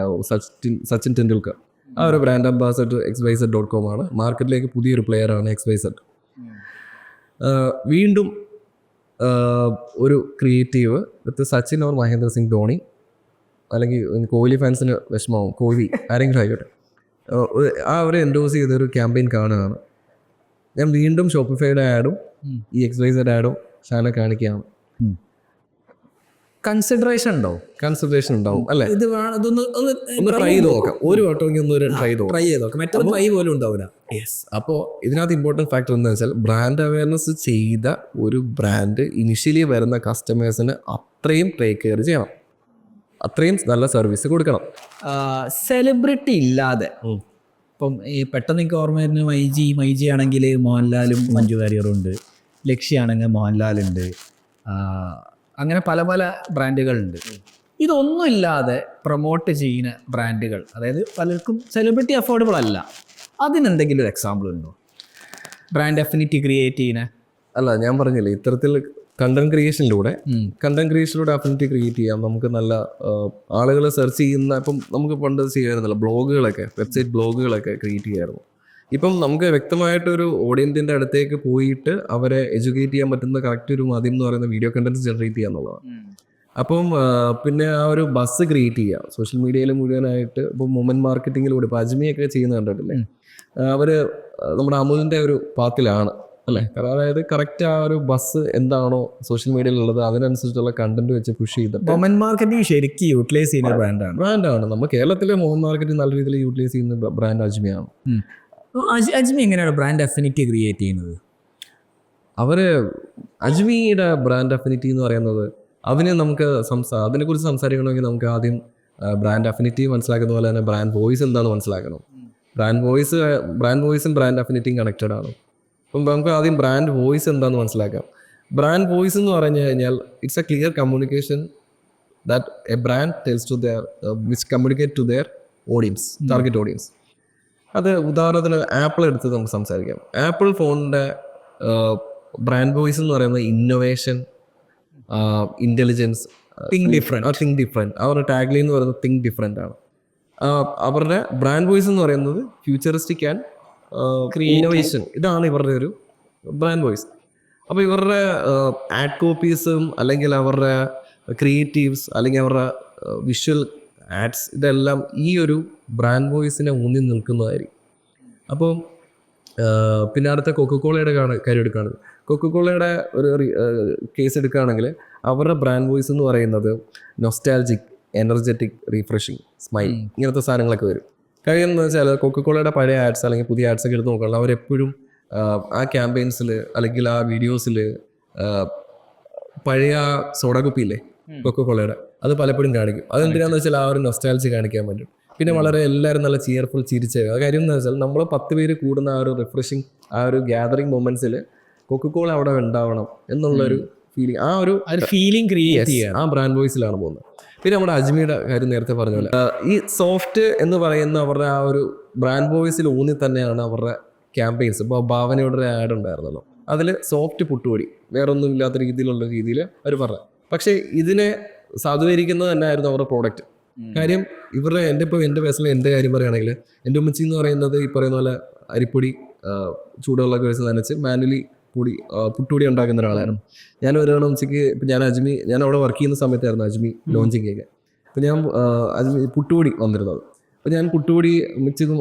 Sachin Tendulkar. ആ ഒരു ബ്രാൻഡ് അംബാസഡർ XYZ.com ആണ്. മാർക്കറ്റിലേക്ക് പുതിയൊരു പ്ലെയറാണ് XYZ. വീണ്ടും ഒരു creative with Sachin or Mahendra Singh Dhoni, അല്ലെങ്കിൽ കോഹ്ലി ഫാൻസിന് വിഷമമാവും, കോഹ്ലി ആരെങ്കിലും ആയിക്കോട്ടെ, അവർ എൻഡോസ് ചെയ്തൊരു ക്യാമ്പയിൻ കാണുകയാണ്. ഞാൻ വീണ്ടും ഷോപ്പിഫൈയുടെ ആഡും ഈ XYZ ആഡും ഷാനെ കാണിക്കുകയാണ്. കൺസിഡറേഷൻ ഉണ്ടാവും അല്ലേ? ഇത് ഒന്ന് ട്രൈ ചെയ്ത് നോക്കാം. ഒരു വട്ടമെങ്കിൽ ഒന്ന് ട്രൈ ചെയ്ത് നോക്കാം. മറ്റൊരു ട്രൈ പോലും ഉണ്ടാവില്ല. യെസ്. അപ്പോൾ ഇതിനകത്ത് ഇമ്പോർട്ടൻറ്റ് ഫാക്ടർ എന്താണെന്ന് വെച്ചാൽ ബ്രാൻഡ് അവയർനെസ് ചെയ്ത ഒരു ബ്രാൻഡ് ഇനിഷ്യലി വരുന്ന കസ്റ്റമേഴ്സിന് അത്രയും ടേക്ക് കെയർ ചെയ്യണം, അത്രയും നല്ല സർവീസ് കൊടുക്കണം. സെലിബ്രിറ്റി ഇല്ലാതെ ഇപ്പം ഈ പെട്ടെന്ന് എനിക്ക് ഓർമ്മ വരുന്ന മൈജി ആണെങ്കിൽ മോഹൻലാലും മഞ്ജു വാര്യറും ഉണ്ട്, ലക്ഷ്യാണെങ്കിൽ മോഹൻലാലുണ്ട്, അങ്ങനെ പല പല ബ്രാൻഡുകളുണ്ട്. ഇതൊന്നും ഇല്ലാതെ പ്രൊമോട്ട് ചെയ്യുന്ന ബ്രാൻഡുകൾ, അതായത് പലർക്കും സെലിബ്രിറ്റി അഫോർഡബിൾ അല്ല, അതിനെന്തെങ്കിലും ഒരു എക്സാമ്പിൾ ഉണ്ടോ? ബ്രാൻഡ് അഫിനിറ്റി ക്രിയേറ്റ് ചെയ്യുന്ന? അല്ല, ഞാൻ പറഞ്ഞില്ലേ, ഇത്തരത്തിൽ കണ്ടന്റ് ക്രിയേഷനിലൂടെ അഫിനിറ്റി ക്രിയേറ്റ് ചെയ്യാം. നമുക്ക് നല്ല ആളുകൾ സെർച്ച് ചെയ്യുന്ന, ഇപ്പം നമുക്ക് പണ്ട് ചെയ്യാറുണ്ടല്ലോ ബ്ലോഗുകളൊക്കെ, വെബ്സൈറ്റ് ബ്ലോഗുകളൊക്കെ ക്രിയേറ്റ് ചെയ്യാറുണ്ട്. ഇപ്പം നമുക്ക് വ്യക്തമായിട്ടൊരു ഓഡിയൻസിൻ്റെ അടുത്തേക്ക് പോയിട്ട് അവരെ എഡ്യൂക്കേറ്റ് ചെയ്യാൻ പറ്റുന്ന കറക്റ്റ് ഒരു മാധ്യമം എന്ന് പറയുന്ന വീഡിയോ കണ്ടന്റ്സ് ജനറേറ്റ് ചെയ്യുക എന്നുള്ളതാണ്. അപ്പം പിന്നെ ആ ഒരു ബസ് ക്രിയേറ്റ് ചെയ്യുക സോഷ്യൽ മീഡിയയിൽ മുഴുവനായിട്ട്. ഇപ്പം മൊമെന്റ് മാർക്കറ്റിങ്ങിലൂടെ ഇപ്പോൾ അജ്മിയൊക്കെ ചെയ്യുന്ന കണ്ടിട്ടില്ലേ, അവർ നമ്മുടെ അമുലിൻ്റെ ഒരു പാത്തിലാണ് അല്ലേ? അതായത് കറക്റ്റ് ആ ഒരു ബസ് എന്താണോ സോഷ്യൽ മീഡിയയിലുള്ളത് അതിനനുസരിച്ചുള്ള കണ്ടന്റ് വെച്ച് പുഷ് ചെയ്തിട്ട് മൊമെന്റ് മാർക്കറ്റിംഗ് ശരിക്കും യൂട്ടിലൈസ് ചെയ്യുന്ന ബ്രാൻഡാണ്. നമ്മൾ കേരളത്തിലെ മൊമെന്റ് മാർക്കറ്റിംഗ് നല്ല രീതിയിൽ യൂട്ടിലൈസ് ചെയ്യുന്ന ബ്രാൻഡ് അജ്മിയാണ്. അജ്മി എങ്ങനെയാണ് ബ്രാൻഡ് അഫിനിറ്റി ക്രിയേറ്റ് ചെയ്യുന്നത്? അജ്മിയുടെ ബ്രാൻഡ് അഫിനിറ്റി എന്ന് പറയുന്നത്, നമുക്ക് അതിനെക്കുറിച്ച് സംസാരിക്കണമെങ്കിൽ നമുക്ക് ആദ്യം ബ്രാൻഡ് അഫിനിറ്റി മനസ്സിലാക്കുന്ന പോലെ തന്നെ ബ്രാൻഡ് വോയിസ് എന്താണെന്ന് മനസ്സിലാക്കണം. ബ്രാൻഡ് വോയിസും ബ്രാൻഡ് അഫിനിറ്റിയും കണക്റ്റഡ് ആണ്. അപ്പം നമുക്ക് ആദ്യം ബ്രാൻഡ് വോയിസ് എന്താണെന്ന് മനസ്സിലാക്കാം. ബ്രാൻഡ് വോയിസ് എന്ന് പറഞ്ഞു കഴിഞ്ഞാൽ it's a clear communication that a brand tells to their which communicate to their audience, target audience. അത് ഉദാഹരണത്തിന് ആപ്പിൾ എടുത്ത് നമുക്ക് സംസാരിക്കാം. ആപ്പിൾ ഫോണിൻ്റെ ബ്രാൻഡ് വോയിസ് എന്ന് പറയുന്നത് ഇന്നോവേഷൻ, ഇൻ്റലിജൻസ്, തിങ്ക് ഡിഫറെൻറ്റ്. അവരുടെ ടാഗ് ലൈൻ എന്ന് പറയുന്നത് തിങ്ക് ഡിഫറെൻ്റ് ആണ്. അവരുടെ ബ്രാൻഡ് വോയിസ് എന്ന് പറയുന്നത് ഫ്യൂച്ചറിസ്റ്റിക് ആൻഡ് ഇന്നോവേഷൻ. ഇതാണ് ഇവരുടെ ഒരു ബ്രാൻഡ് വോയിസ്. അപ്പോൾ ഇവരുടെ ആഡ് കോപ്പീസും അല്ലെങ്കിൽ അവരുടെ ക്രിയേറ്റീവ്സ് അല്ലെങ്കിൽ അവരുടെ വിഷ്വൽ ആഡ്സ് ഇതെല്ലാം ഈ ഒരു ബ്രാൻഡ് വോയിസിനെ ഊന്നി നിൽക്കുന്നതായിരിക്കും. അപ്പോൾ പിന്നെ അടുത്ത കൊക്കക്കോളയുടെ കാര്യം എടുക്കുകയാണെങ്കിൽ, കൊക്കക്കോളയുടെ ഒരു കേസ് എടുക്കുകയാണെങ്കിൽ അവരുടെ ബ്രാൻഡ് വോയിസ് എന്ന് പറയുന്നത് നൊസ്റ്റാൾജിക്, എനർജറ്റിക്, റീഫ്രഷിങ്, സ്മൈൽ, ഇങ്ങനത്തെ സാധനങ്ങളൊക്കെ വരും. കാര്യം എന്ന് വെച്ചാൽ കൊക്കക്കോളയുടെ പഴയ ആഡ്സ് അല്ലെങ്കിൽ പുതിയ ആഡ്സ് ഒക്കെ എടുത്ത് നോക്കുകയാണെങ്കിൽ അവരെപ്പോഴും ആ ക്യാമ്പയിൻസിൽ അല്ലെങ്കിൽ ആ വീഡിയോസിൽ പഴയ സോഡ കുപ്പിയില്ലേ കൊക്കക്കോളയുടെ, അത് പലപ്പോഴും കാണിക്കും. അതെന്തിനാന്ന് വെച്ചാൽ ആ ഒരു നൊസ്റ്റാൾജി കാണിക്കാൻ പറ്റും. പിന്നെ വളരെ എല്ലാവരും നല്ല ചിയർഫുൾ ചിരിച്ച കാര്യം എന്ന് വെച്ചാൽ നമ്മൾ 10 പേര് കൂടുന്ന ആ ഒരു റിഫ്രഷിങ്, ആ ഒരു ഗ്യാതറിങ് മൊമെന്റ്സിൽ കൊക്കക്കോള അവിടെ ഉണ്ടാവണം എന്നുള്ളൊരു ഫീലിംഗ്, ആ ഒരു ഫീലിംഗ് ക്രിയേറ്റ് ചെയ്യുക ആ ബ്രാൻഡ് വോയിസിലാണ് പോകുന്നത്. പിന്നെ നമ്മുടെ അജ്മിയുടെ കാര്യം നേരത്തെ പറഞ്ഞ പോലെ ഈ സോഫ്റ്റ് എന്ന് പറയുന്ന അവരുടെ ആ ഒരു ബ്രാൻഡ് വോയിസിൽ ഊന്നി തന്നെയാണ് അവരുടെ ക്യാമ്പയിൻസ്. ഇപ്പോൾ ഭാവനയുടെ ഒരു ആഡ് ഉണ്ടായിരുന്നല്ലോ, അതിൽ സോഫ്റ്റ് പുട്ടുപൊടി, വേറെ ഒന്നും ഇല്ലാത്ത രീതിയിലുള്ള രീതിയിൽ അവർ പറഞ്ഞു. പക്ഷേ ഇതിനെ സാധൂകരിക്കുന്നത് തന്നെയായിരുന്നു അവരുടെ പ്രോഡക്റ്റ്. കാര്യം ഇവരുടെ എൻ്റെ പേഴ്സണൽ എൻ്റെ കാര്യം പറയുകയാണെങ്കിൽ, എൻ്റെ ഉമ്മച്ചി എന്ന് പറയുന്നത് ഈ പറയുന്ന പോലെ അരിപ്പൊടി ചൂടുവെള്ളമൊക്കെ വെച്ച് നനച്ച് മാനുവലി പുട്ടുപൊടി ഉണ്ടാക്കുന്ന ഒരാളായിരുന്നു. ഞാൻ ഒരു തവണ ഉച്ചയ്ക്ക് ഇപ്പം ഞാൻ അവിടെ വർക്ക് ചെയ്യുന്ന സമയത്തായിരുന്നു അജ്മി ലോഞ്ചിങ് ഒക്കെ. അപ്പം ഞാൻ അജ്മി പുട്ടുപൊടി വന്നിരുന്നത്. അപ്പോൾ ഞാൻ പുട്ടുപൊടി മിക്സ് ചെയ്ത്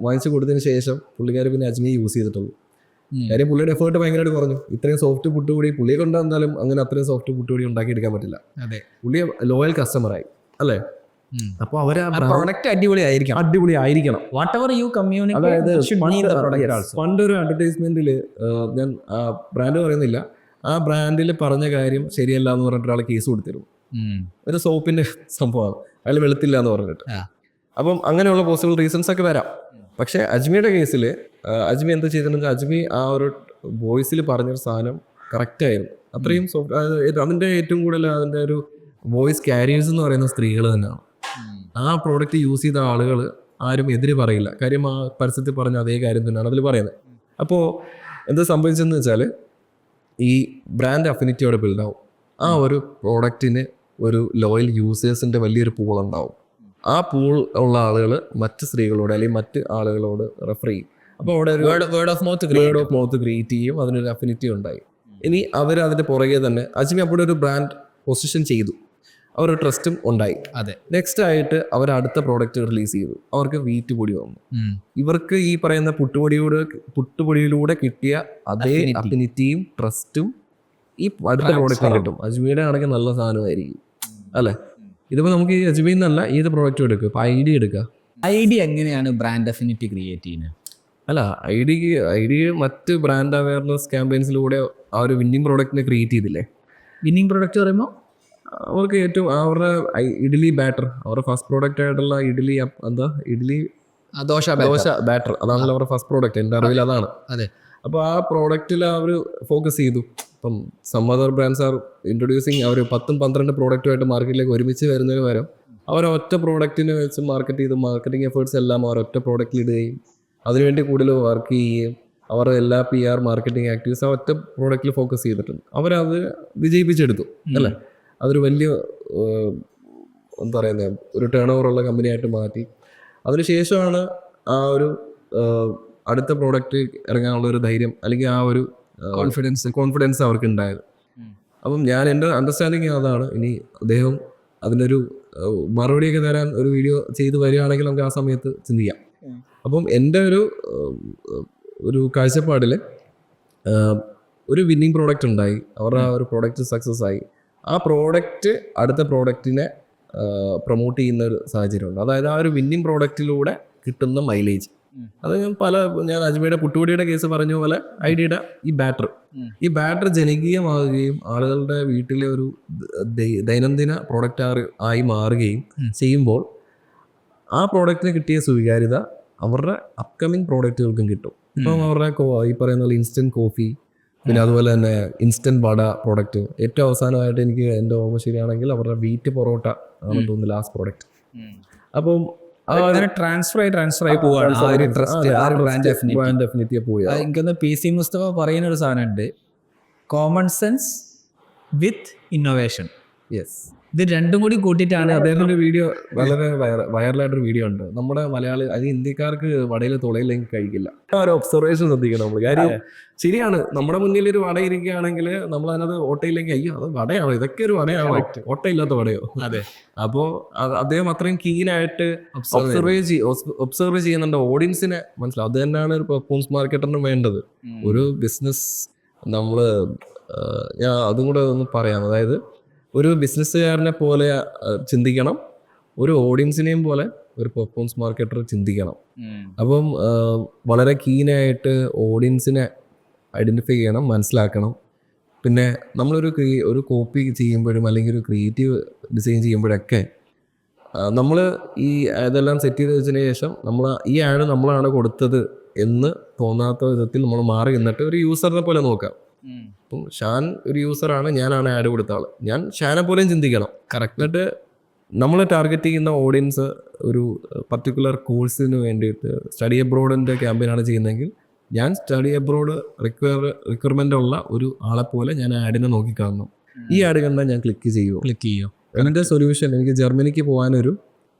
വാങ്ങിച്ച് കൊടുത്തതിന് ശേഷം പുള്ളിക്കാർ പിന്നെ അജ്മി യൂസ് ചെയ്തിട്ടുള്ളൂ. കാര്യം പുള്ളിയുടെ എഫേർട്ട് ഭയങ്കരമായിട്ട് കുറഞ്ഞു. ഇത്രയും സോഫ്റ്റ് പുട്ടുപൊടി പുള്ളിയെ കൊണ്ട് എന്തായാലും അങ്ങനെ അത്രയും സോഫ്റ്റ് പുട്ടുപൊടി ഉണ്ടാക്കിയെടുക്കാൻ പറ്റില്ല. അതെ, പുള്ളിയെ ലോയൽ കസ്റ്റമറായി അല്ലേ. അപ്പോൾ അവർ പ്രോഡക്റ്റ് അടിപൊളി ആയിരിക്കണം. വാട്ട് എവർ യു കമ്മ്യൂണിക്കേറ്റ്, അതായത് പണ്ടൊരു അഡ്വർടൈസ്മെന്റിൽ ഞാൻ ബ്രാൻഡ് പറയുന്നില്ല, ആ ബ്രാൻഡിൽ പറഞ്ഞ കാര്യം ശരിയല്ല എന്ന് പറഞ്ഞിട്ട് ഒരാൾ കേസ് കൊടുത്തിരുന്നു. ഒരു സോപ്പിന്റെ സംഭവമാണ്, അയാൾ വെളുത്തില്ല എന്ന് പറഞ്ഞിട്ട്. അപ്പം അങ്ങനെയുള്ള പോസിബിൾ റീസൺസ് ഒക്കെ വരാം. പക്ഷേ അജ്മിയുടെ കേസിൽ അജ്മി എന്താ ചെയ്തിട്ടുണ്ടെങ്കിൽ അജ്മി ആ ഒരു വോയിസിൽ പറഞ്ഞൊരു സാധനം കറക്റ്റായിരുന്നു. അത്രയും സോഫ്റ്റ്. അതിൻ്റെ ഏറ്റവും കൂടുതൽ അതിൻ്റെ ഒരു വോയിസ് ക്യാരിയേഴ്സ് എന്ന് പറയുന്ന സ്ത്രീകൾ തന്നെയാണ്. ആ പ്രോഡക്റ്റ് യൂസ് ചെയ്ത ആളുകൾ ആരും എതിര് പറയില്ല. കാര്യം ആ പരസ്യത്തിൽ പറഞ്ഞ അതേ കാര്യം തന്നെയാണ് അതിൽ പറയുന്നത്. അപ്പോൾ എന്താ സംഭവിച്ചതെന്ന് വെച്ചാൽ ഈ ബ്രാൻഡ് അഫിനിറ്റി അവിടെ ബിൽഡാവും. ആ ഒരു പ്രോഡക്റ്റിന് ഒരു ലോയൽ യൂസേഴ്സിൻ്റെ വലിയൊരു പൂൾ ഉണ്ടാവും. ആ പൂൾ ഉള്ള ആളുകൾ മറ്റ് സ്ത്രീകളോട് അല്ലെങ്കിൽ മറ്റ് ആളുകളോട് റെഫർ ചെയ്യും. അപ്പോൾ അവിടെ ഒരു വേർഡ് ഓഫ് മൗത്ത് ക്രിയേറ്റ് ചെയ്യും. അതിനൊരു അഫിനിറ്റി ഉണ്ടായി. ഇനി അവർ അതിൻ്റെ പുറകെ തന്നെ അജ്മി അപ്പോൾ ഒരു ബ്രാൻഡ് പൊസിഷൻ ചെയ്തു, അവരുടെ ട്രസ്റ്റും ഉണ്ടായി. അതെ, നെക്സ്റ്റ് ആയിട്ട് അവർ അടുത്ത പ്രോഡക്റ്റ് റിലീസ് ചെയ്തു. അവർക്ക് വീറ്റ് പൊടി വന്നു. ഇവർക്ക് ഈ പറയുന്ന പുട്ടുപൊടിയിലൂടെ കിട്ടിയ അതേ അഫിനിറ്റിയും ട്രസ്റ്റും ഈ അടുത്ത പ്രോഡക്റ്റിന് കിട്ടും. അജ്മിയുടെ ആണെങ്കിൽ നല്ല സാധനമായിരിക്കും അല്ലേ. ഇതിപ്പോൾ നമുക്ക് ഈ അജ്മിയിൽ നിന്നല്ല ഏത് പ്രോഡക്റ്റും എടുക്കുക. ഇപ്പോൾ ഐഡിയ എടുക്കുക. ഐഡിയ എങ്ങനെയാണ് ബ്രാൻഡ് അഫിനിറ്റി ക്രിയേറ്റ് ചെയ്യുന്നത്? അല്ല, ഐഡിയ മറ്റ് ബ്രാൻഡ് അവയർനെസ് ക്യാമ്പയിൻസിലൂടെ ആ ഒരു വിന്നിങ് പ്രോഡക്റ്റിനെ ക്രിയേറ്റ് ചെയ്തില്ലേ. വിന്നിങ് പ്രോഡക്റ്റ് പറയുമ്പോൾ അവർക്ക് ഏറ്റവും അവരുടെ ഇഡ്ഡലി ബാറ്റർ, അവരുടെ ഫസ്റ്റ് പ്രോഡക്റ്റ് ആയിട്ടുള്ള ഇഡ്ഡലി ദോശ ബാറ്റർ, അതാണല്ലോ അവരുടെ ഫസ്റ്റ് പ്രോഡക്റ്റ്. എൻ്റെ അറിവിൽ അതാണ്. അതെ. അപ്പോൾ ആ പ്രോഡക്റ്റിൽ അവർ ഫോക്കസ് ചെയ്തു. ഇപ്പം some other brands are introducing അവർ 10-12 പ്രോഡക്റ്റുമായിട്ട് മാർക്കറ്റിലേക്ക് ഒരുമിച്ച് വരുന്നതിന് പകരം അവർ ഒറ്റ പ്രോഡക്റ്റിനെ വെച്ച് മാർക്കറ്റ് ചെയ്ത് മാർക്കറ്റിംഗ് എഫേർട്സ് എല്ലാം അവർ ഒറ്റ പ്രോഡക്റ്റിൽ ഇടുകയും അതിനുവേണ്ടി കൂടുതൽ വർക്ക് ചെയ്യുകയും അവർ എല്ലാ PR മാർക്കറ്റിംഗ് ആക്ടിവിറ്റീസ് ആ ഒറ്റ പ്രോഡക്റ്റിൽ ഫോക്കസ് ചെയ്തിട്ടുണ്ട്. അവരത് വിജയിപ്പിച്ചെടുത്തു അല്ലേ. അതൊരു വലിയ എന്താ പറയുന്നത് ഒരു ടേൺ ഓവറുള്ള കമ്പനിയായിട്ട് മാറ്റി. അതിനുശേഷമാണ് ആ ഒരു അടുത്ത പ്രോഡക്റ്റ് ഇറങ്ങാനുള്ള ഒരു ധൈര്യം അല്ലെങ്കിൽ ആ ഒരു കോൺഫിഡൻസ് അവർക്ക് ഉണ്ടായത്. അപ്പം എൻ്റെ അണ്ടർസ്റ്റാൻഡിങ് അതാണ്. ഇനി അദ്ദേഹം അതിനൊരു മറുപടിയൊക്കെ തരാൻ ഒരു വീഡിയോ ചെയ്ത് വരികയാണെങ്കിൽ നമുക്ക് ആ സമയത്ത് ചിന്തിക്കാം. അപ്പം എൻ്റെ ഒരു കാഴ്ചപ്പാടിൽ ഒരു വിന്നിങ് പ്രോഡക്റ്റ് ഉണ്ടായി. അവരുടെ ആ ഒരു പ്രോഡക്റ്റ് സക്സസ് ആയി. ആ പ്രോഡക്റ്റ് അടുത്ത പ്രോഡക്റ്റിനെ പ്രൊമോട്ട് ചെയ്യുന്ന ഒരു സാഹചര്യമുണ്ട്. അതായത് ആ ഒരു വിന്നിങ് പ്രോഡക്റ്റിലൂടെ കിട്ടുന്ന മൈലേജ്. അത് ഞാൻ അജ്മിയുടെ പുട്ടുപൊടിയുടെ കേസ് പറഞ്ഞ പോലെ ഐഡിയയുടെ ഈ ബാറ്റർ ജനകീയമാവുകയും ആളുകളുടെ വീട്ടിലെ ഒരു ദൈനംദിന പ്രോഡക്റ്റ് ആയി മാറുകയും ചെയ്യുമ്പോൾ ആ പ്രോഡക്റ്റിന് കിട്ടിയ സ്വീകാര്യത അവരുടെ അപ്കമിങ് പ്രോഡക്റ്റുകൾക്കും കിട്ടും. ഇപ്പം അവരുടെ ഈ പറയുന്ന പോലെ ഇൻസ്റ്റൻറ്റ് കോഫി, പിന്നെ അതുപോലെ തന്നെ ഇൻസ്റ്റൻറ്റ് വട പ്രോഡക്റ്റ്. ഏറ്റവും അവസാനമായിട്ട് എനിക്ക് എൻ്റെ ഓർമ്മ ശരിയാണെങ്കിൽ അവരുടെ വീറ്റ് പൊറോട്ട ആണെന്ന് തോന്നുന്നു ലാസ്റ്റ് പ്രോഡക്റ്റ്. അപ്പം ട്രാൻസ്ഫർ ആയി പോവാണ് എനിക്കൊന്ന് PC മുസ്തഫ പറയുന്ന ഒരു സാധനമുണ്ട്, കോമൺ സെൻസ് വിത്ത് ഇന്നോവേഷൻ. യെസ്, ഇത് രണ്ടും കൂടി കൂട്ടിയിട്ടാണ് അദ്ദേഹത്തിൻ്റെ വീഡിയോ വളരെ വൈറലായിട്ടൊരു വീഡിയോ ഉണ്ട്. നമ്മുടെ മലയാളി അത് ഇന്ത്യക്കാർക്ക് വടയിൽ തുളയില്ലെങ്കിൽ കഴിക്കില്ല. ആ ഒരു ഒബ്സർവേഷൻ ശ്രദ്ധിക്കണം നമ്മൾ. കാര്യം ശരിയാണ്, നമ്മുടെ മുന്നിൽ ഒരു വട ഇരിക്കുകയാണെങ്കിൽ നമ്മൾ അതിനകത്ത് ഓട്ടയില്ലെങ്കിൽ അയ്യോ അത് വടയാണോ, ഇതൊക്കെ ഒരു വടയാണോ, ഓട്ടയില്ലാത്ത വടയോ. അതെ. അപ്പോൾ അദ്ദേഹം അത്രയും കീനായിട്ട് ഒബ്സർവ് ചെയ്യുന്നുണ്ട്. ഓഡിയൻസിനെ മനസ്സിലാവും. അത് തന്നെയാണ് ഒരു പെർഫോമൻസ് മാർക്കറ്ററിന് വേണ്ടത്. ഒരു ബിസിനസ് ഞാൻ അതും കൂടെ ഒന്ന് പറയാം. അതായത് ഒരു ബിസിനസ്സുകാരനെ പോലെ ചിന്തിക്കണം, ഒരു ഓഡിയൻസിനെയും പോലെ ഒരു പെർഫോമൻസ് മാർക്കറ്റർ ചിന്തിക്കണം. അപ്പം വളരെ കീനായിട്ട് ഓഡിയൻസിനെ ഐഡൻറ്റിഫൈ ചെയ്യണം, മനസ്സിലാക്കണം. പിന്നെ നമ്മളൊരു കോപ്പി ചെയ്യുമ്പോഴും അല്ലെങ്കിൽ ഒരു ക്രിയേറ്റീവ് ഡിസൈൻ ചെയ്യുമ്പോഴൊക്കെ നമ്മൾ ഇതെല്ലാം സെറ്റ് ചെയ്ത് വെച്ചതിന് ശേഷം ഈ ആഡ് നമ്മളാണ് കൊടുത്തത് എന്ന് തോന്നാത്ത വിധത്തിൽ നമ്മൾ മാറി നിന്നിട്ട് ഒരു യൂസറിനെ പോലെ നോക്കാം. ഇപ്പം ഷാൻ ഒരു യൂസറാണ്, ഞാനാണ് ആഡ് കൊടുത്ത ആൾ, ഞാൻ ഷാനെ പോലെയും ചിന്തിക്കണം. കറക്റ്റ്. എന്നിട്ട് നമ്മൾ ടാർഗറ്റ് ചെയ്യുന്ന ഓഡിയൻസ് ഒരു പർട്ടിക്കുലർ കോഴ്സിന് വേണ്ടിയിട്ട് സ്റ്റഡി അബ്രോഡിൻ്റെ ക്യാമ്പയിനാണ് ചെയ്യുന്നതെങ്കിൽ ഞാൻ സ്റ്റഡി അബ്രോഡ് റിക്വയർമെൻ്റ് ഉള്ള ഒരു ആളെ പോലെ ഞാൻ ആഡിനെ നോക്കിക്കാണണം. ഈ ആഡ് കണ്ടാൽ ഞാൻ ക്ലിക്ക് ചെയ്യും. എൻ്റെ സൊല്യൂഷൻ എനിക്ക് ജർമ്മനിക്ക് പോകാനൊരു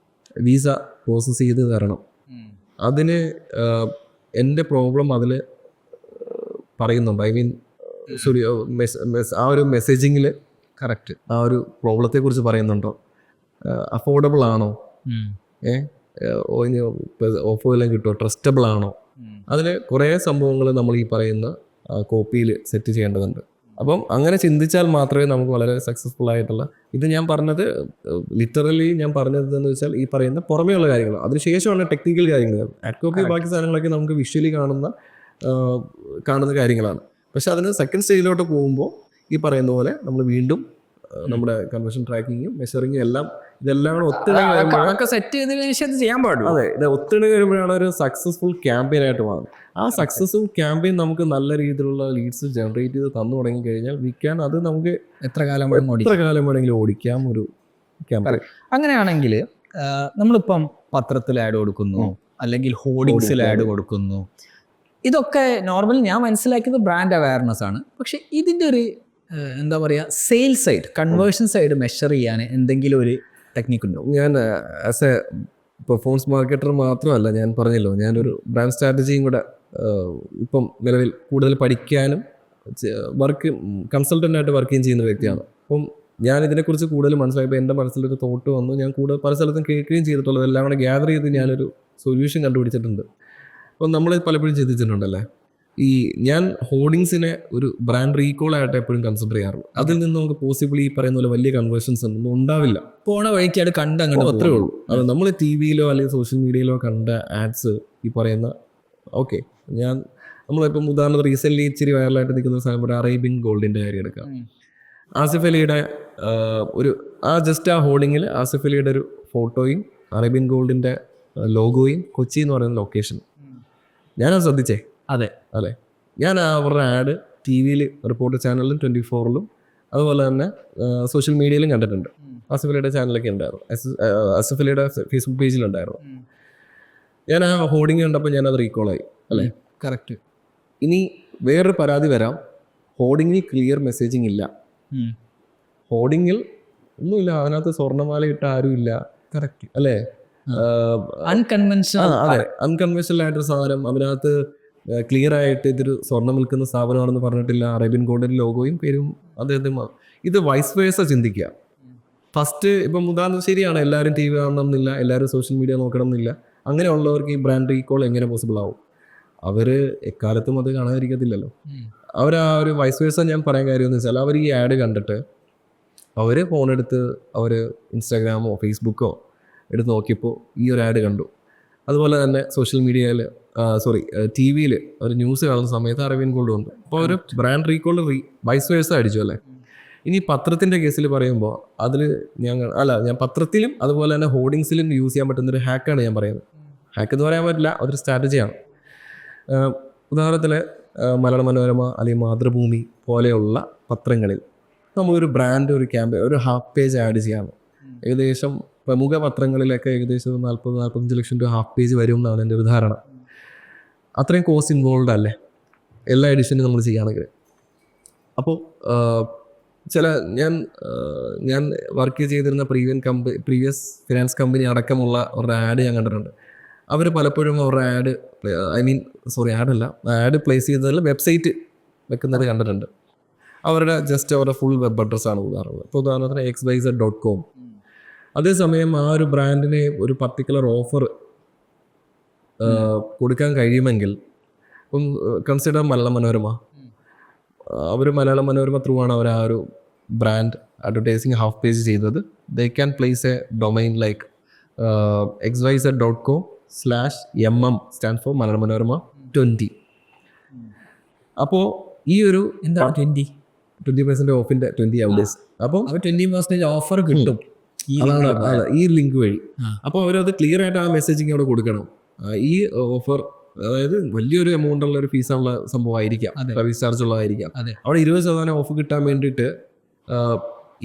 വീസ പ്രോസസ്സ് ചെയ്ത് തരണം. അതിന് എൻ്റെ പ്രോബ്ലം അതിൽ പറയുന്നുണ്ട്. ഐ മീൻ ആ ഒരു മെസ്സേജിങ്ങിൽ കറക്റ്റ് ആ ഒരു പ്രോബ്ലത്തെ കുറിച്ച് പറയുന്നുണ്ടോ, അഫോർഡബിൾ ആണോ, ഓഫോ എല്ലാം കിട്ടുമോ, ട്രസ്റ്റബിൾ ആണോ, അതിൽ കുറേ സംഭവങ്ങൾ നമ്മൾ ഈ പറയുന്ന കോപ്പിയിൽ സെറ്റ് ചെയ്യേണ്ടതുണ്ട്. അപ്പം അങ്ങനെ ചിന്തിച്ചാൽ മാത്രമേ നമുക്ക് വളരെ സക്സസ്ഫുൾ ആയിട്ടുള്ള, ഇത് ഞാൻ പറഞ്ഞത് ലിറ്ററലി ഞാൻ പറഞ്ഞത് എന്ന് വെച്ചാൽ ഈ പറയുന്ന പുറമേയുള്ള കാര്യങ്ങൾ, അതിനുശേഷമാണ് ടെക്നിക്കൽ കാര്യങ്ങൾ. ആഡ് കോപ്പി ബാക്കി സാധനങ്ങളൊക്കെ നമുക്ക് വിഷ്വലി കാണുന്ന കാര്യങ്ങളാണ്. പക്ഷെ അതിന് സെക്കൻഡ് സ്റ്റേജിലോട്ട് പോകുമ്പോൾ ഈ പറയുന്ന പോലെ നമ്മൾ വീണ്ടും നമ്മുടെ കൺവേർഷൻ ട്രാക്കിങ്ങും മെഷറിങ്ങും ഇതെല്ലാം കൂടെ ഒത്തിണങ്ങി സെറ്റ് ചെയ്തതിനു ശേഷം ചെയ്യാൻ പാടുള്ളൂ. അതെ, ഇത് ഒത്തിണങ്ങി വരുമ്പോഴാണ് ഒരു സക്സസ്ഫുൾ ക്യാമ്പയിൻ ആയിട്ട് മാറുന്നത്. ആ സക്സസ്ഫുൾ ക്യാമ്പയിൻ നമുക്ക് നല്ല രീതിയിലുള്ള ലീഡ്സ് ജനറേറ്റ് ചെയ്ത് തന്നു തുടങ്ങി കഴിഞ്ഞാൽ അത് നമുക്ക് എത്ര കാലം വേണമെങ്കിലും ഓടിക്കാം ഒരു ക്യാമ്പയിൻ. അങ്ങനെയാണെങ്കിൽ നമ്മളിപ്പം പത്രത്തിൽ ആഡ് കൊടുക്കുന്നു, അല്ലെങ്കിൽ ഹോർഡിങ്സിൽ ആഡ് കൊടുക്കുന്നു. ഇതൊക്കെ നോർമലി ഞാൻ മനസ്സിലാക്കിയത് ബ്രാൻഡ് അവയർനെസ് ആണ്. പക്ഷെ ഇതിൻ്റെ ഒരു എന്താ പറയുക, sales side, conversion side measure ചെയ്യാൻ എന്തെങ്കിലും ഒരു ടെക്നിക്ക് ഉണ്ടോ? ഞാൻ ആസ് എ പെർഫോമൻസ് മാർക്കറ്റർ മാത്രമല്ല, ഞാൻ പറഞ്ഞല്ലോ ഞാനൊരു ബ്രാൻഡ് സ്ട്രാറ്റജിയും കൂടെ ഇപ്പം നിലവിൽ കൂടുതൽ പഠിക്കാനും കൺസൾട്ടൻ്റായിട്ട് വർക്കുകയും ചെയ്യുന്ന വ്യക്തിയാണ്. അപ്പം ഞാൻ ഇതിനെക്കുറിച്ച് കൂടുതൽ മനസ്സിലായപ്പോൾ എൻ്റെ മനസ്സിലൊരു തോട്ട് വന്നു. ഞാൻ കൂടുതൽ പല സ്ഥലത്തും കേൾക്കുകയും ചെയ്തിട്ടുള്ളത് എല്ലാം കൂടെ ഗ്യാദർ ചെയ്ത് ഞാനൊരു സൊല്യൂഷൻ കണ്ടുപിടിച്ചിട്ടുണ്ട്. അപ്പം നമ്മൾ പലപ്പോഴും ചിന്തിച്ചിട്ടുണ്ടല്ലേ, ഞാൻ ഹോർഡിങ്സിനെ ഒരു ബ്രാൻഡ് റീകോൾ ആയിട്ട് എപ്പോഴും കൺസിഡർ ചെയ്യാറുള്ളൂ. അതിൽ നിന്ന് നമുക്ക് പോസിബിളി ഈ പറയുന്ന പോലെ വലിയ കൺവേർഷൻസ് ഒന്നും ഉണ്ടാവില്ല. പോണ വഴിക്ക് അത് കണ്ട് അങ്ങനെ അത്രേ ഉള്ളൂ. അത് നമ്മൾ ടി വിയിലോ അല്ലെങ്കിൽ സോഷ്യൽ മീഡിയയിലോ കണ്ട ആഡ്സ് ഈ പറയുന്ന നമ്മളിപ്പം ഉദാഹരണത്തിന് റീസെൻ്റ്ലി ഇച്ചിരി വൈറലായിട്ട് നിൽക്കുന്ന സാധനം ഒരു അറേബ്യൻ ഗോൾഡിൻ്റെ കാര്യം എടുക്കാം. ആസിഫ് അലിയുടെ ജസ്റ്റ് ആ ഹോർഡിങ്ങിൽ ആസിഫ് അലിയുടെ ഒരു ഫോട്ടോയും അറേബ്യൻ ഗോൾഡിൻ്റെ ലോഗോയും കൊച്ചി എന്ന് പറയുന്ന ലൊക്കേഷൻ ഞാനത് ശ്രദ്ധിച്ചേ. അതെ, ഞാൻ അവരുടെ ആഡ് ടി വിയിൽ റിപ്പോർട്ടർ ചാനലിലും 24-ലും അതുപോലെ തന്നെ സോഷ്യൽ മീഡിയയിലും കണ്ടിട്ടുണ്ട്. ആസിഫ് അലിയുടെ ചാനലൊക്കെ ഉണ്ടായിരുന്നു, ആസിഫ് അലിയുടെ ഫേസ്ബുക്ക് പേജിലുണ്ടായിരുന്നു. ഞാൻ ആ ഹോർഡിങ് കണ്ടപ്പോൾ ഞാനത് റീകോളായി. അല്ലേ, കറക്റ്റ്. ഇനി വേറൊരു പരാതി വരാം, ഹോർഡിങ്ങിൽ ക്ലിയർ മെസ്സേജിങ് ഇല്ല. ഹോർഡിങ്ങിൽ ഒന്നുമില്ല, അതിനകത്ത് സ്വർണ്ണമാല ഇട്ട ആരും ഇല്ല. കറക്റ്റ് അല്ലേ, അൺകൺവെൻഷണൽ. അതെ, അൺകൺവെൻഷണൽ ആയിട്ടൊരു സാധനം. അതിനകത്ത് ക്ലിയർ ആയിട്ട് ഇതൊരു സ്വർണ്ണം വിൽക്കുന്ന സ്ഥാപനമാണെന്ന് പറഞ്ഞിട്ടില്ല. അറേബ്യൻ ഗോൾഡിൻ്റെ ലോഗോയും പേരും അദ്ദേഹത്തിന്. ഇത് വൈസ് വേഴ്സ ചിന്തിക്കുക. ഫസ്റ്റ് ഇപ്പം ഉദാഹരണം ശരിയാണ്, എല്ലാവരും ടി വി കാണണം എന്നില്ല, എല്ലാവരും സോഷ്യൽ മീഡിയ നോക്കണം എന്നില്ല. അങ്ങനെയുള്ളവർക്ക് ഈ ബ്രാൻഡ് റീകോൾ എങ്ങനെ പോസിബിൾ ആവും? അവർ എക്കാലത്തും അത് കാണാതിരിക്കത്തില്ലല്ലോ. അവർ ആ ഒരു വൈസ് വേഴ്സ ഞാൻ പറയാൻ കാര്യമെന്ന് വെച്ചാൽ, അവർ ഈ ആഡ് കണ്ടിട്ട് അവർ ഫോണെടുത്ത് അവർ ഇൻസ്റ്റാഗ്രാമോ ഫേസ്ബുക്കോ എടുത്ത് നോക്കിയപ്പോൾ ഈ ഒരു ആഡ് കണ്ടു. അതുപോലെ തന്നെ സോഷ്യൽ മീഡിയയിൽ ടി വിയിൽ ഒരു ന്യൂസ് കാണുന്ന സമയത്ത് അറേബ്യൻ ഗോൾഡ് ഉണ്ട്. അപ്പോൾ ഒരു ബ്രാൻഡ് റീകോൾ വൈസ് വേഴ്സ അടിച്ചു അല്ലേ. ഇനി പത്രത്തിൻ്റെ കേസിൽ പറയുമ്പോൾ അതിൽ ഞാൻ പത്രത്തിലും അതുപോലെ തന്നെ ഹോർഡിങ്സിലും യൂസ് ചെയ്യാൻ പറ്റുന്നൊരു ഹാക്കാണ് ഞാൻ പറയുന്നത്. ഹാക്ക് എന്ന് പറയാൻ പറ്റില്ല, അതൊരു സ്ട്രാറ്റജിയാണ്. ഉദാഹരണത്തിന് മലയാള മനോരമ അല്ലെങ്കിൽ മാതൃഭൂമി പോലെയുള്ള പത്രങ്ങളിൽ നമുക്കൊരു ബ്രാൻഡ് ഒരു ക്യാമ്പയിൻ ഒരു ഹാഫ് പേജ് ആഡ് ചെയ്യാണ്. ഏകദേശം പ്രമുഖ പത്രങ്ങളിലൊക്കെ ഏകദേശം 40-45 ലക്ഷം രൂപ ഹാഫ് പേജ് വരും എന്നാണ് എൻ്റെ ഒരു ധാരണ. അത്രയും കോസ്റ്റ് ഇൻവോൾവ് അല്ലേ എല്ലാ എഡിഷനും നമ്മൾ ചെയ്യുകയാണെങ്കിൽ. അപ്പോൾ ഞാൻ വർക്ക് ചെയ്തിരുന്ന പ്രീവിയസ് ഫിനാൻസ് കമ്പനി അടക്കമുള്ള അവരുടെ ആഡ് ഞാൻ കണ്ടിട്ടുണ്ട്. അവർ പലപ്പോഴും അവരുടെ ആഡ് പ്ലേസ് ചെയ്തതിൽ വെബ്സൈറ്റ് വെക്കുന്നത് കണ്ടിട്ടുണ്ട്. അവരുടെ ഫുൾ വെബ് അഡ്രസ്സാണ് ഉദാഹരണം. ഇപ്പോൾ ഉദാഹരണത്തിന് xyz.com. അതേസമയം ആ ഒരു ബ്രാൻഡിന് ഒരു പർട്ടിക്കുലർ ഓഫർ കൊടുക്കാൻ കഴിയുമെങ്കിൽ, ഇപ്പം കൺസിഡർ മലയാള മനോരമ. അവർ മലയാള മനോരമ ത്രൂ ആണ് അവർ ആ ഒരു ബ്രാൻഡ് അഡ്വർടൈസിങ് ഹാഫ് പേജ് ചെയ്തത്. They can place A domain like xyz.com/mm stand for Malayala Manorama 20. അപ്പോൾ ഈ ഒരു 20% ഓഫിൻ്റെ 20 hours. അപ്പോൾ 20% ഓഫർ കിട്ടും ഈ ലിങ്ക് വഴി. അപ്പോൾ അവരത് ക്ലിയർ ആയിട്ട് ആ മെസ്സേജിങ് അവിടെ കൊടുക്കണം. ഈ ഓഫർ അതായത് വലിയൊരു എമൗണ്ട് ഉള്ള ഒരു ഫീസുള്ള സംഭവമായിരിക്കാം, സർവീസ് ചാർജ് ഉള്ളതായിരിക്കാം. അവിടെ 20% ഓഫ് കിട്ടാൻ വേണ്ടിയിട്ട്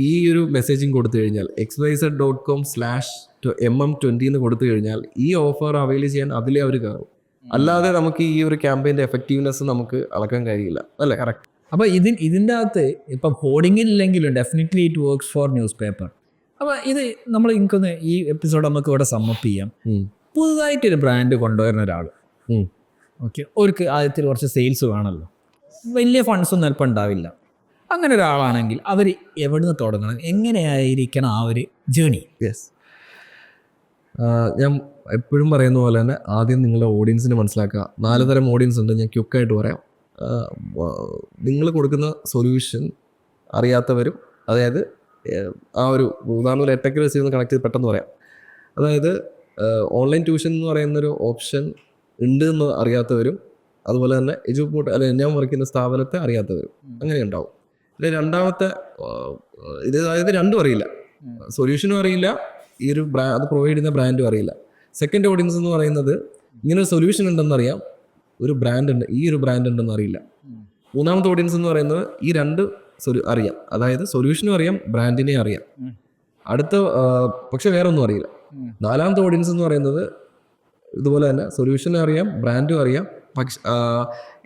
ഈ ഒരു മെസ്സേജിങ് കൊടുത്തു കഴിഞ്ഞാൽ xyz.com/mm20 എന്ന് കൊടുത്തു കഴിഞ്ഞാൽ ഈ ഓഫർ അവൈൽ ചെയ്യാൻ അതിലേ അവർ കയറും. അല്ലാതെ നമുക്ക് ഈ ഒരു ക്യാമ്പയിൻ്റെ എഫക്റ്റീവ്നെസ് നമുക്ക് അളക്കാൻ കഴിയില്ല. അല്ലേ, കറക്റ്റ്. അപ്പോൾ ഇതിൻ്റെ അകത്ത് ഇപ്പം ഹോർഡിങ്ങില്ലെങ്കിലും definitely it works for newspaper. അപ്പോൾ ഇത് എനിക്കൊന്ന് ഈ എപ്പിസോഡ് നമുക്ക് ഇവിടെ സമ്മപ്പ് ചെയ്യാം. പുതുതായിട്ടൊരു ബ്രാൻഡ് കൊണ്ടുവരുന്ന ഒരാൾ, ഓക്കെ, അവർക്ക് ആദ്യത്തിൽ കുറച്ച് സെയിൽസ് വേണമല്ലോ, വലിയ ഫണ്ട്സൊന്നും ചിലപ്പോൾ ഉണ്ടാവില്ല. അങ്ങനെ ഒരാളാണെങ്കിൽ അവർ എവിടെ നിന്ന് തുടങ്ങണം, എങ്ങനെയായിരിക്കണം ആ ഒരു ജേണി? ഞാൻ എപ്പോഴും പറയുന്ന പോലെ തന്നെ ആദ്യം നിങ്ങളുടെ ഓഡിയൻസിനെ മനസ്സിലാക്കുക. 4 തരം ഓഡിയൻസ് ഉണ്ട്, ഞാൻ ക്യുക്കായിട്ട് പറയാം. നിങ്ങൾ കൊടുക്കുന്ന സൊല്യൂഷൻ അറിയാത്തവരും, അതായത് ആ ഒരു ഉദാഹരണം ഒരു എട്ടൊക്കെ വെച്ച് കണക്ട് ചെയ്ത് പെട്ടെന്ന് പറയാം. അതായത് ഓൺലൈൻ ട്യൂഷൻ എന്ന് പറയുന്നൊരു ഓപ്ഷൻ ഉണ്ട് എന്ന് അറിയാത്തവരും, അതുപോലെ തന്നെ എഡ്യൂപോർട്ട് അല്ലെങ്കിൽ ഞാൻ വർക്ക് ചെയ്യുന്ന സ്ഥാപനത്തെ അറിയാത്തവരും, അങ്ങനെ ഉണ്ടാവും. പിന്നെ രണ്ടാമത്തെ ഇത്, അതായത് രണ്ടും അറിയില്ല, സൊല്യൂഷനും അറിയില്ല, ഈ ഒരു അത് പ്രൊവൈഡ് ചെയ്യുന്ന ബ്രാൻഡും അറിയില്ല. സെക്കൻഡ് ഓഡിയൻസ് എന്ന് പറയുന്നത് ഇങ്ങനെ ഒരു സൊല്യൂഷൻ ഉണ്ടെന്നറിയാം, ഒരു ബ്രാൻഡ് ഉണ്ട്, ഈ ഒരു ബ്രാൻഡ് ഉണ്ടെന്ന് അറിയില്ല. മൂന്നാമത്തെ ഓഡിയൻസ് എന്ന് പറയുന്നത് ഈ രണ്ട് അറിയാം, അതായത് സൊല്യൂഷനും അറിയാം, ബ്രാൻഡിനെ അറിയാം, അടുത്ത പക്ഷെ വേറെ ഒന്നും അറിയില്ല. നാലാമത്തെ ഓഡിയൻസ് എന്ന് പറയുന്നത് ഇതുപോലെ തന്നെ സൊല്യൂഷനും അറിയാം, ബ്രാൻഡും അറിയാം, പക്ഷെ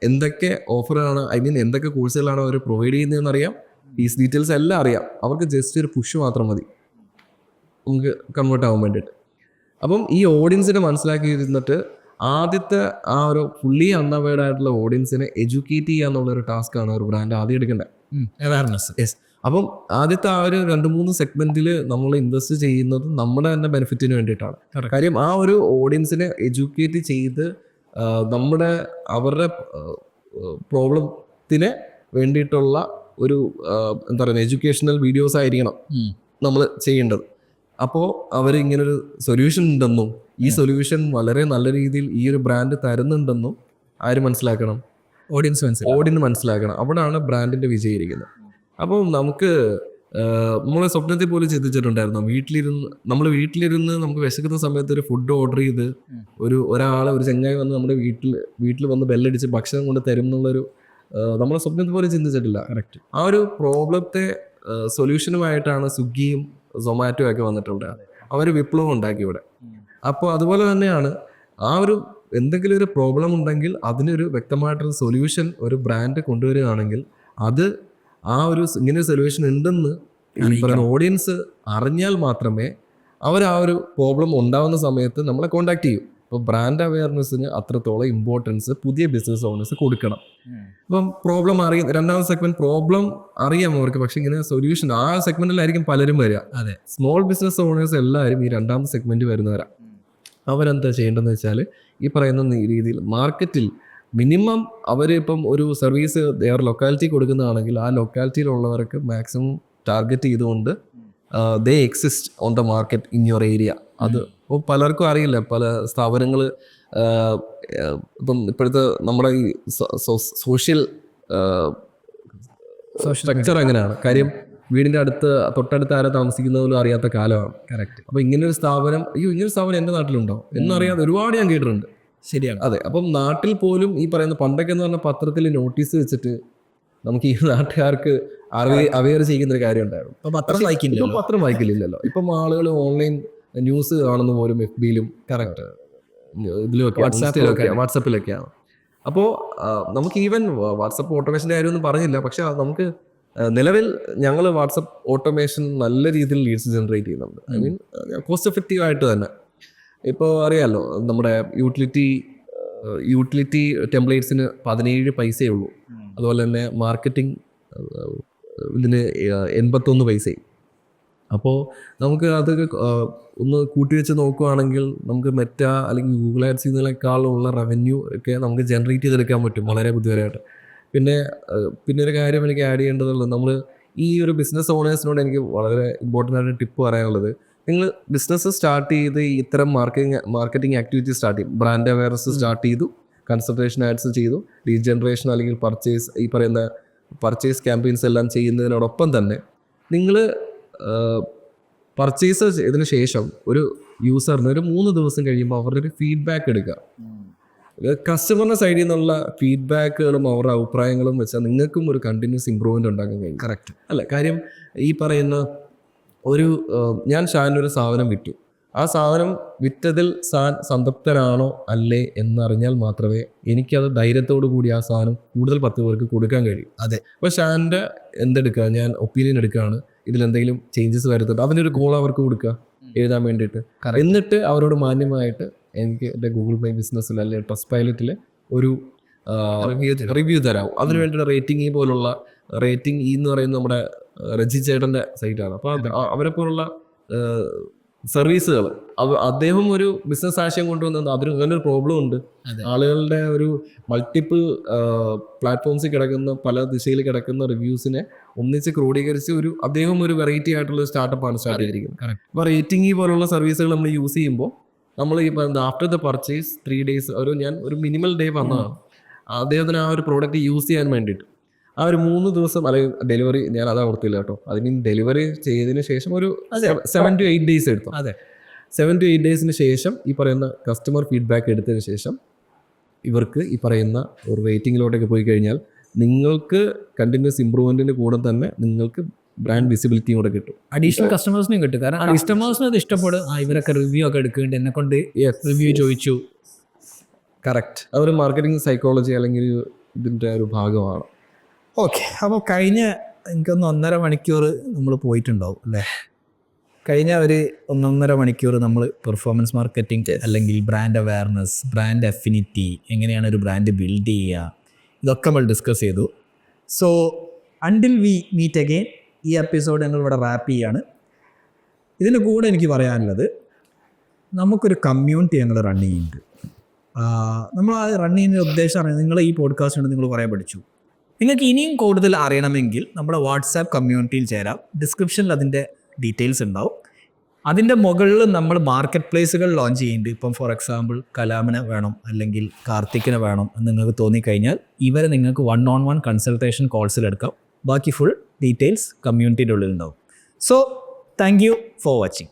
എന്തൊക്കെ ഓഫറാണ്, ഐ മീൻ എന്തൊക്കെ കോഴ്സുകളാണ് അവർ പ്രൊവൈഡ് ചെയ്യുന്നതെന്ന് അറിയാം, ഫീസ് ഡീറ്റെയിൽസ് എല്ലാം അറിയാം. അവർക്ക് ജസ്റ്റ് ഒരു പുഷ് മാത്രം മതി നമുക്ക് കൺവേർട്ട് ആവാൻ വേണ്ടിയിട്ട്. അപ്പം ഈ ഓഡിയൻസിനെ മനസ്സിലാക്കിയിരുന്നിട്ട് ആദ്യത്തെ ആ ഒരു ഫുള്ളി അൺഅവേർഡ് ആയിട്ടുള്ള ഓഡിയൻസിനെ എഡ്യൂക്കേറ്റ് ചെയ്യുക എന്നുള്ളൊരു ടാസ്ക്കാണ് ഒരു ബ്രാൻഡ് ആദ്യം എടുക്കേണ്ടത്. അവയർനെസ്. യെസ്. അപ്പം ആദ്യത്തെ ആ ഒരു 2-3 സെഗ്മെന്റിൽ നമ്മൾ ഇൻവെസ്റ്റ് ചെയ്യുന്നത് നമ്മുടെ തന്നെ ബെനിഫിറ്റിന് വേണ്ടിയിട്ടാണ്. കാര്യം ആ ഒരു ഓഡിയൻസിനെ എഡ്യൂക്കേറ്റ് ചെയ്ത് അവരുടെ പ്രോബ്ലത്തിനെ വേണ്ടിയിട്ടുള്ള ഒരു എന്താ പറയുക എഡ്യൂക്കേഷണൽ വീഡിയോസ് ആയിരിക്കണം നമ്മൾ ചെയ്യേണ്ടത്. അപ്പോൾ അവരിങ്ങനൊരു സൊല്യൂഷൻ ഉണ്ടെന്നും ഈ സൊല്യൂഷൻ വളരെ നല്ല രീതിയിൽ ഈ ഒരു ബ്രാൻഡ് തരുന്നുണ്ടെന്നും ആര് മനസ്സിലാക്കണം? ഓഡിയൻസ് മനസ്സിലാക്കണം. അവിടെയാണ് ബ്രാൻഡിന്റെ വിജയിരിക്കുന്നത്. അപ്പോൾ നമുക്ക് നമ്മളെ സ്വപ്നത്തിൽ പോലും ചിന്തിച്ചിട്ടുണ്ടായിരുന്നു, നമ്മൾ വീട്ടിലിരുന്ന് നമുക്ക് വിശക്കുന്ന സമയത്ത് ഒരു ഫുഡ് ഓർഡർ ചെയ്ത് ഒരു ചെങ്ങായി വന്ന് നമ്മുടെ വീട്ടിൽ വന്ന് ബെല്ലടിച്ച് ഭക്ഷണം കൊണ്ട് തരും എന്നുള്ളൊരു നമ്മളെ സ്വപ്നത്തിൽ പോലും ചിന്തിച്ചിട്ടില്ല. കറക്റ്റ്. ആ ഒരു പ്രോബ്ലത്തെ സൊല്യൂഷനുമായിട്ടാണ് സ്വിഗ്ഗിയും സൊമാറ്റോ ഒക്കെ വന്നിട്ടുണ്ട്. അവർ വിപ്ലവം ഉണ്ടാക്കി ഇവിടെ. അപ്പോൾ അതുപോലെ തന്നെയാണ് ആ ഒരു എന്തെങ്കിലും ഒരു പ്രോബ്ലം ഉണ്ടെങ്കിൽ അതിനൊരു വ്യക്തമായിട്ടൊരു സൊല്യൂഷൻ ഒരു ബ്രാൻഡ് കൊണ്ടുവരികയാണെങ്കിൽ അത് ആ ഒരു ഇങ്ങനെ സൊല്യൂഷൻ ഉണ്ടെന്ന് ഈ പറയുന്ന ഓഡിയൻസ് അറിഞ്ഞാൽ മാത്രമേ അവർ ആ ഒരു പ്രോബ്ലം ഉണ്ടാവുന്ന സമയത്ത് നമ്മളെ കോണ്ടാക്ട് ചെയ്യും. അപ്പോൾ ബ്രാൻഡ് അവയർനെസ്സിന് അത്രത്തോളം ഇമ്പോർട്ടൻസ് പുതിയ ബിസിനസ് ഓണേഴ്സ് കൊടുക്കണം. അപ്പം പ്രോബ്ലം അറിയാം, രണ്ടാമത്തെ സെഗ്മെന്റ് പ്രോബ്ലം അറിയാം അവർക്ക്, പക്ഷെ ഇങ്ങനെ സൊല്യൂഷൻ ആ സെഗ്മെന്റിലായിരിക്കും പലരും വരിക. അതെ, സ്മോൾ ബിസിനസ് ഓണേഴ്സ് എല്ലാവരും ഈ രണ്ടാമത്തെ സെഗ്മെന്റ് വരുന്നവരാ. അവരെന്താ ചെയ്യേണ്ടതെന്ന് വെച്ചാൽ ഈ പറയുന്ന രീതിയിൽ മാർക്കറ്റിൽ മിനിമം അവരിപ്പം ഒരു സർവീസ് വേറെ ലൊക്കാലിറ്റി കൊടുക്കുന്നതാണെങ്കിൽ ആ ലൊക്കാലിറ്റിയിലുള്ളവർക്ക് മാക്സിമം ടാർഗറ്റ് ചെയ്തുകൊണ്ട് ദേ exist on the market in your area. അത് ഇപ്പോൾ പലർക്കും അറിയില്ല. പല സ്ഥാപനങ്ങൾ ഇപ്പം ഇപ്പോഴത്തെ നമ്മുടെ ഈ സോഷ്യൽ സ്ട്രക്ചർ എങ്ങനെയാണ്, കാര്യം വീടിൻ്റെ തൊട്ടടുത്ത് ആരെ താമസിക്കുന്ന പോലും അറിയാത്ത കാലമാണ്. കറക്റ്റ്. അപ്പോൾ ഇങ്ങനൊരു സ്ഥാപനം എൻ്റെ നാട്ടിലുണ്ടോ എന്നറിയാതെ ഒരുപാട് ഞാൻ കേട്ടിട്ടുണ്ട്. ശരിയാണ്. അതെ. അപ്പം നാട്ടിൽ പോലും ഈ പറയുന്ന പണ്ടൊക്കെ എന്ന് പറഞ്ഞാൽ പത്രത്തിൽ നോട്ടീസ് വെച്ചിട്ട് നമുക്ക് ഈ നാട്ടുകാർക്ക് അവെയർ ചെയ്യുന്ന ഒരു കാര്യം ഉണ്ടായിരുന്നു. ഇപ്പം പത്രം വായിക്കില്ലല്ലോ. ഇപ്പം ആളുകൾ ഓൺലൈൻ ന്യൂസ് കാണുന്ന പോലും FBയിലും കറക്റ്റ് വാട്സാപ്പിലൊക്കെയാണ്. അപ്പോൾ നമുക്ക് ഈവൻ വാട്സപ്പ് ഓട്ടോമേഷൻ്റെ കാര്യമൊന്നും പറഞ്ഞില്ല, പക്ഷെ നമുക്ക് നിലവിൽ ഞങ്ങൾ വാട്സപ്പ് ഓട്ടോമേഷൻ നല്ല രീതിയിൽ ലീഡ്സ് ജനറേറ്റ് ചെയ്യുന്നുണ്ട്. ഐ മീൻ കോസ്റ്റ് എഫക്റ്റീവ് ആയിട്ട് തന്നെ. ഇപ്പോൾ അറിയാമല്ലോ, നമ്മുടെ യൂട്ടിലിറ്റി ടെംപ്ലേറ്റ്സിന് 17 പൈസയേ ഉള്ളൂ. അതുപോലെ തന്നെ മാർക്കറ്റിംഗ് ഇതിന് 81 പൈസയും. അപ്പോൾ നമുക്ക് അതൊക്കെ ഒന്ന് കൂട്ടിവെച്ച് നോക്കുകയാണെങ്കിൽ നമുക്ക് മെറ്റ അല്ലെങ്കിൽ ഗൂഗിൾ ആഡ്സ് ഇതിനേക്കാളുള്ള റവന്യൂ ഒക്കെ നമുക്ക് ജനറേറ്റ് ചെയ്തെടുക്കാൻ പറ്റും വളരെ ബുദ്ധിപരമായിട്ട്. പിന്നെ ഒരു കാര്യം എനിക്ക് ആഡ് ചെയ്യേണ്ടതുള്ളത്, നമ്മൾ ഈ ഒരു ബിസിനസ് ഓണേഴ്സിനോട് എനിക്ക് വളരെ ഇമ്പോർട്ടൻ്റ് ആയിട്ട് ടിപ്പ് പറയാനുള്ളത്, നിങ്ങൾ ബിസിനസ് സ്റ്റാർട്ട് ചെയ്ത് ഇത്തരം മാർക്കറ്റിംഗ് ആക്ടിവിറ്റി സ്റ്റാർട്ട് ചെയ്യും. ബ്രാൻഡ് അവയർനെസ് സ്റ്റാർട്ട് ചെയ്തു, കൺസൾട്ടേഷൻ ആഡ്സ് ചെയ്തു, ലീഡ് ജനറേഷൻ അല്ലെങ്കിൽ പർച്ചേസ് ക്യാമ്പയിൻസ് എല്ലാം ചെയ്യുന്നതിനോടൊപ്പം തന്നെ നിങ്ങൾ പർച്ചേസ് ചെയ്തതിന് ശേഷം ഒരു യൂസറിന് ഒരു 3 ദിവസം കഴിയുമ്പോൾ അവരുടെ ഒരു ഫീഡ്ബാക്ക് എടുക്കുക. കസ്റ്റമറിൻ്റെ സൈഡിൽ നിന്നുള്ള ഫീഡ്ബാക്കുകളും അവരുടെ അഭിപ്രായങ്ങളും വെച്ചാൽ നിങ്ങൾക്കും ഒരു കണ്ടിന്യൂസ് ഇമ്പ്രൂവ്മെൻ്റ് ഉണ്ടാക്കാൻ കഴിയും. കറക്റ്റ് അല്ല? കാര്യം ഈ പറയുന്ന ഞാൻ ഷാനൊരു സാധനം വിറ്റു, ആ സാധനം വിറ്റതിൽ സംതൃപ്തനാണോ അല്ലേ എന്നറിഞ്ഞാൽ മാത്രമേ എനിക്കത് ധൈര്യത്തോടു കൂടി ആ സാധനം കൂടുതൽ 10 പേർക്ക് കൊടുക്കാൻ കഴിയും. അതെ. അപ്പോൾ ഷാൻ്റെ എന്തെടുക്കുക, ഞാൻ ഒപ്പീനിയൻ എടുക്കുകയാണ്, ഇതിലെന്തെങ്കിലും ചേഞ്ചസ് വരുത്തുന്നത്, അതിനൊരു കോൾ അവർക്ക് കൊടുക്കുക എഴുതാൻ വേണ്ടിയിട്ട്. എന്നിട്ട് അവരോട് മാന്യമായിട്ട് എനിക്ക് എൻ്റെ ഗൂഗിൾ പേ ബിസിനസ്സിൽ അല്ലെങ്കിൽ ട്രസ്റ്റ് പൈലറ്റിൽ ഒരു റിവ്യൂ തരാം. അതിന് വേണ്ടിയിട്ട് റേറ്റിംഗ് പോലുള്ള റേറ്റിംഗ് എന്ന് പറയുന്നത് നമ്മുടെ റജി ചേട്ടൻ്റെ സൈറ്റാണ്. അപ്പോൾ അവരെ പോലുള്ള സർവീസുകൾ അദ്ദേഹം ഒരു ബിസിനസ് ആശയം കൊണ്ടുവന്നത് അതിന് അങ്ങനൊരു പ്രോബ്ലം ഉണ്ട്. ആളുകളുടെ ഒരു മൾട്ടിപ്പിൾ പ്ലാറ്റ്ഫോംസിൽ കിടക്കുന്ന പല ദിശയിൽ കിടക്കുന്ന റിവ്യൂസിനെ ഒന്നിച്ച് ക്രോഡീകരിച്ച് അദ്ദേഹം ഒരു വെറൈറ്റി ആയിട്ടുള്ള സ്റ്റാർട്ടപ്പാണ് സ്റ്റാർട്ട് ചെയ്തിരിക്കുന്നത്. അപ്പോൾ റേറ്റിംഗ് പോലുള്ള സർവീസുകൾ നമ്മൾ യൂസ് ചെയ്യുമ്പോൾ നമ്മൾ ഈ ആഫ്റ്റർ ദ പർച്ചേസ് 3 days ഞാൻ ഒരു മിനിമൽ ഡേ വന്നതാണ് അദ്ദേഹത്തിന് ആ ഒരു പ്രോഡക്റ്റ് യൂസ് ചെയ്യാൻ വേണ്ടിയിട്ട്. ആ ഒരു 3 ദിവസം അല്ലെങ്കിൽ ഡെലിവറി ഞാൻ അതാ ഓർത്തില്ല കേട്ടോ. അതിന് ഡെലിവറി ചെയ്തതിന് ശേഷം ഒരു 7 to 8 days എടുത്തു. 7 to 8 days ശേഷം ഈ പറയുന്ന കസ്റ്റമർ ഫീഡ്ബാക്ക് എടുത്തതിന് ശേഷം ഇവർക്ക് ഈ പറയുന്ന ഒരു റേറ്റിങ്ങിലോട്ടൊക്കെ പോയി കഴിഞ്ഞാൽ നിങ്ങൾക്ക് കണ്ടിന്യൂസ് ഇമ്പ്രൂവ്മെൻറ്റിന് കൂടെ തന്നെ നിങ്ങൾക്ക് ബ്രാൻഡ് വിസിബിലിറ്റിയും കൂടെ കിട്ടും. അഡീഷണൽ കസ്റ്റമേഴ്സിനും കിട്ടും. കാരണം കസ്റ്റമേഴ്സിന് അത് ഇഷ്ടപ്പെടും. ഇവരൊക്കെ റിവ്യൂ ഒക്കെ എടുക്കുന്നുണ്ട്, എന്നെ കൊണ്ട് റിവ്യൂ ചോദിച്ചു. കറക്റ്റ്. അതൊരു മാർക്കറ്റിംഗ് സൈക്കോളജി അല്ലെങ്കിൽ ഇതിൻ്റെ ഒരു ഭാഗമാണ്. ഓക്കെ, അപ്പോൾ കഴിഞ്ഞ എനിക്കൊന്ന് 1.5 മണിക്കൂർ നമ്മൾ പോയിട്ടുണ്ടാവും അല്ലേ? കഴിഞ്ഞ ഒരു 1.5 മണിക്കൂർ നമ്മൾ പെർഫോമൻസ് മാർക്കറ്റിംഗ് അല്ലെങ്കിൽ ബ്രാൻഡ് അവയർനെസ്, ബ്രാൻഡ് അഫിനിറ്റി, എങ്ങനെയാണ് ഒരു ബ്രാൻഡ് ബിൽഡ് ചെയ്യുക, ഇതൊക്കെ നമ്മൾ ഡിസ്കസ് ചെയ്തു. So until we meet again, ഈ എപ്പിസോഡ് ഞങ്ങൾ ഇവിടെ റാപ്പ് ചെയ്യാണ്. ഇതിൻ്റെ കൂടെ എനിക്ക് പറയാനുള്ളത്, നമുക്കൊരു കമ്മ്യൂണിറ്റി ഞങ്ങൾ റൺ ചെയ്യുന്നുണ്ട്. നമ്മൾ ആ റൺ ചെയ്യുന്ന ഉദ്ദേശമാണ്, നിങ്ങൾ ഈ പോഡ്കാസ്റ്റ് കൊണ്ട് നിങ്ങൾ കുറേ പഠിച്ചു. നിങ്ങൾക്ക് ഇനിയും കൂടുതൽ അറിയണമെങ്കിൽ നമ്മുടെ വാട്സാപ്പ് കമ്മ്യൂണിറ്റിയിൽ ചേരാം. ഡിസ്ക്രിപ്ഷനിൽ അതിൻ്റെ ഡീറ്റെയിൽസ് ഉണ്ടാവും. അതിൻ്റെ മുകളിൽ നമ്മൾ മാർക്കറ്റ് പ്ലേസുകൾ ലോഞ്ച് ചെയ്യുന്നുണ്ട്. ഇപ്പം ഫോർ എക്സാമ്പിൾ കലാമിനെ വേണം അല്ലെങ്കിൽ കാർത്തിക്കിനെ വേണം എന്ന് നിങ്ങൾക്ക് തോന്നിക്കഴിഞ്ഞാൽ ഇവരെ നിങ്ങൾക്ക് 1-on-1 കൺസൾട്ടേഷൻ കോൾസിലെടുക്കാം. ബാക്കി ഫുൾ ഡീറ്റെയിൽസ് കമ്മ്യൂണിറ്റിയുടെ ഉള്ളിൽ ഉണ്ടാവും. So thank you for watching.